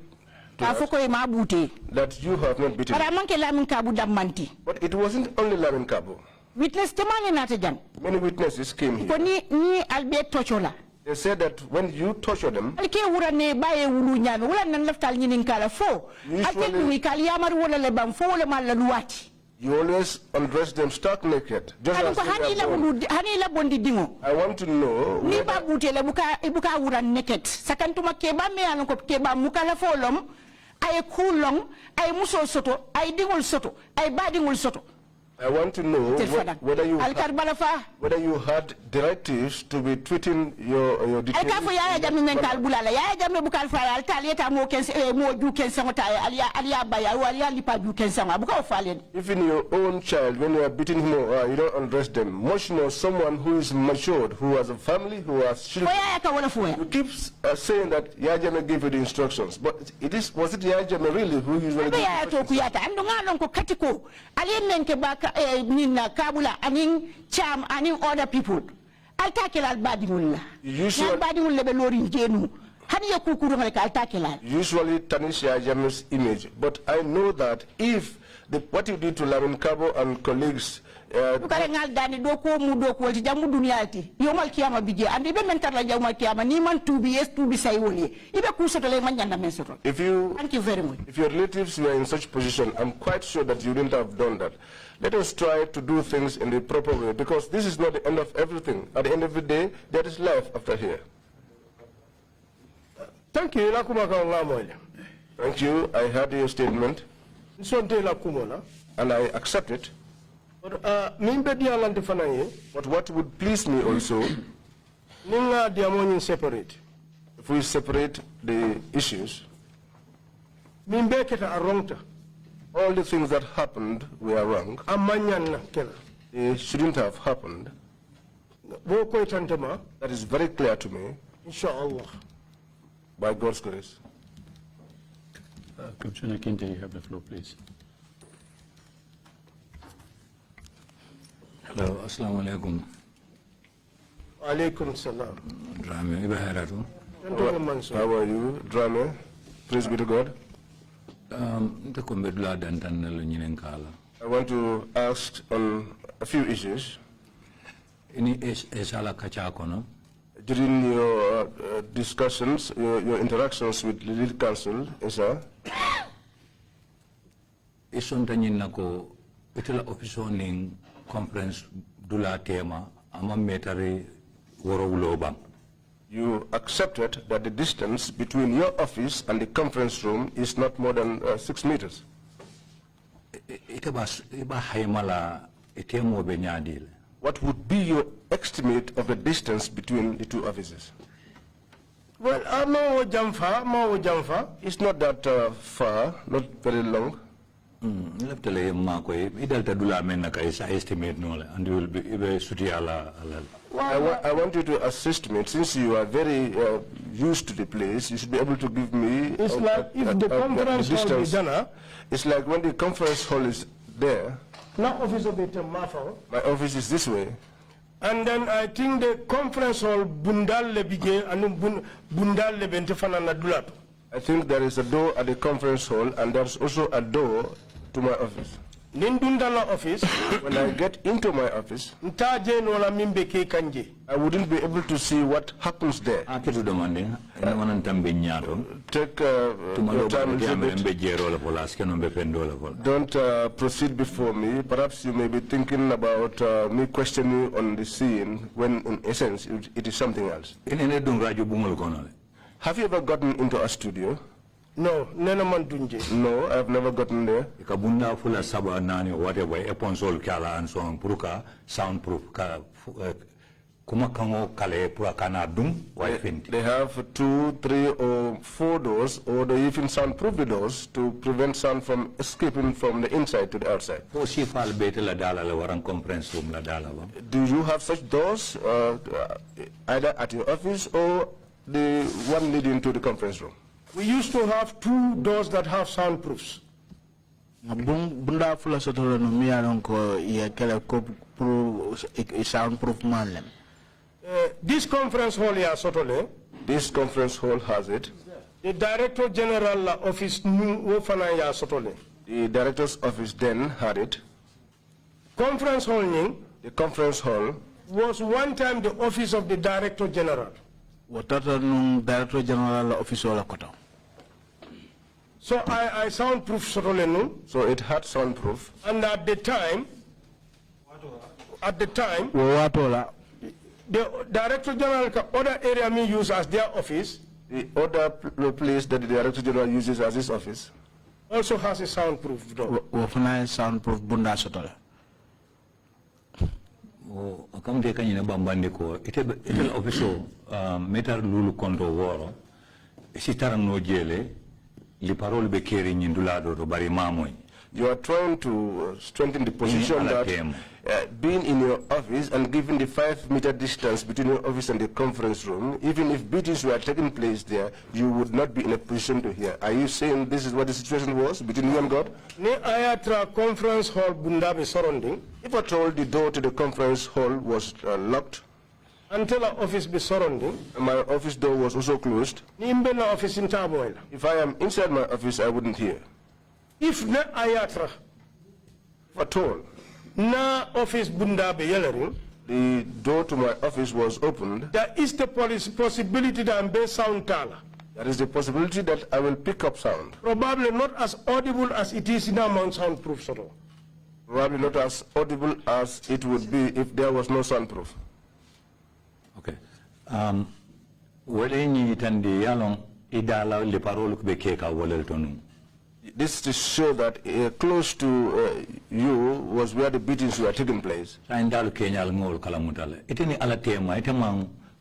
that you have not beaten him. But it wasn't only Lamin Kabu. Many witnesses came here. They said that when you torture them, you always undress them stark naked. Just as I want to know I want to know whether you had directives to be tweeting your detainees. Even your own child, when you are beating him, you don't undress them. Much more someone who is matured, who has a family, who has children. You keep saying that Yajame gave you the instructions, but was it Yajame really who usually gave you the instructions? Nina Kabula, aning Cham, aning other people. I'll tackle al badimula. Usually tarnish Yajam's image, but I know that if what you did to Lamin Kabo and colleagues if you, thank you very much. If your relatives were in such position, I'm quite sure that you wouldn't have done that. Let us try to do things in the proper way, because this is not the end of everything. At the end of the day, there is life after here. Thank you. Thank you. I heard your statement, and I accept it. But what would please me also, if we separate the issues, all the things that happened were wrong. They shouldn't have happened. That is very clear to me. Inshallah. By God's grace. Commissioner Kinte, you have the floor, please. Hello, assalamu alaikum. Alaikum salam. Drammeh, how are you, Drammeh? Praise be to God. I want to ask on a few issues. During your discussions, your interactions with the lead counsel, Isa, conference dula tema ama metare You accepted that the distance between your office and the conference room is not more than 6 meters. What would be your estimate of the distance between the two offices? Well, it's not that far, not very long. I want you to assist me. Since you are very used to the place, you should be able to give me it's like if the conference hall is done. It's like when the conference hall is there. My office is this way. And then I think the conference hall bundal lebije and bundal lebente fanana dulato. I think there is a door at the conference hall and there's also a door to my office. Office. When I get into my office, I wouldn't be able to see what happens there. Take your time Don't proceed before me. Perhaps you may be thinking about me questioning you on the scene when in essence it is something else. Have you ever gotten into a studio? No, no, I've never gotten there. Soundproof. They have 2, 3, or 4 doors, or they even soundproof the doors to prevent sound from escaping from the inside to the outside. Do you have such doors, either at your office or the one leading to the conference room? We used to have 2 doors that have soundproofs. This conference hall here, Sotole. This conference hall has it. The Director General office Sotole. The director's office then had it. Conference hall the conference hall was one time the office of the Director General. Director General office wala koto. So I soundproof Sotole. So it had soundproof. And at the time, the Director General other area me use as their office. The other place that the Director General uses as his office also has a soundproof door. Soundproof bunda Sotole. Come take in a bambandiko. It officer meter lulu kondo woro. Sitaram no jele. Li parole be carrying in dulado to bari mamoi. You are trying to strengthen the position that being in your office and given the 5-meter distance between your office and the conference room, even if beatings were taking place there, you would not be in a position to hear. Are you saying this is what the situation was between you and God? Conference hall bundabe surrounding. If at all the door to the conference hall was locked, until our office be surrounding, my office door was also closed. If I am inside my office, I wouldn't hear. If na ayatra, at all, na office bunda be yellering, the door to my office was opened. There is the possibility that I'm be sound tala. There is the possibility that I will pick up sound. Probably not as audible as it is in a Mount soundproof sort of. Probably not as audible as it would be if there was no soundproof. Okay. This to show that close to you was where the beatings were taking place.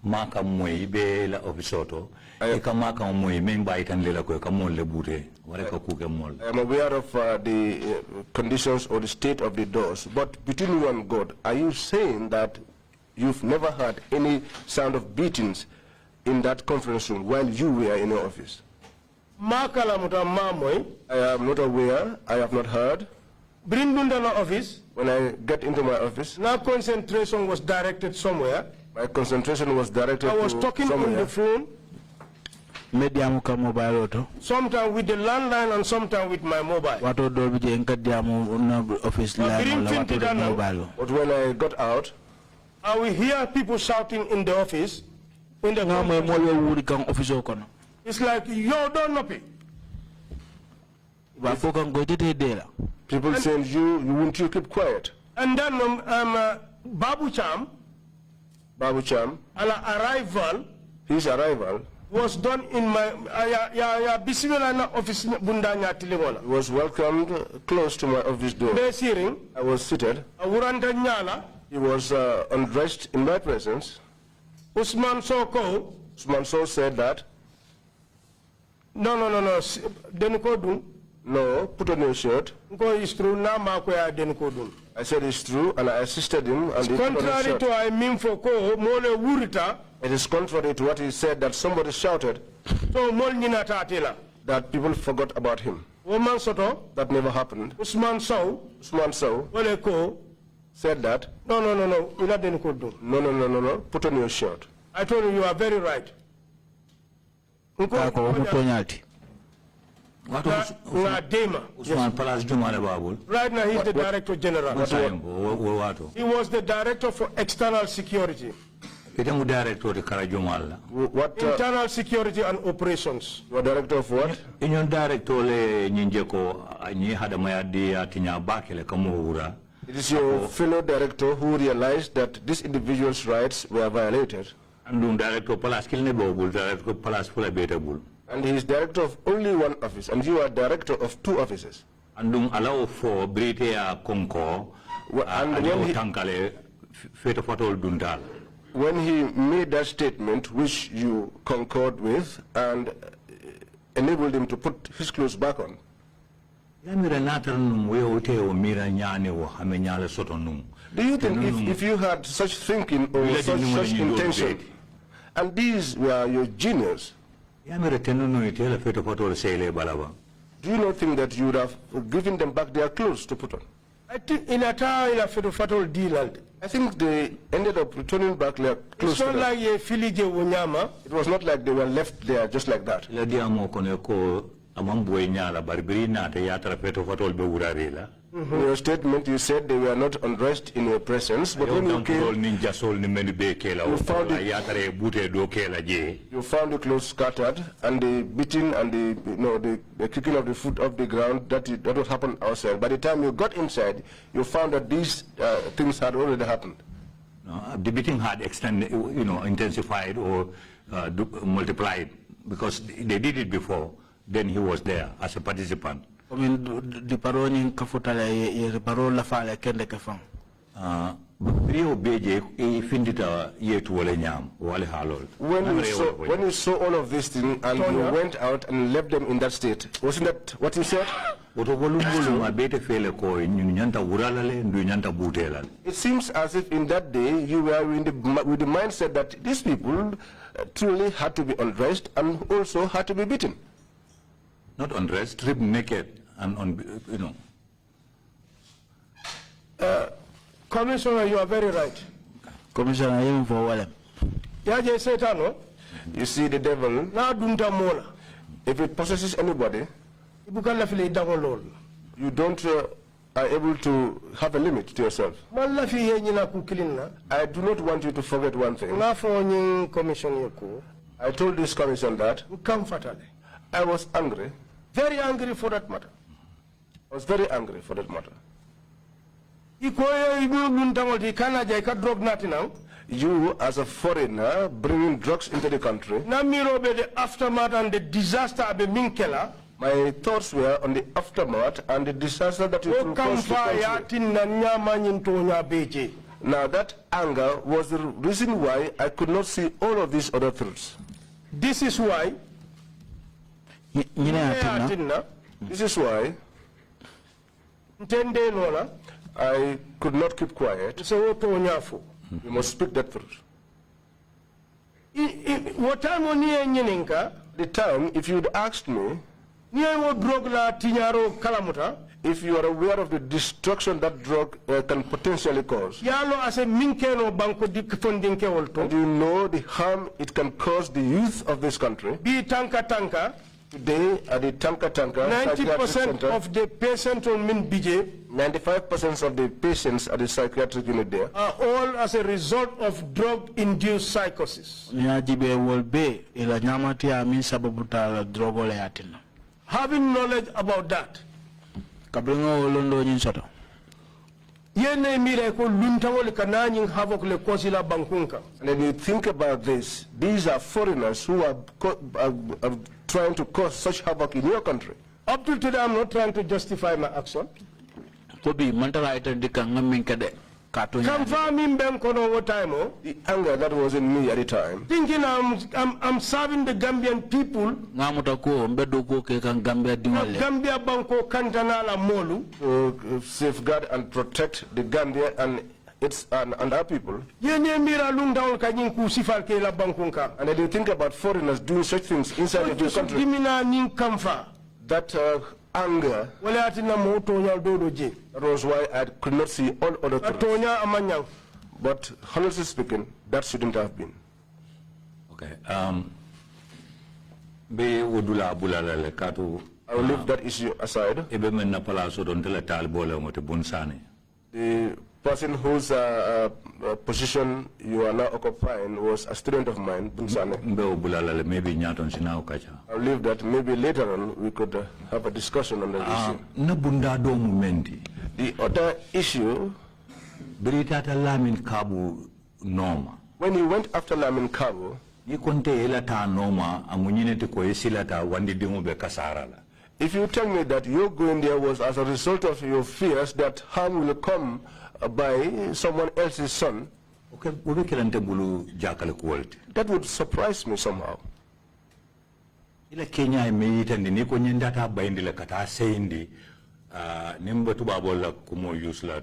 Maka moy be la ofisoto e ka maka moy men baitan lela ko ka mol le bute wala ka ku ke mol. I am aware of the conditions or the state of the doors, but between you and God, are you saying that you've never heard any sound of beatings in that conference room while you were in your office? I am not aware. I have not heard. Office. When I get into my office, now concentration was directed somewhere. My concentration was directed. I was talking somewhere. on the phone. Sometimes with the landline and sometimes with my mobile. But when I got out, I will hear people shouting in the office. In the it's like, yo, don't know it. People saying, you won't you keep quiet. And then Babu Cham Babu Cham, his arrival was done in my office. He was welcomed close to my office door. I was seated. He was undressed in my presence. Usman So said that, no, put on your shirt. I said it's true, and I assisted him. And contrary to I mean for it is contrary to what he said that somebody shouted that people forgot about him. That never happened. Usman Sow said that, no, put on your shirt. I told you, you are very right. What was right now he's the Director General. He was the Director for External Security. What? Internal Security and Operations. You are Director of what? It is your fellow director who realized that this individual's rights were violated. And he is director of only one office, and you are director of two offices. And when he made that statement, which you concurred with, and enabled him to put his clothes back on, do you think if you had such thinking or such intention, and these were your genius, do you not think that you would have given them back their clothes to put on? I think in a deal. I think they ended up returning back their clothes. It's not like a it was not like they were left there just like that. In your statement, you said they were not undressed in your presence, but when you came, you found the clothes scattered, and the beating and the kicking of the foot off the ground, that what happened outside. By the time you got inside, you found that these things had already happened. The beating had extended, intensified or multiplied, because they did it before. Then he was there as a participant. When he saw all of these things and you went out and left them in that state, wasn't that what you said? It seems as if in that day you were with the mindset that these people truly had to be undressed and also had to be beaten. Not undressed, stripped naked, and Commissioner, you are very right. Commissioner, even for Wallem. You see, the devil, if it possesses anybody, you don't are able to have a limit to yourself. I do not want you to forget one thing. I told this commission that I was angry. Very angry for that matter. I was very angry for that matter. You, as a foreigner, bringing drugs into the country. The aftermath and the disaster of Minkela. My thoughts were on the aftermath and the disaster that it will cause the country. Now that anger was the reason why I could not see all of these other things. This is why. This is why I could not keep quiet. You must speak that truth. The time, if you'd asked me, if you are aware of the destruction that drug can potentially cause, and you know the harm it can cause the youth of this country, today at the Tanka 90% of the patients on Min BJ, 95% of the patients at the psychiatric unit there are all as a result of drug-induced psychosis. Having knowledge about that, And then you think about this, these are foreigners who are trying to cause such havoc in your country. Up till today, I'm not trying to justify my action. The anger that was in me at the time, thinking I'm serving the Gambian people, Gambia Banco Kantanala Molu, to safeguard and protect the Gambia and its and our people. And then you think about foreigners doing such things inside of your country. That anger, that was why I could not see all other things. But honestly speaking, that shouldn't have been. Okay. I will leave that issue aside. The person whose position you are now occupying was a student of mine, Bunsane. I'll leave that. Maybe later on we could have a discussion on the issue. The other issue, when you went after Lamin Kabu, if you tell me that your going there was as a result of your fears that harm will come by someone else's son, that would surprise me somehow.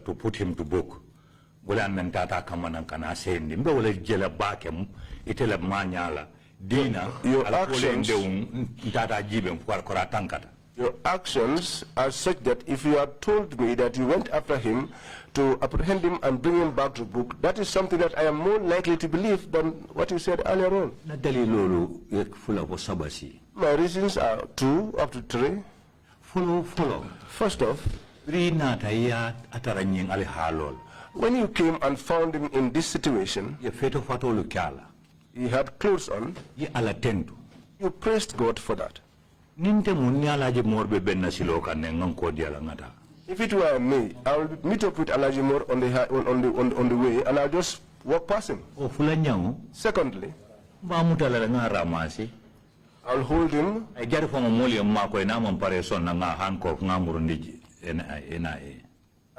To put him to book. Your actions are such that if you had told me that you went after him to apprehend him and bring him back to book, that is something that I am more likely to believe than what you said earlier on. My reasons are 2 up to 3. First off, when you came and found him in this situation, he had clothes on. You praised God for that. If it were me, I will meet up with Alaji Moore on the way, and I'll just walk past him. Secondly, I'll hold him.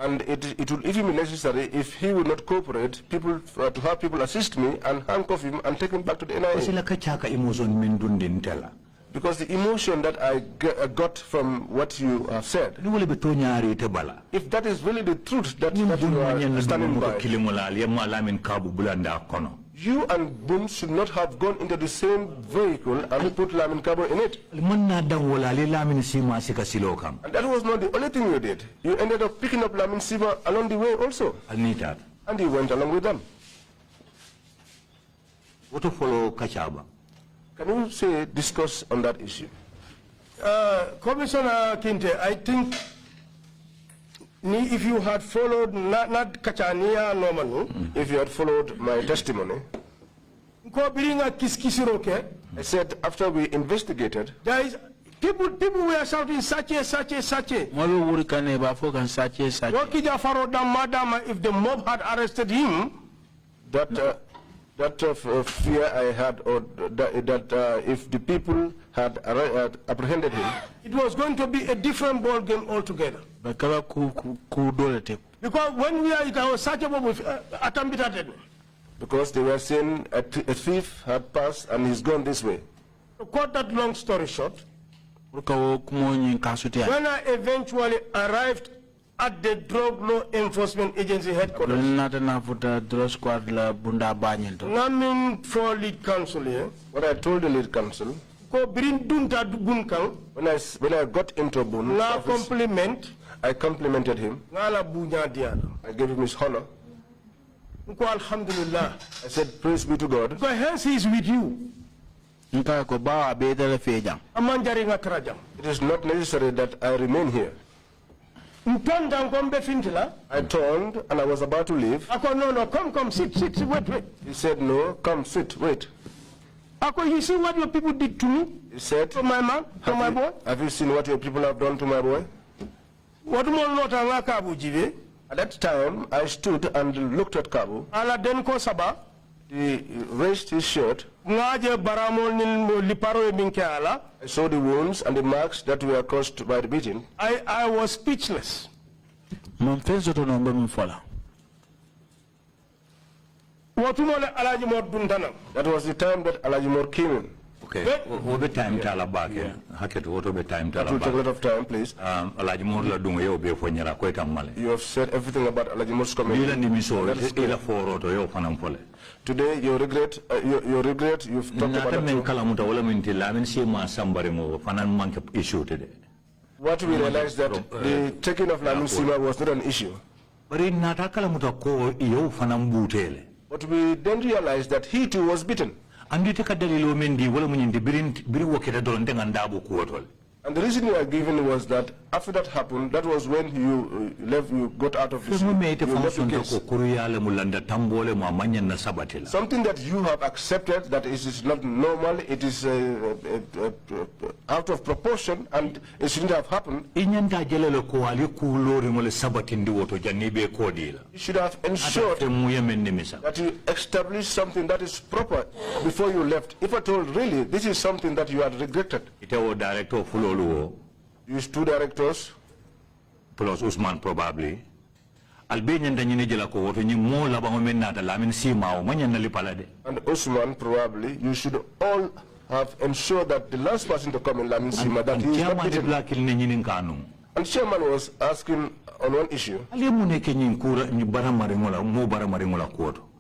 And it will even be necessary, if he will not cooperate, to have people assist me and handcuff him and take him back to the NIA. Because the emotion that I got from what you have said, if that is really the truth that you are standing by, you and Boom should not have gone into the same vehicle and put Lamin Kabo in it. And that was not the only thing you did. You ended up picking up Lamin Sima along the way also. And you went along with them. What to follow Kachaba? Can you discuss on that issue? Commissioner Kinte, I think if you had followed not Kachania Normanu, if you had followed my testimony, I said after we investigated, there is people were shouting sache. If the mob had arrested him, that fear I had, or that if the people had apprehended him, it was going to be a different ball game altogether. Because when we are at our searchable, because they were saying a thief had passed and he's gone this way. To cut that long story short, when I eventually arrived at the Drug Law Enforcement Agency headquarters, Namin for lead counsel here, what I told the lead counsel, when I got into Bun's office, I complimented him. I gave him his honor. I said, praise be to God. Because hence he is with you. It is not necessary that I remain here. I turned and I was about to leave. No, come, sit, wait. He said, no, come, sit, wait. You see what your people did to me? He said, to my man, to my boy? Have you seen what your people have done to my boy? At that time, I stood and looked at Kabu. Ala den ko saba. He raised his shirt. Ngaje baramol nin liparo e minke ala. I saw the wounds and the marks that were caused by the beating. I was speechless. That was the time that Alajimor came in. Okay. What the time tala back? Hacket what the time tala back? It will take a lot of time, please. Alajimor la dungo yo be fonyara ko tamale. You have said everything about Alajimor's comment. Today, you regret. You've talked about issue today. What we realized that the taking of Lamin Sima was not an issue. But we then realized that he too was beaten. And the reason you are given was that after that happened, that was when you left, you got out of his Something that you have accepted that it is not normal, it is out of proportion, and it shouldn't have happened. You should have ensured that you establish something that is proper before you left. If at all, really, this is something that you had regretted. Use two directors plus Usman probably. Albanian Danina ko woto ni mo labango men nata lamin sima o manya na lipalade. And Usman probably you should all have ensured that the last person to come in lamin sima that he is not beaten. And chairman was asking on one issue.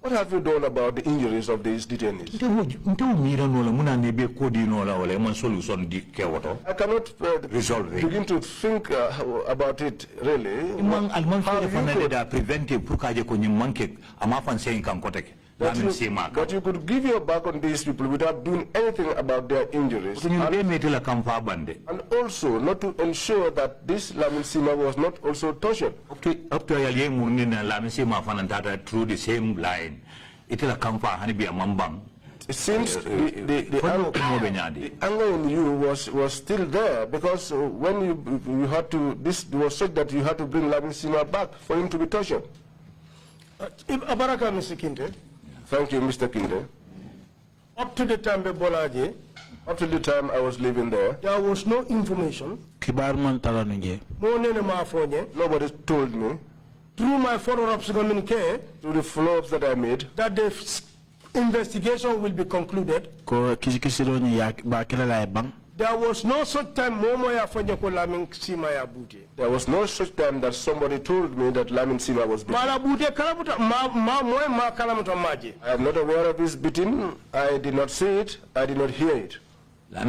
What have you done about the injuries of these detainees? I cannot begin to think about it really. But you could give your back on these people without doing anything about their injuries. And also not to ensure that this Lamin Sima was not also tortured. Up to Lamin Sima through the same line. It will come for Hanibi Mambang. It seems the anger in you was still there because when you had to, this was said that you had to bring Lamin Sima back for him to be tortured. Abaraka, Mr. Kinde. Thank you, Mr. Kinde. Up to the time up to the time I was living there, there was no information. Nobody told me. Through my follow-ups communique, through the follow-ups that I made, that the investigation will be concluded. There was no such time there was no such time that somebody told me that Lamin Sima was beaten. I am not aware of his beating. I did not see it. I did not hear it. I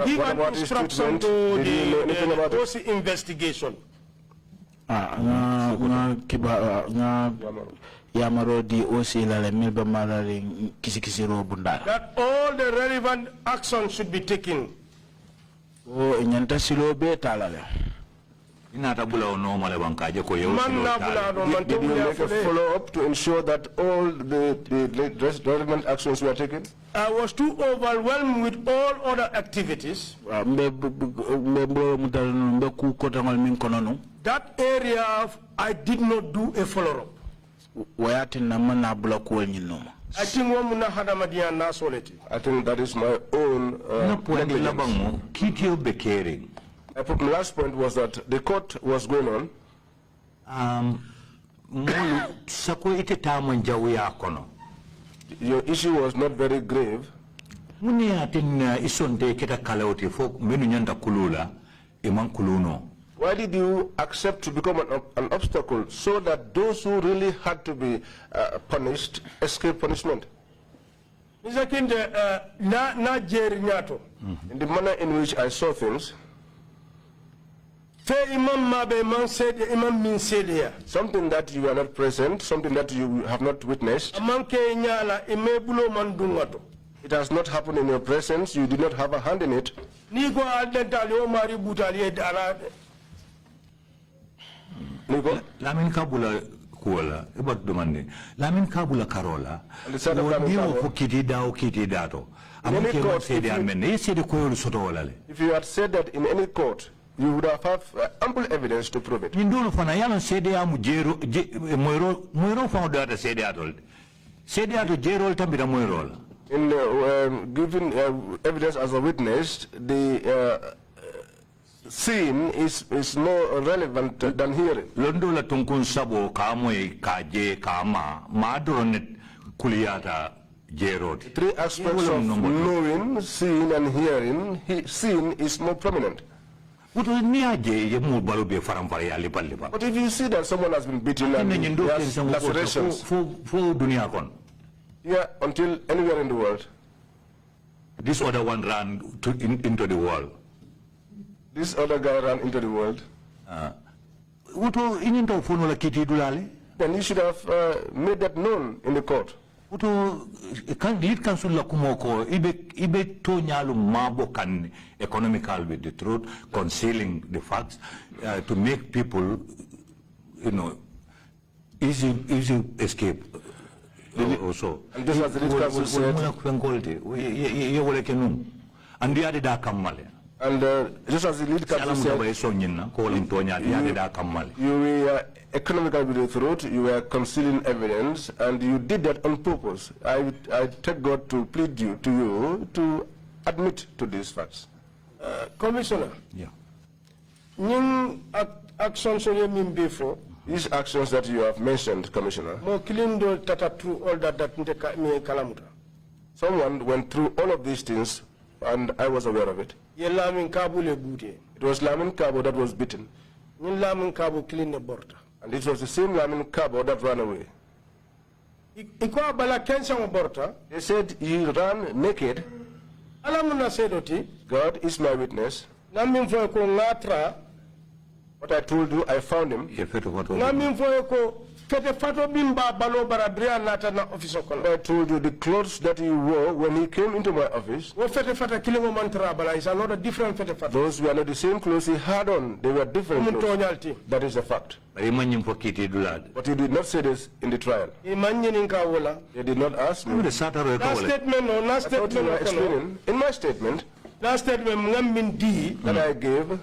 give an instruction to the OC investigation. That all the relevant action should be taken. Did you make a follow-up to ensure that all the relevant actions were taken? I was too overwhelmed with all other activities. That area, I did not do a follow-up. I think that is my own negligence. My last point was that the court was going on. Your issue was not very grave. Why did you accept to become an obstacle so that those who really had to be punished escape punishment? Mr. Kinde, in the manner in which I saw things, something that you are not present, something that you have not witnessed, it has not happened in your presence, you did not have a hand in it. Lamin Kabula kuola about demanding Lamin Kabula Carola if you had said that in any court You would have ample evidence to prove it. Indolo fana yalon CDA mu jero moiro fana data CDA tol. CDA to jero tambira moiro. In giving evidence as a witness, the seeing is more relevant than hearing. Londo la tunkun sabo kamoy kaje kama madronet kuliyata jero. Three aspects of knowing, seeing, and hearing. Seeing is more prominent. But if you see that someone has been beaten and has lacerations, yeah, until anywhere in the world. This other one ran into the wall. This other guy ran into the world. Then you should have made that known in the court. Lead counsel la kumoko ibe to nyalu mabo kan economical with the truth, concealing the facts to make people, easy escape. Also, and this was the lead counsel said. And the other da kamale. And just as the lead counsel said, you were economical with the truth, you were concealing evidence, and you did that on purpose. I take God to plead to you to admit to these facts. Commissioner. Yeah. Actions before. These actions that you have mentioned, Commissioner. Someone went through all of these things, and I was aware of it. It was Lamin Kabo that was beaten. And it was the same Lamin Kabo that ran away. They said he ran naked. God is my witness. What I told you, I found him. I told you the clothes that he wore when he came into my office. Those were not the same clothes he had on. They were different clothes. That is a fact. But you did not say this in the trial. They did not ask me. Last statement, in my statement, that I gave,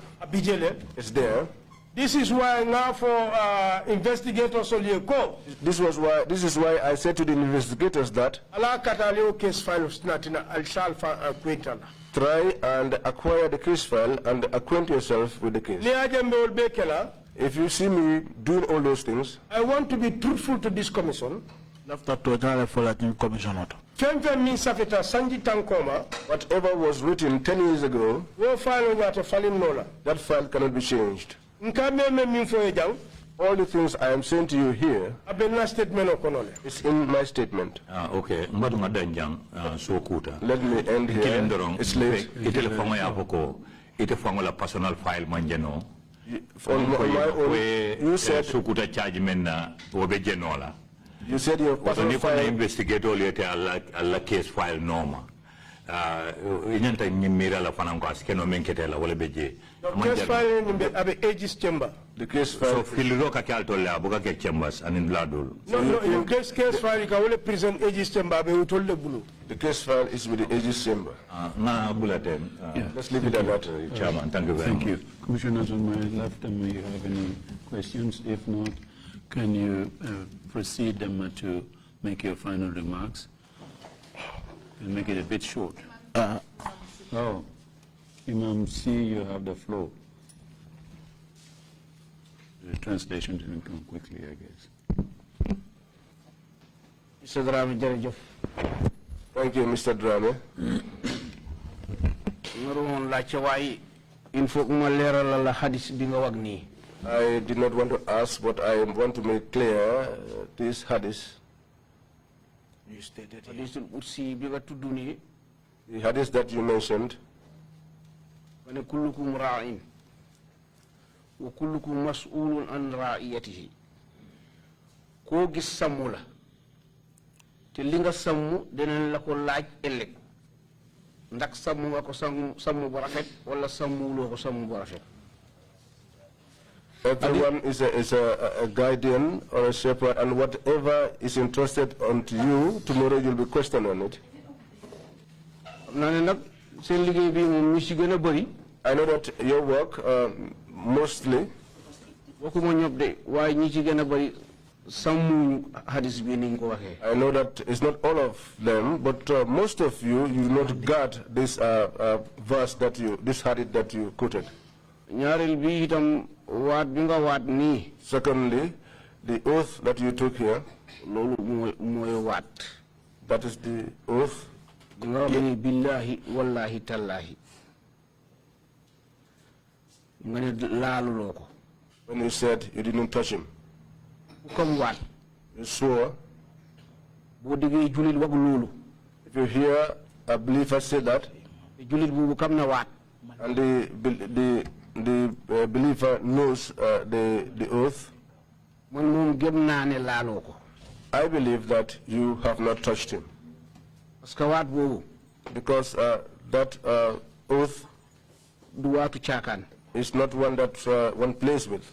it's there. This is why now for investigators This is why I said to the investigators that try and acquire the case file and acquaint yourself with the case. If you see me doing all those things, I want to be truthful to this commission. Whatever was written 10 years ago, that file cannot be changed. All the things I am saying to you here, it's in my statement. Okay. Let me end here. It's late. Personal file manjano. On my own, you said your personal file. Investigate all your case file normal. Inyanta nyimira la fanango askeno menketela wala beje. Case file abe aegis chamber. The case file. So filiroka kaltola abuka ke chambers and in bladul. No, in case file ka wala present aegis chamber abe utolde bulu. The case file is with the aegis chamber. Na bulletin. Let's leave it at that, Chairman. Thank you very much. Thank you. Commissioners on my left, do you have any questions? If not, can you proceed to make your final remarks? We'll make it a bit short. Imam C, you have the floor. The translation didn't come quickly, I guess. Mr. Drammeh, thank you, Mr. Drammeh. I did not want to ask, but I want to make clear this hadith. You stated the hadith that you mentioned. كلكم راع وكلكم مسؤول عن رعيته كو غيس سامو لا تي ليغا سامو دنن لاكو لاج الك ndax sàmm nga ko sàmm bu rafet wala sàmmuloo ko sàmm bu rafet. Everyone is a guardian or a shepherd, and whatever is entrusted unto you, tomorrow you'll be questioned on it. Xam naa ne nag seen liggéey bi moom ñu ci gën a bëri. I know that your work mostly. I know that it's not all of them, but most of you not got this verse that this hadith that you quoted. Secondly, the oath that you took here. That is the oath. Billahi wallahi tallahi. When you said you didn't touch him. Come what? You swore. If you hear a believer say that, and the believer knows the oath, I believe that you have not touched him. Because that oath is not one that one plays with.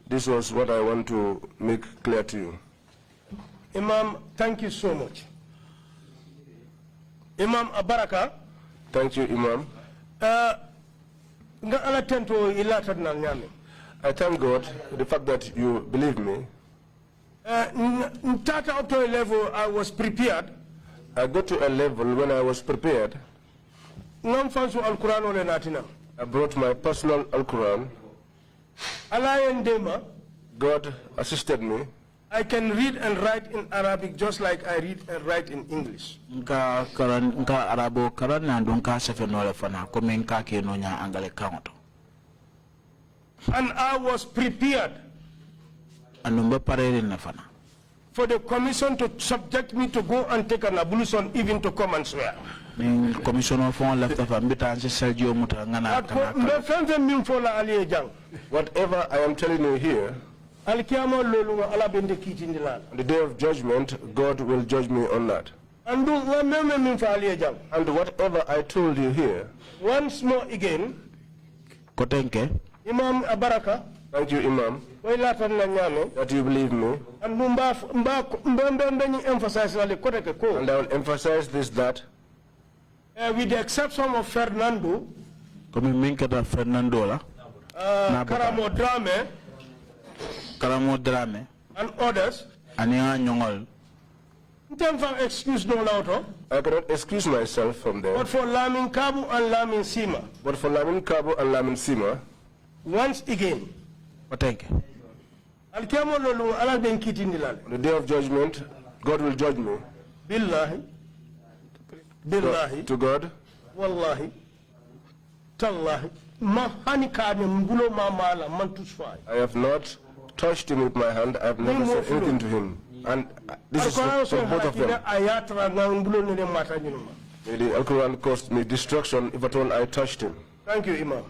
This was what I want to make clear to you. Imam, thank you so much. Imam Abaraka. Thank you, Imam. I thank God for the fact that you believe me. Up to a level I was prepared. I got to a level when I was prepared. I brought my personal Al-Quran. God assisted me. I can read and write in Arabic just like I read and write in English. And I was prepared for the commission to subject me to go and take an ablution, even to come and swear. Whatever I am telling you here, on the day of judgment, God will judge me on that. And whatever I told you here, once more again, Imam Abaraka, thank you, Imam, that you believe me. And I will emphasize this, that with the exception of Fernando, Drammeh, and others, in terms of excuse no lauto, I cannot excuse myself from them. But for Lamin Kabu and Lamin Sima, once again, on the day of judgment, God will judge me. Billahi, to God, wallahi, tallahi, I have not touched him with my hand. I have never said anything to him. And this is for both of them. May the Al-Quran cost me destruction if at all I touched him. Thank you, Imam.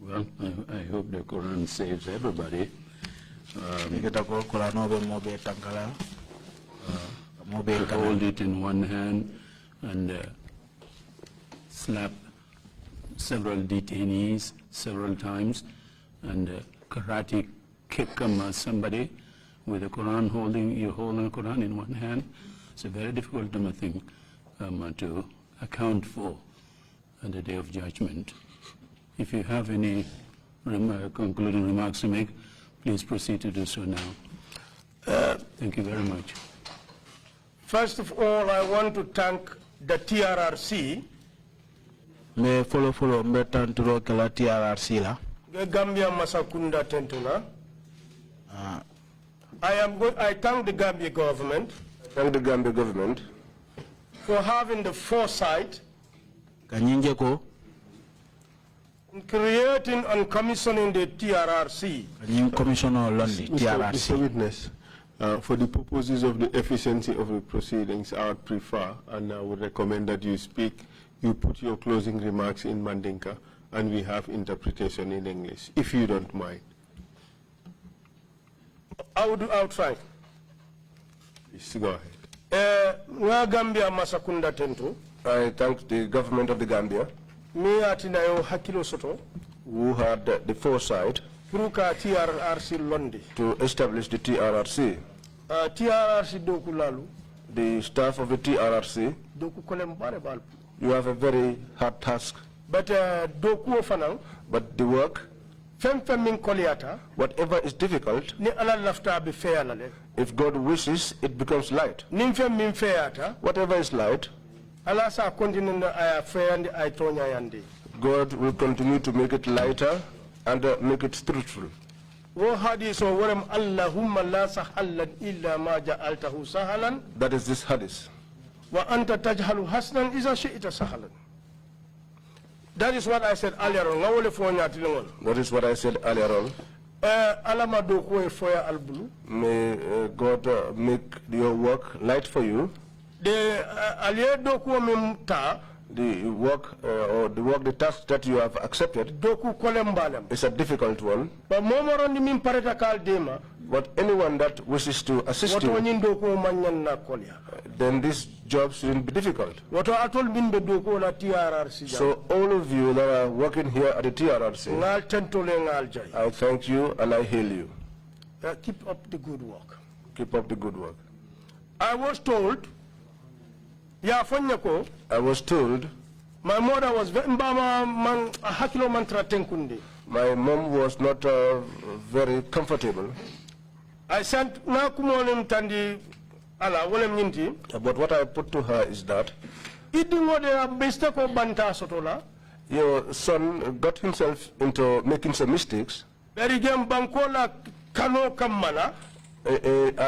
Well, I hope the Quran saves everybody. Hold it in one hand and slap several detainees several times and karate kick somebody with the Quran you're holding the Quran in one hand. It's a very difficult thing to account for on the day of judgment. If you have any concluding remarks to make, please proceed to do so now. Thank you very much. First of all, I want to thank the TRRC. Me follow me tanturo kala TRRC la. Gambia Masakunda Tentuna. I thank the Gambia government. Thank the Gambia government for having the foresight in creating and commissioning the TRRC. Mr. Witness, for the purposes of the efficiency of the proceedings, I would prefer and I would recommend that you put your closing remarks in Mandinka and we have interpretation in English, if you don't mind. I'll try. Please go ahead. Gambia Masakunda Tentu. I thank the government of the Gambia who had the foresight to establish the TRRC. The staff of the TRRC You have a very hard task. But but the work, whatever is difficult, if God wishes, it becomes light. Whatever is light, God will continue to make it lighter and make it truthful. That is this hadith. That is what I said earlier on. That is what I said earlier on. May God make your work light for you. The work the task that you have accepted is a difficult one. But anyone that wishes to assist you, then this job shouldn't be difficult. So all of you that are working here at the TRRC, I thank you and I hail you. Keep up the good work. Keep up the good work. I was told my mother was my mom was not very comfortable. I sent but what I put to her is that your son got himself into making some mistakes. As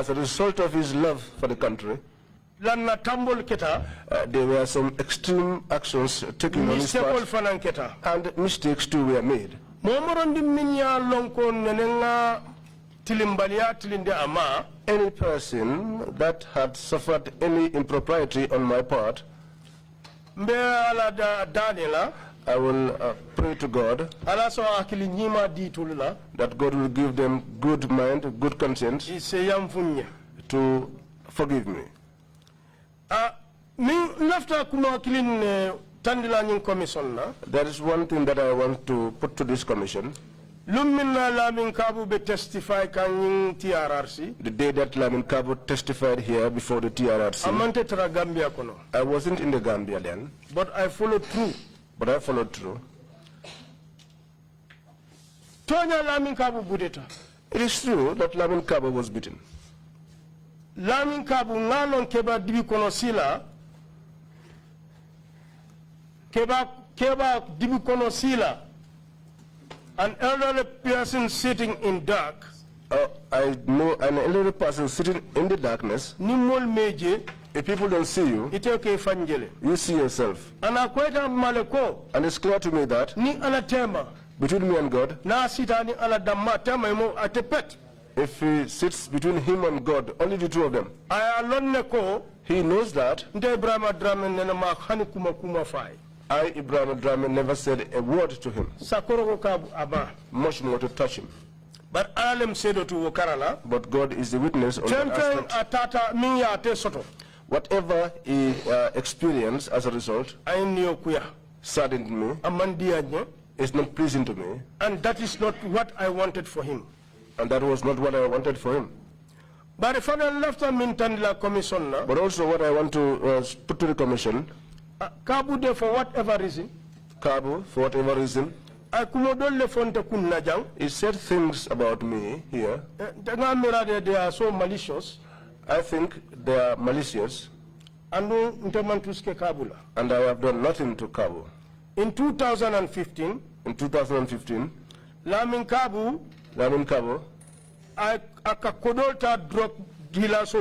a result of his love for the country, there were some extreme actions taken on his part, and mistakes too were made. Any person that had suffered any impropriety on my part, I will pray to God that God will give them good mind, good conscience to forgive me. There is one thing that I want to put to this commission. The day that Lamin Kabu testified here before the TRRC, I wasn't in the Gambia then. But I followed through. It is true that Lamin Kabu was beaten. Lamin Kabu ngalon keba dibi kono sila keba dibi kono sila, an elderly person sitting in dark. I know an elderly person sitting in the darkness. Nimol meje. If people don't see you, you see yourself. And it's clear to me that between me and God, if he sits between him and God, only the two of them, he knows that I, Ebrima Drammeh, never said a word to him, much more to touch him. But God is the witness on that aspect. Whatever he experienced as a result saddened me, is not pleasing to me. And that is not what I wanted for him. And that was not what I wanted for him. But if I left a commission, but also what I want to put to the commission, Kabu for whatever reason, he said things about me here. They are so malicious. I think they are malicious. And I have done nothing to Kabu. In 2015, Lamin Kabu, I drug dealers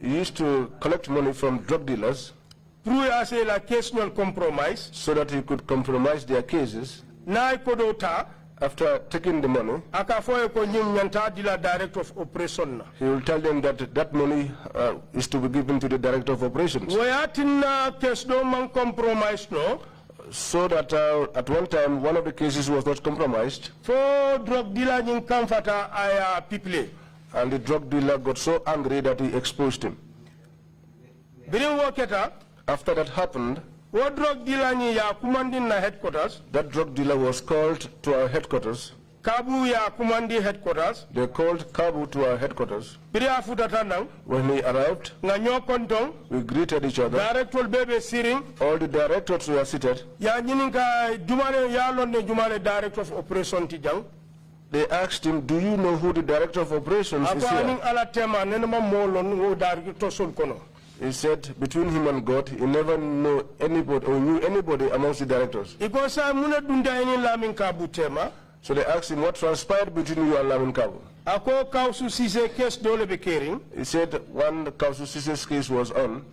used to collect money from drug dealers through a case compromise, so that he could compromise their cases. After taking the money, he will tell them that that money is to be given to the director of operations. So that at one time, one of the cases was not compromised. And the drug dealer got so angry that he exposed him. After that happened, that drug dealer was called to our headquarters. Kabu ya commandi headquarters. They called Kabu to our headquarters. When he arrived, we greeted each other. All the directors were seated. They asked him, do you know who the director of operations is here? He said, between him and God, he never knew anybody or knew anybody amongst the directors. So they asked him, what transpired between you and Lamin Kabu? He said one Kausu Sise's case was on.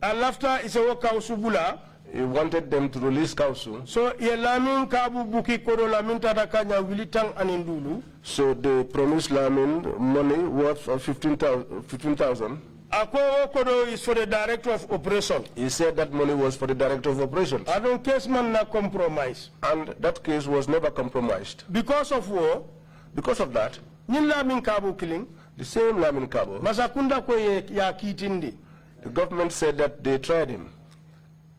And after it's a Kausu Bula. He wanted them to release Kausu. So Lamin Kabu Buki Kodo Lamin Tatakanya Wilitang Anindulu. So they promised Lamin money worth of 15,000. Ako Kodo is for the director of operation. He said that money was for the director of operations. I don't case man na compromise. And that case was never compromised. Because of war. Because of that. Lamin Kabu killing. The same Lamin Kabu. Masakunda ko ya kitindi. The government said that they tried him.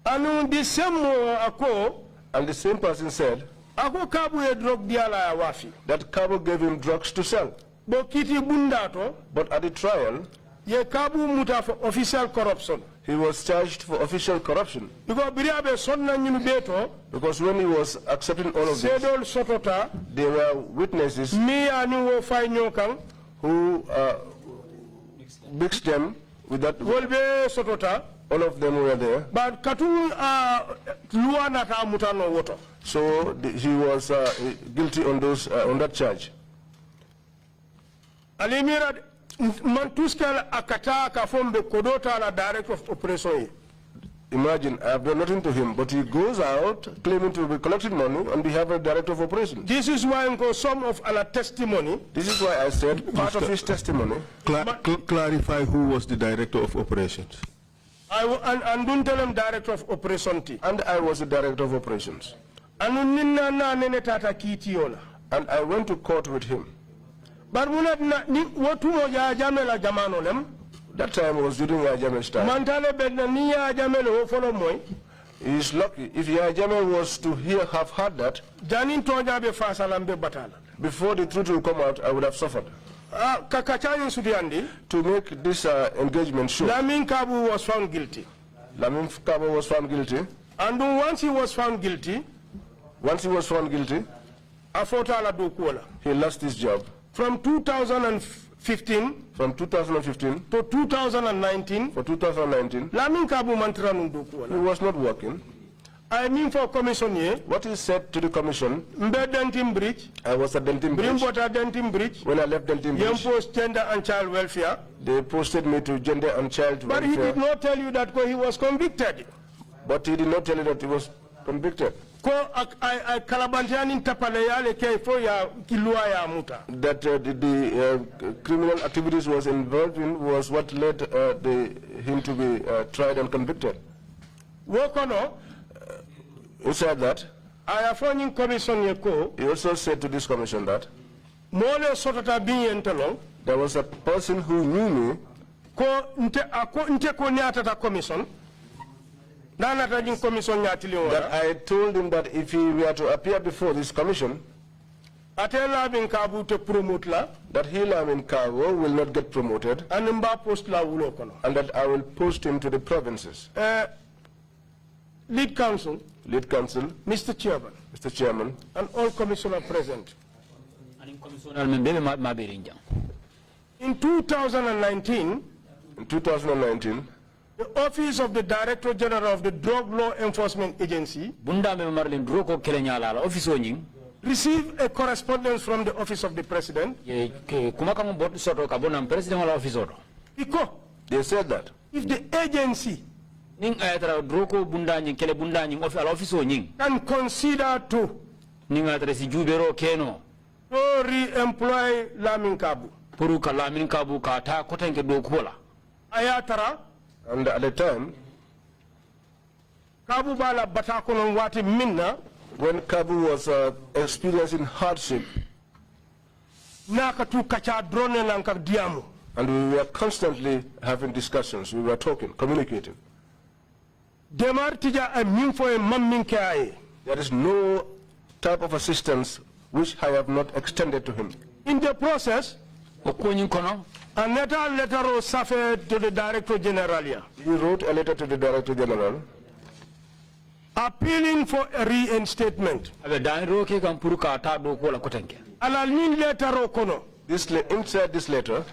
And the same ako. And the same person said. Ako Kabu ye drug diala wafi. That Kabu gave him drugs to sell. But kiti bundato. But at the trial. Ye Kabu muta for official corruption. He was charged for official corruption. Because when he was accepting all of this, there were witnesses who mixed them with that. All of them were there. But so he was guilty on those on that charge. Director of operation. Imagine, I have done nothing to him, but he goes out claiming to be collecting money on behalf of the director of operations. This is why some of our testimony. This is why I said part of his testimony. Clarify who was the director of operations. And don't tell him director of operations. And I was the director of operations. And I went to court with him. But that time was during Yajame's time. He is lucky. If Yajame was to have heard that, before the truth will come out, I would have suffered. To make this engagement sure. Lamin Kabu was found guilty. Lamin Kabu was found guilty. And once he was found guilty, he lost his job. From 2015 to 2019, for 2019, Lamin Kabu he was not working. I mean for commission here. What he said to the commission, Bridge. I was at Denton Bridge. Bridge. When I left Denton Bridge, Young Post Gender and Child Welfare. They posted me to Gender and Child Welfare. But he did not tell you that he was convicted. But he did not tell you that he was convicted. That the criminal activities was involved in was what led him to be tried and convicted. He said that. I have found commission. He also said to this commission that there was a person who knew me. That I told him that if he were to appear before this commission, that he Lamin Kabu will not get promoted, and that I will post him to the provinces. Lead counsel, Mr. Chairman, and all commissioners present. In 2019, the Office of the Director General of the Drug Law Enforcement Agency received a correspondence from the Office of the President. They said that if the agency can consider to re-employ Lamin Kabu. Ayatara. And at the time, when Kabu was experiencing hardship, and we were constantly having discussions, we were talking, communicating. There is no type of assistance which I have not extended to him. In the process, another letter was sent to the Director General. He wrote a letter to the Director General appealing for a reinstatement. Inside this letter,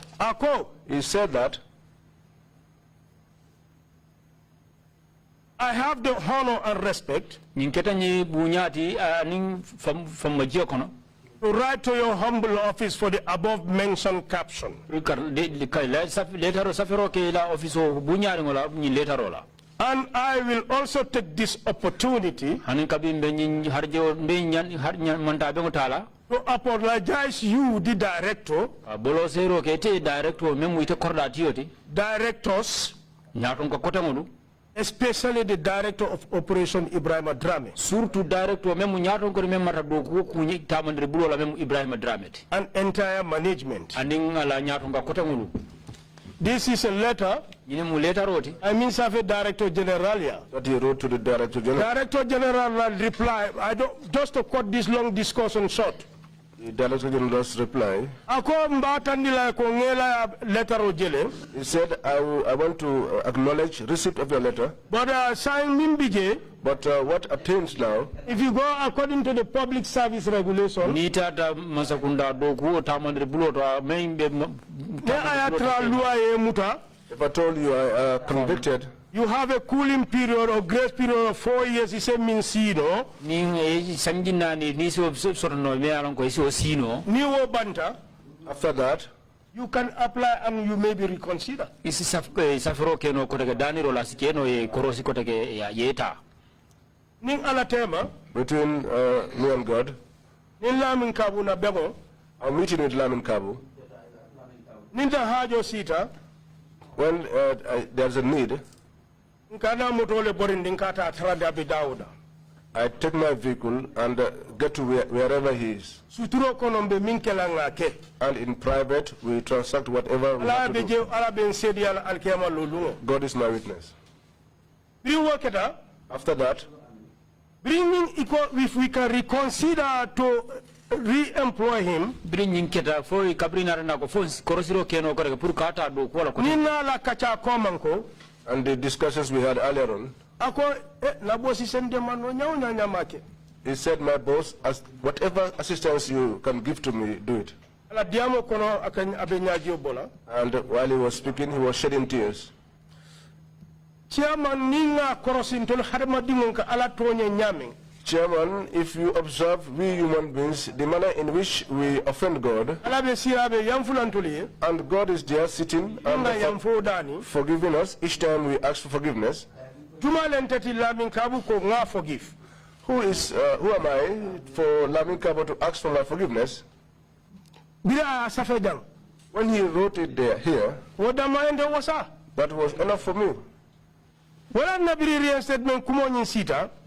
he said that I have the honor and respect to write to your humble office for the above mentioned caption. And I will also take this opportunity to apologize you, the director, directors, especially the director of Operation Ebrima Drammeh. And entire management. This is a letter. I mean, Director General. That he wrote to the Director General. Director General reply. I don't just to cut this long discussion short. The Director General's reply. He said, I want to acknowledge receipt of your letter. But what attains now, if you go according to the public service regulation, if I told you I are convicted, you have a cooling period or grace period of 4 years. He said, means no. After that, you can apply and you may be reconsidered. Between me and God, I'm meeting with Lamin Kabu. When there's a need, I take my vehicle and get to wherever he is. And in private, we transact whatever we have to do. God is my witness. After that, if we can reconsider to re-employ him, and the discussions we had earlier on, he said, my boss, whatever assistance you can give to me, do it. And while he was speaking, he was shedding tears. Chairman, if you observe, we human beings, the manner in which we offend God, and God is there sitting and forgiving us each time we ask for forgiveness. Who am I for Lamin Kabo to ask for my forgiveness? When he wrote it here, that was enough for me.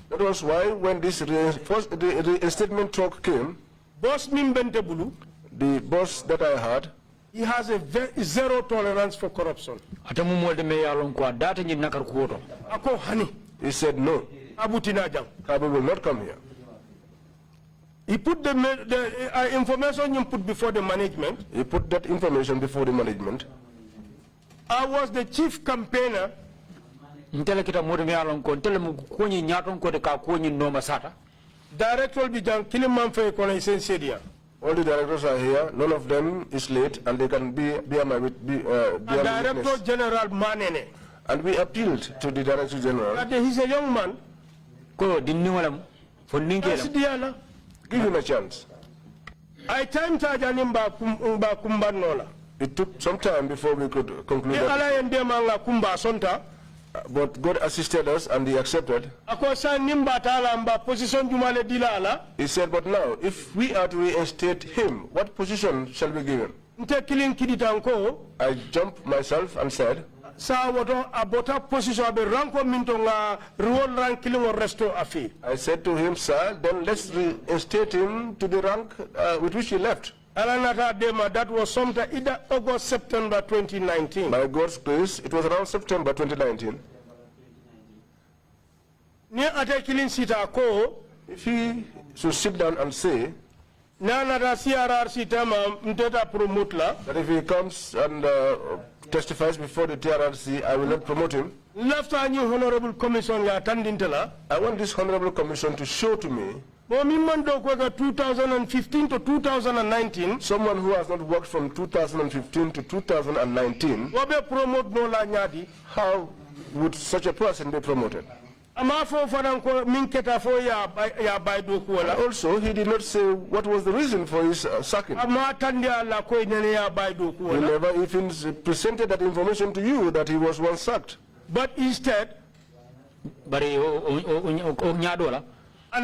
That was why when this reinstatement talk came, the boss that I had, he has a zero tolerance for corruption. He said no. Kabu will not come here. He put the information you put before the management. He put that information before the management. I was the chief campaigner. Director will be done. All the directors are here. None of them is late, and they can be my Director General Manene. And we appealed to the Director General. He's a young man. Give him a chance. I time It took some time before we could conclude that. But God assisted us and he accepted. He said, but now, if we are to reinstate him, what position shall we give him? I jumped myself and said, I said to him, sir, then let's reinstate him to the rank with which he left. That was sometime either August, September 2019. By God's grace, it was around September 2019. If he should sit down and say, That if he comes and testifies before the TRRC, I will not promote him. Honorable Commission ya tandintela. I want this Honorable Commission to show to me 2015 to 2019. Someone who has not worked from 2015 to 2019. How would such a person be promoted? Also, he did not say what was the reason for his sacking. He never even presented that information to you that he was once sacked. But instead, he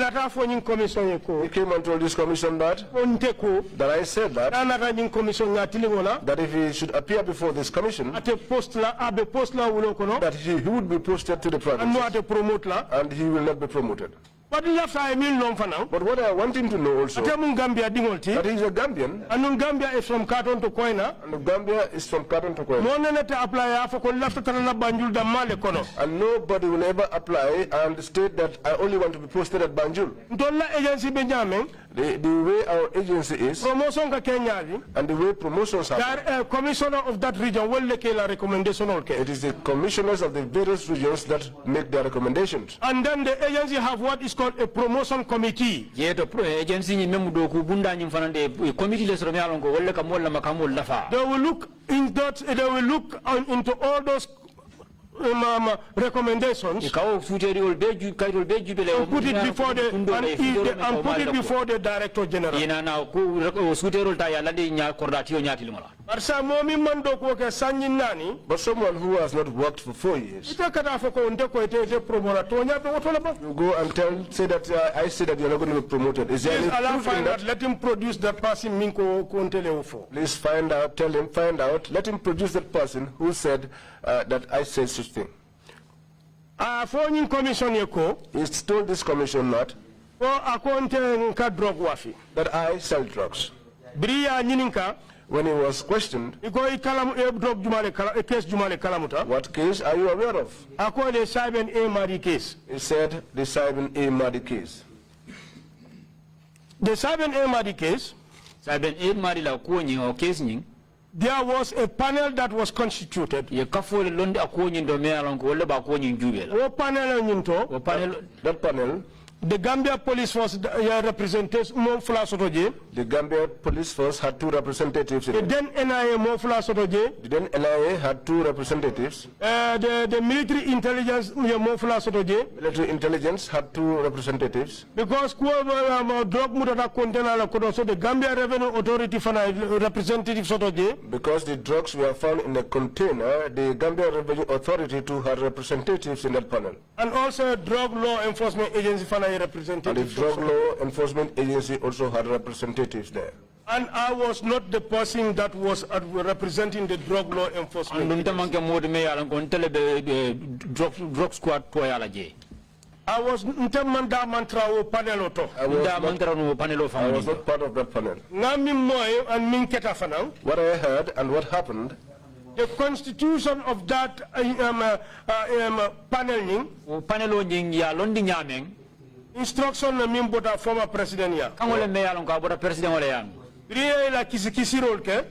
came and told this commission that I said that if he should appear before this commission, that he would be posted to the province and he will not be promoted. But what I want him to know also, that he is a Gambian, and Gambia is from Carton to Koina, and Gambia is from Carton to Koina. And nobody will ever apply and state that I only want to be posted at Banjul. The way our agency is, and the way promotions are, commissioner of that region will make a recommendation. It is the commissioners of the various regions that make their recommendations. And then the agency have what is called a promotion committee. They will look in that. They will look into all those recommendations and put it before the Director General. But someone who has not worked for 4 years, you go and say that I say that you're not going to be promoted. Is there any proof in that? Let him produce that person. Please find out, let him produce that person who said that I said such thing. He's told this commission that I sell drugs. When he was questioned, what case are you aware of? He said the Simon A. Madi case. The Simon A. Madi case, there was a panel that was constituted. That panel, the Gambia Police Force representatives, the Gambia Police Force had 2 representatives. The then NIA The then NIA had 2 representatives. The military intelligence had 2 representatives. Because the Gambia Revenue Authority representatives. Because the drugs were found in a container, the Gambia Revenue Authority too had representatives in that panel. And also Drug Law Enforcement Agency representatives. And the Drug Law Enforcement Agency also had representatives there. And I was not the person that was representing the Drug Law Enforcement Agency. I was not part of that panel. What I heard and what happened, the constitution of that paneling, instruction na mimbota former president ya.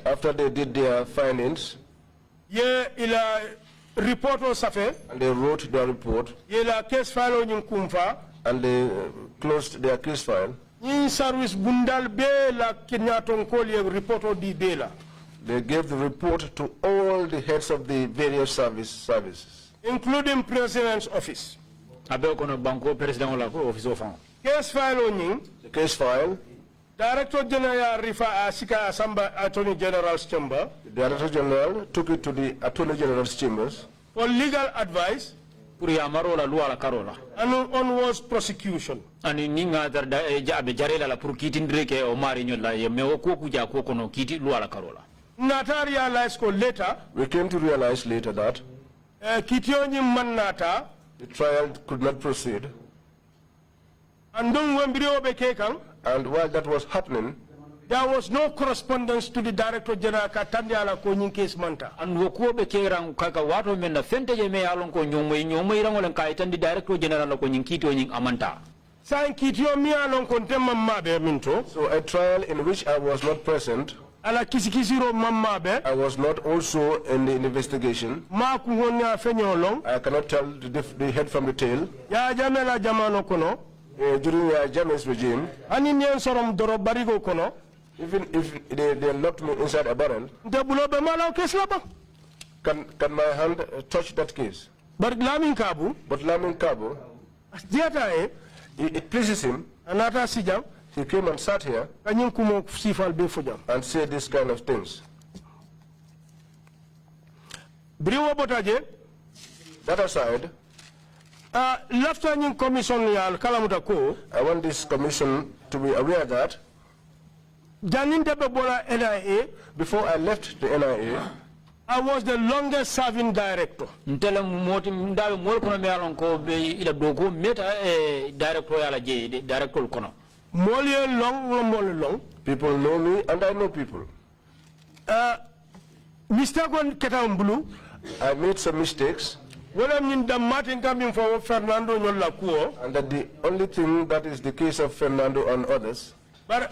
After they did their findings, report was safe, and they wrote their report, case file and they closed their case file. Service bundal be la kenyaton report di bela. They gave the report to all the heads of the various services, including President's office. Case file, the case file. Director General Rifa Asika Asamba Attorney General's chamber. The Director General took it to the Attorney General's chambers for legal advice and onwards prosecution. And later, we came to realize later that the trial could not proceed. And while that was happening, there was no correspondence to the Director General Katandiala Koning case Manta. And Wokobe Kerang Kaka Wato Mena Fente me Alonko Nyomo Nyomo Rangolan Kaitan, the Director General Koning Kito Amanta. So a trial in which I was not present, I was not also in the investigation. I cannot tell the head from the tail. During Jammeh's regime, even if they locked me inside a barrel, can my hand touch that case? But Lamin Kabu, it pleases him. He came and sat here and said this kind of things. That aside, I want this commission to be aware that before I left the NIA, I was the longest serving director. People know me and I know people. I made some mistakes. And that the only thing that is the case of Fernando and others. But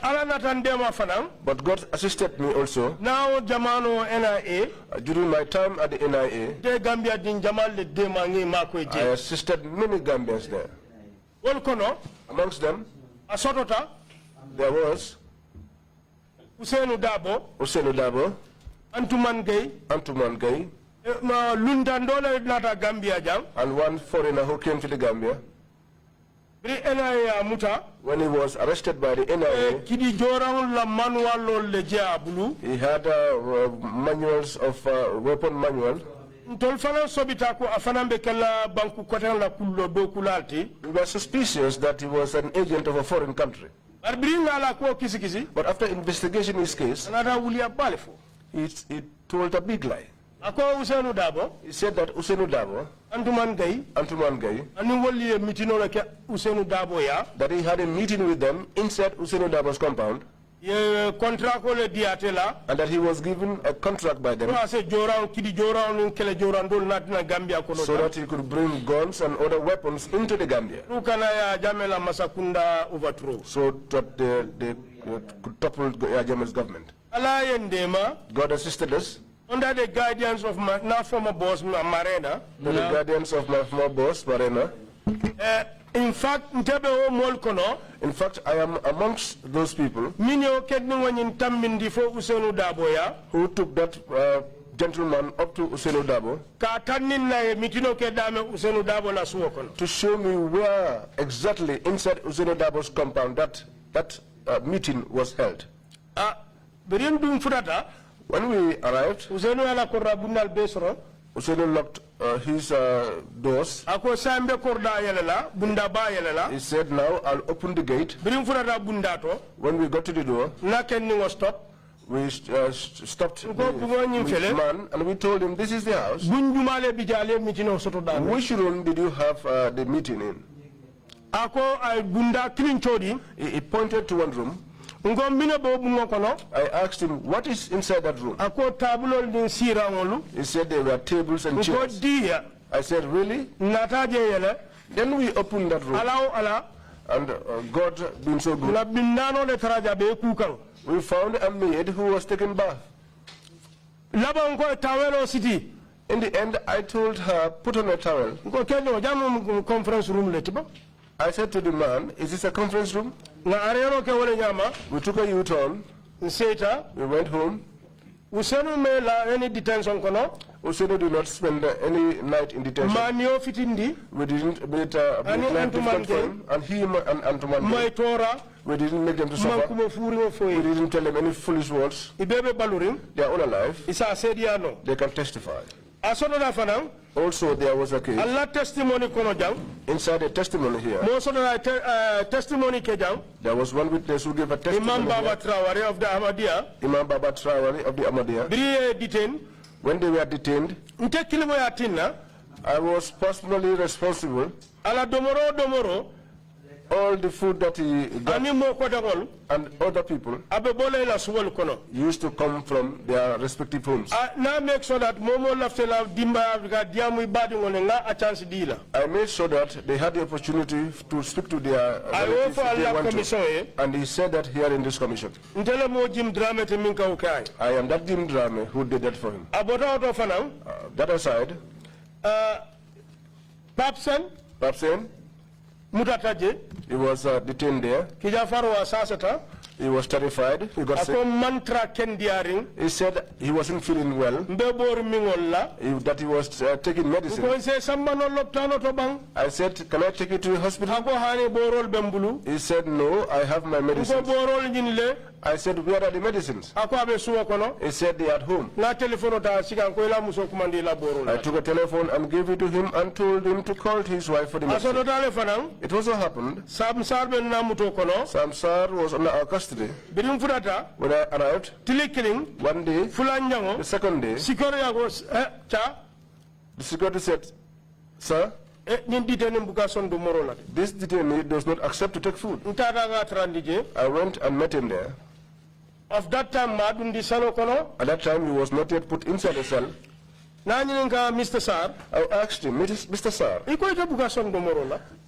God assisted me also. Now NIA. During my time at the NIA, I assisted many Gambians there. Amongst them, there was Usainu Dabo, Antuman Gay, and one foreigner who came to the Gambia. When he was arrested by the NIA, he had manuals of weapon manual. We were suspicious that he was an agent of a foreign country. But after investigation in his case, he told a big lie. He said that Usainu Dabo, Antuman Gay, that he had a meeting with them inside Usainu Dabo's compound, and that he was given a contract by them so that he could bring guns and other weapons into the Gambia so that they could topple Jammeh's government. God assisted us. Under the guidance of my now former boss, Marena. Under the guidance of my former boss, Marena. In fact, I am amongst those people who took that gentleman up to Usainu Dabo to show me where exactly inside Usainu Dabo's compound that meeting was held. When we arrived, Usainu locked his doors. He said, now I'll open the gate. When we got to the door, we stopped the man and we told him, this is the house. Which room did you have the meeting in? He pointed to one room. I asked him, what is inside that room? He said there were tables and chairs. I said, really? Then we opened that room. And God being so good, we found a maid who was taking bath. In the end, I told her, put on a towel. I said to the man, is this a conference room? We took a U-turn. We went home. Usainu did not spend any night in detention. We didn't make different for him. And he and Antuman, we didn't make them to suffer. We didn't tell them any foolish words. They are all alive. They can testify. Also, there was a case inside the testimony here. There was one witness who gave a testimony. Imam Baba Traore of the Ahmadiyya. When they were detained, I was personally responsible all the food that he got and other people used to come from their respective homes. Now make sure that I made sure that they had the opportunity to speak to their relatives if they want to. And he said that here in this commission. I am that Jim Drammeh who did that for him. That aside, Papsen, he was detained there. He was terrified. He got sick. He said he wasn't feeling well. That he was taking medicine. I said, can I take you to the hospital? He said, no, I have my medicine. I said, where are the medicines? He said, they are at home. I took a telephone and gave it to him and told him to call his wife for the medicine. It also happened. Samsar was under our custody. When I arrived, one day, the second day, the security said, sir, this detainee does not accept to take food. I went and met him there. Of that time, at that time, he was not yet put inside the cell. Mr. Sir, I asked him, Mr. Sir,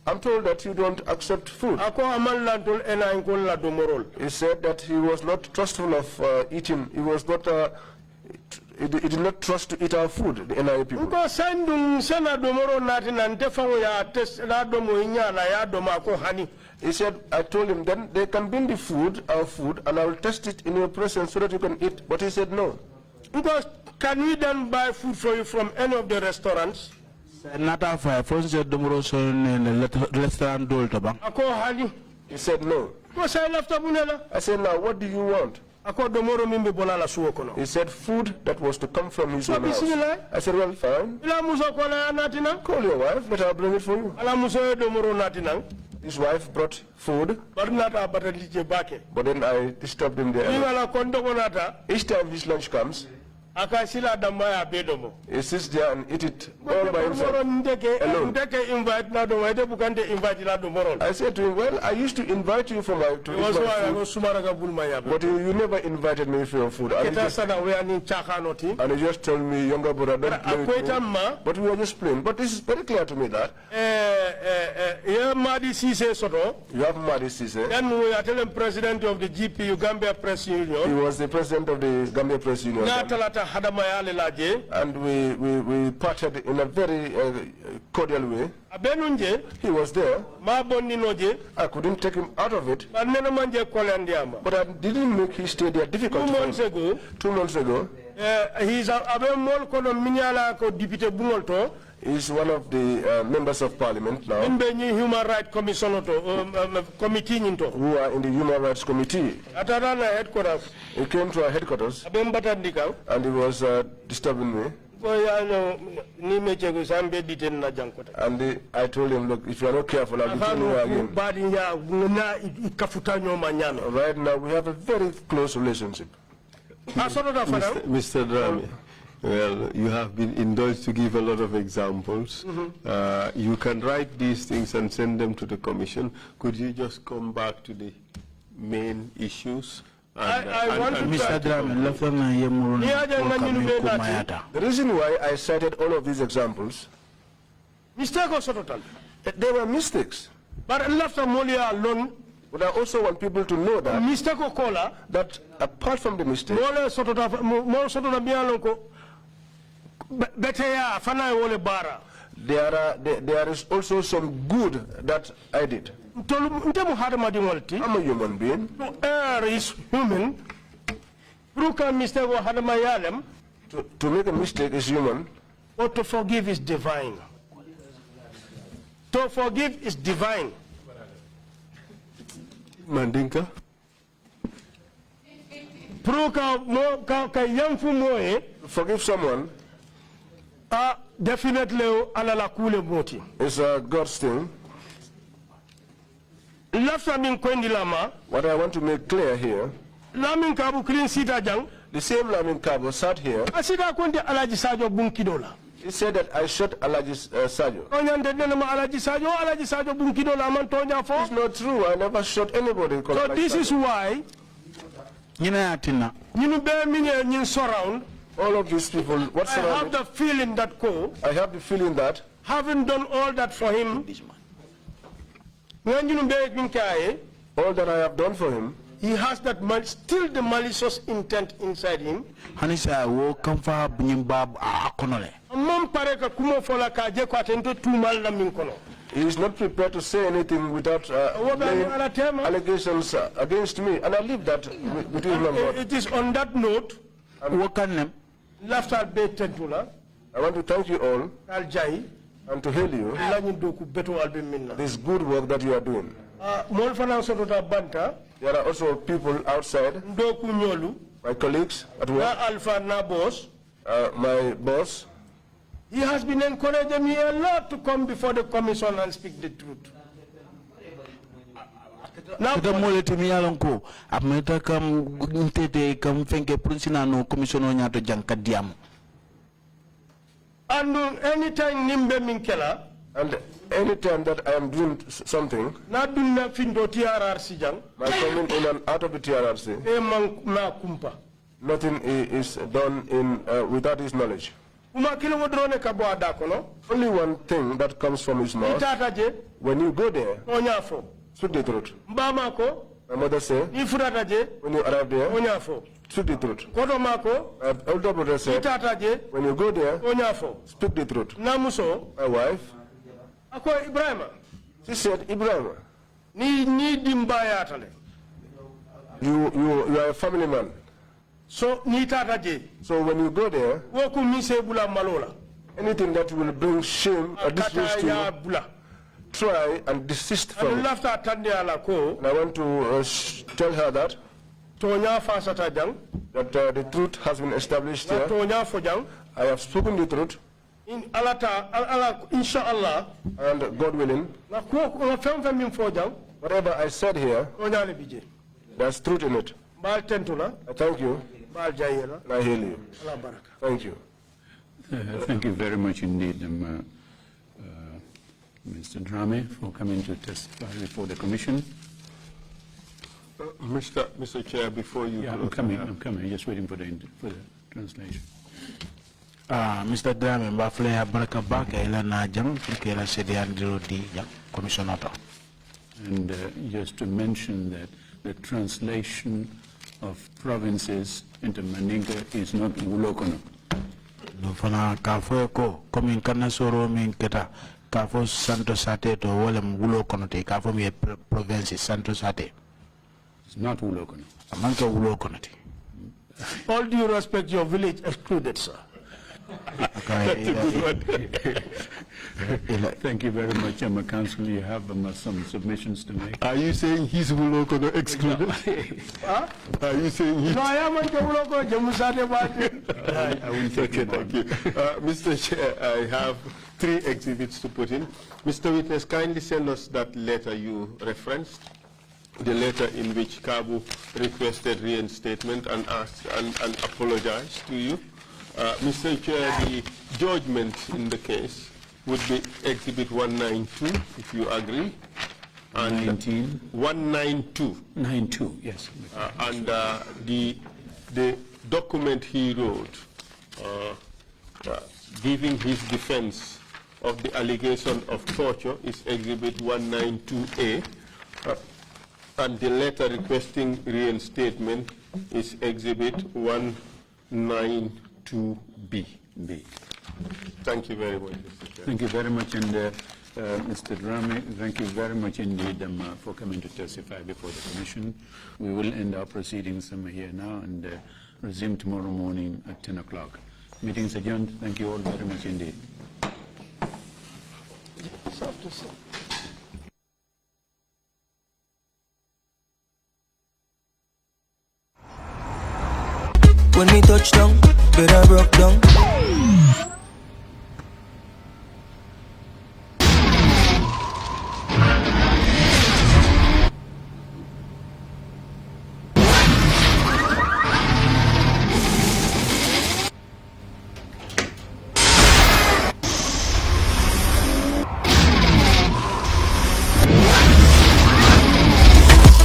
I'm told that you don't accept food. He said that he was not trustful of eating. He was not. He did not trust to eat our food, the NIA people. He said, I told him, then they can bring the food, our food, and I will test it in your presence so that you can eat. But he said no. Because can we then buy food for you from any of the restaurants? He said no. I said, now what do you want? He said food that was to come from his own house. I said, well, fine. Call your wife, let her bring it for you. His wife brought food, but then I disturbed him there. Each time his lunch comes, he sits there and eats it all by himself, alone. I said to him, well, I used to invite you for my food, but you never invited me for your food. And he just told me, younger brother, don't play with me. But we were just playing. But this is very clear to me that you have Madi Cisse. Then we are telling president of the GPU, Gambia Press Union. He was the president of the Gambia Press Union. And we parted in a very cordial way. He was there. I couldn't take him out of it. But I didn't make his stay there difficult. 2 months ago. He's one of the members of parliament now. Human Rights Commission committee who are in the Human Rights Committee. He came to our headquarters and he was disturbing me. And I told him, look, if you are not careful, I'll detain you again. Right now, we have a very close relationship. Mr. Drammeh, well, you have been indulged to give a lot of examples. You can write these things and send them to the commission. Could you just come back to the main issues? Mr. Drammeh, the reason why I cited all of these examples, they were mistakes. But I also want people to know that, that apart from the mistake, there is also some good that I did. I'm a human being. To err is human. To make a mistake is human. But to forgive is divine. To forgive is divine. Mandinka? Forgive someone. Definitely it's a God's thing. What I want to make clear here, the same Lamin Kabo sat here He said that I shot Alaji Sajo. It's not true. I never shot anybody. So this is why surround all of these people. What's I have the feeling that I have the feeling that having done all that for him, all that I have done for him, he has that still the malicious intent inside him. He is not prepared to say anything without allegations against me, and I leave that between him and God. It is on that note, I want to thank you all and to hail you this good work that you are doing. There are also people outside, my colleagues at work, my boss. He has been encouraging me a lot to come before the commission and speak the truth. Now, and anytime nimbe minkela, and anytime that I am doing something, na dunna findo TRRC jang, by coming in and out of the TRRC, nothing is done without his knowledge. Only one thing that comes from his mouth. When you go there, speak the truth. My mother said, when you arrive there, speak the truth. My older brother said, when you go there, speak the truth. My wife, she said, Ebrima, you are a family man. So when you go there, anything that will bring shame or disgrace to you, try and desist from it. And I want to tell her that the truth has been established here. I have spoken the truth. Inshallah, and God willing, whatever I said here, there's truth in it. I thank you. And I hail you. Thank you. Thank you very much indeed, Mr. Drammeh, for coming to testify before the Commission. Mr. Chair, before you... Yeah, I'm coming, just waiting for the translation. Mr. Drammeh, mbafle baraka baka ila na jam kila sedi andiro di Commissioner. And just to mention that the translation of provinces into Maninga is not Wulokono. No fana kafo ko komin kana soro min keta kafo Santo Sate to wolem Wulokono te kafo mi province Santo Sate. It's not Wulokono. Amanka Wulokono te. All due respect, your village excluded, sir. That's a good one. Thank you very much, Council. You have some submissions to make. Are you saying he's Wulokono excluded? Huh? Are you saying he's... No, I am on Wulokono. I will take it. Thank you. Mr. Chair, I have 3 exhibits to put in. Mr. Witness, kindly send us that letter you referenced, the letter in which Kabu requested reinstatement and asked and apologized to you. Mr. Chair, the judgment in the case would be Exhibit 192, if you agree. And 192. 92, yes. And the document he wrote giving his defense of the allegation of torture is Exhibit 192A. And the letter requesting reinstatement is Exhibit 192B. Thank you very much, Mr. Chair. Thank you very much, and Mr. Drammeh, thank you very much indeed for coming to testify before the Commission. We will end our proceedings here now and resume tomorrow morning at 10 o'clock. Meeting is adjourned. Thank you all very much indeed. When we touch down, better broke down.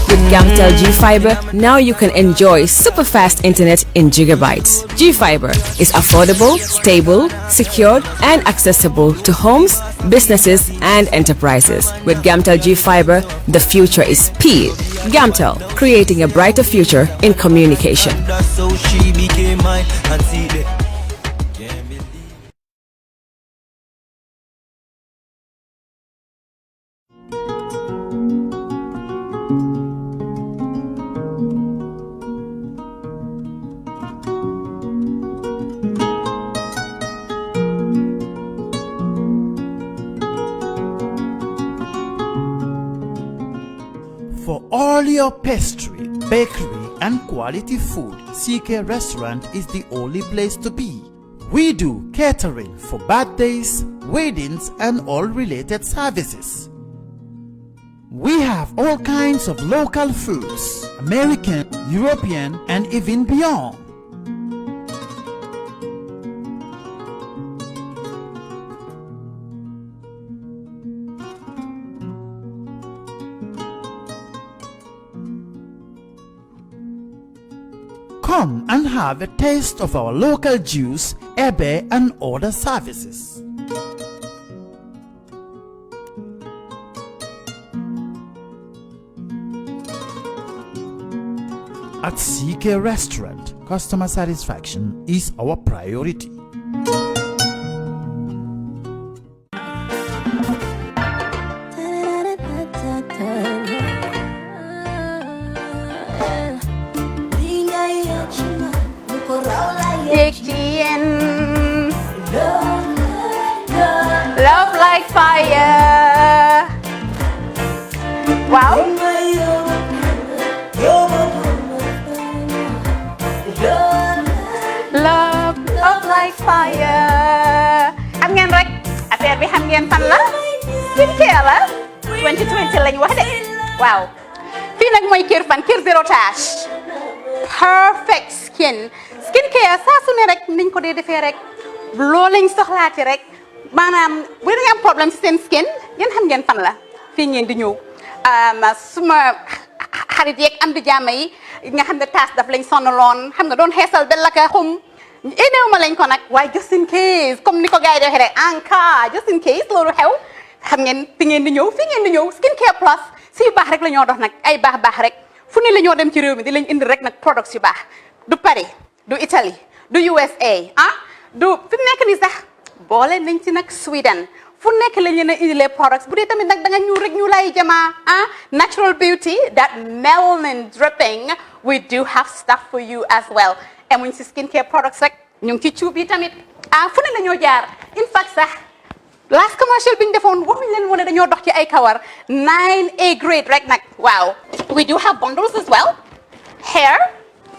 With Gamtel G-Fiber, now you can enjoy super fast internet in gigabytes. G-Fiber is affordable, stable, secured, and accessible to homes, businesses, and enterprises. With Gamtel G-Fiber, the future is speed. Gamtel, creating a brighter future in communication. That's how she became mine and see the For all your pastry, bakery, and quality food, CK Restaurant is the only place to be. We do catering for birthdays, weddings, and all related services. We have all kinds of local foods, American, European, and even beyond. Come and have a taste of our local juice, ebe, and other services. At CK Restaurant, customer satisfaction is our priority. Love like fire. Wow. Love like fire. Xam ngeen rek affaire bi xam ngeen fan la? Skincare la. 2020 lañ wax de. Waaw. Fii nag mooy Kerr fan Kerr zero tache. Perfect skin. Skincare saa su ne rek niñ ko dee defee rek loo lañ soxlaati rek maanaam bu ngeen am problème ci seen skin yéen xam ngeen fan la fii ngeen di ñëw suma xarit yeeg am di jàmm yi nga xam ne taas daf lañ sonaloon xam nga doon xeesal benn la ka xum éneew ma lañ ko nag waaye just in case comme ni ko gars yi defee rek en cas just in case loolu xew xam ngeen fi ngeen di ñëw Skincare Plus si yu baax rek la ñoo dox nag ay baax rek fu ne la ñoo dem ci réew mi di lañ indi rek nag products yu baax du Paris du Italie du USA du fi mu nekk nii sax boole nañ ci nag Sweden fu nekk lañ leen a indilee products bu dee tamit nag da nga ñuul rek ñu lay jamaa natural beauty that melanin dripping we do have stuff for you as well emuñ si skincare products rek ñu ngi ci cuub yi tamit fu ne la ñoo jaar in fact sax last commercial bi ñu defoon waxuñ leen woon dañoo dox ci ay kawar 9A grade rek nag waaw we do have bundles as well hair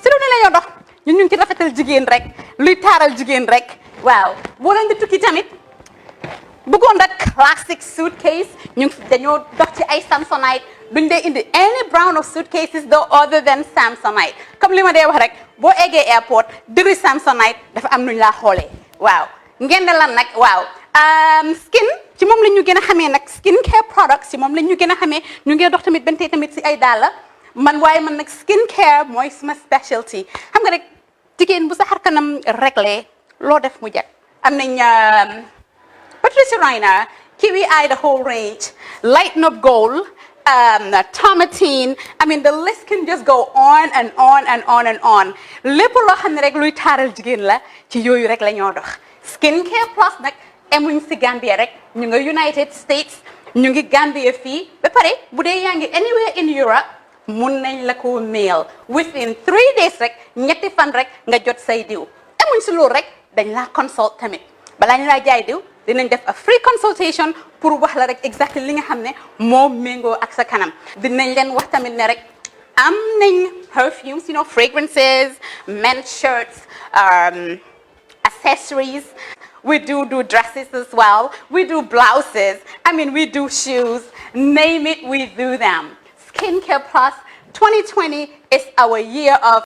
si lu ne la ñoo dox ñun ñu ngi ci rafetal jigéen rek luy taaral jigéen rek waaw boo leen di tukki tamit bëggoon rek classic suitcase ñu dañoo dox ci ay Samsonite duñ dee indi any brand of suitcases though other than Samsonite comme li ma dee wax rek boo eggee airport diri Samsonite dafa am nuñ laa xoolee waaw ngeen ne lan nag waaw skin ci moom la ñu gën a xamee nag skincare products ci moom la ñu gën a xamee ñu ngi dox tamit bentee tamit si ay dàlla man waaye man nag skincare mooy suma specialty xam nga rek jigéen bu sa xar kanam réglé loo def mu jag am nañ Patricia Reiner Kiwi Eye the whole range Lighten Up Gold Tomatine I mean the list can just go on and on and on and on lépp loo xam ne rek luy taaral jigéen la ci yooyu rek la ñoo dox Skincare Plus nag emuñ si Gambia rek ñu ngi United States ñu ngi Gambia fii ba pare bu dee yaa ngi anywhere in Europe mun nañ la ko mail within 3 days rek ñetti fan rek nga jot say diw emuñ si loolu rek dañ laa consult tamit balaa ñu laa jaay diw dinañ def a free consultation pour wax la rek exactly li nga xam ne moo méngoo ak sa kanam dinañ leen wax tamit ne rek am nañ perfumes you know fragrances men's shirts accessories we do dresses as well we do blouses I mean we do shoes name it we do them Skincare Plus 2020 is our year of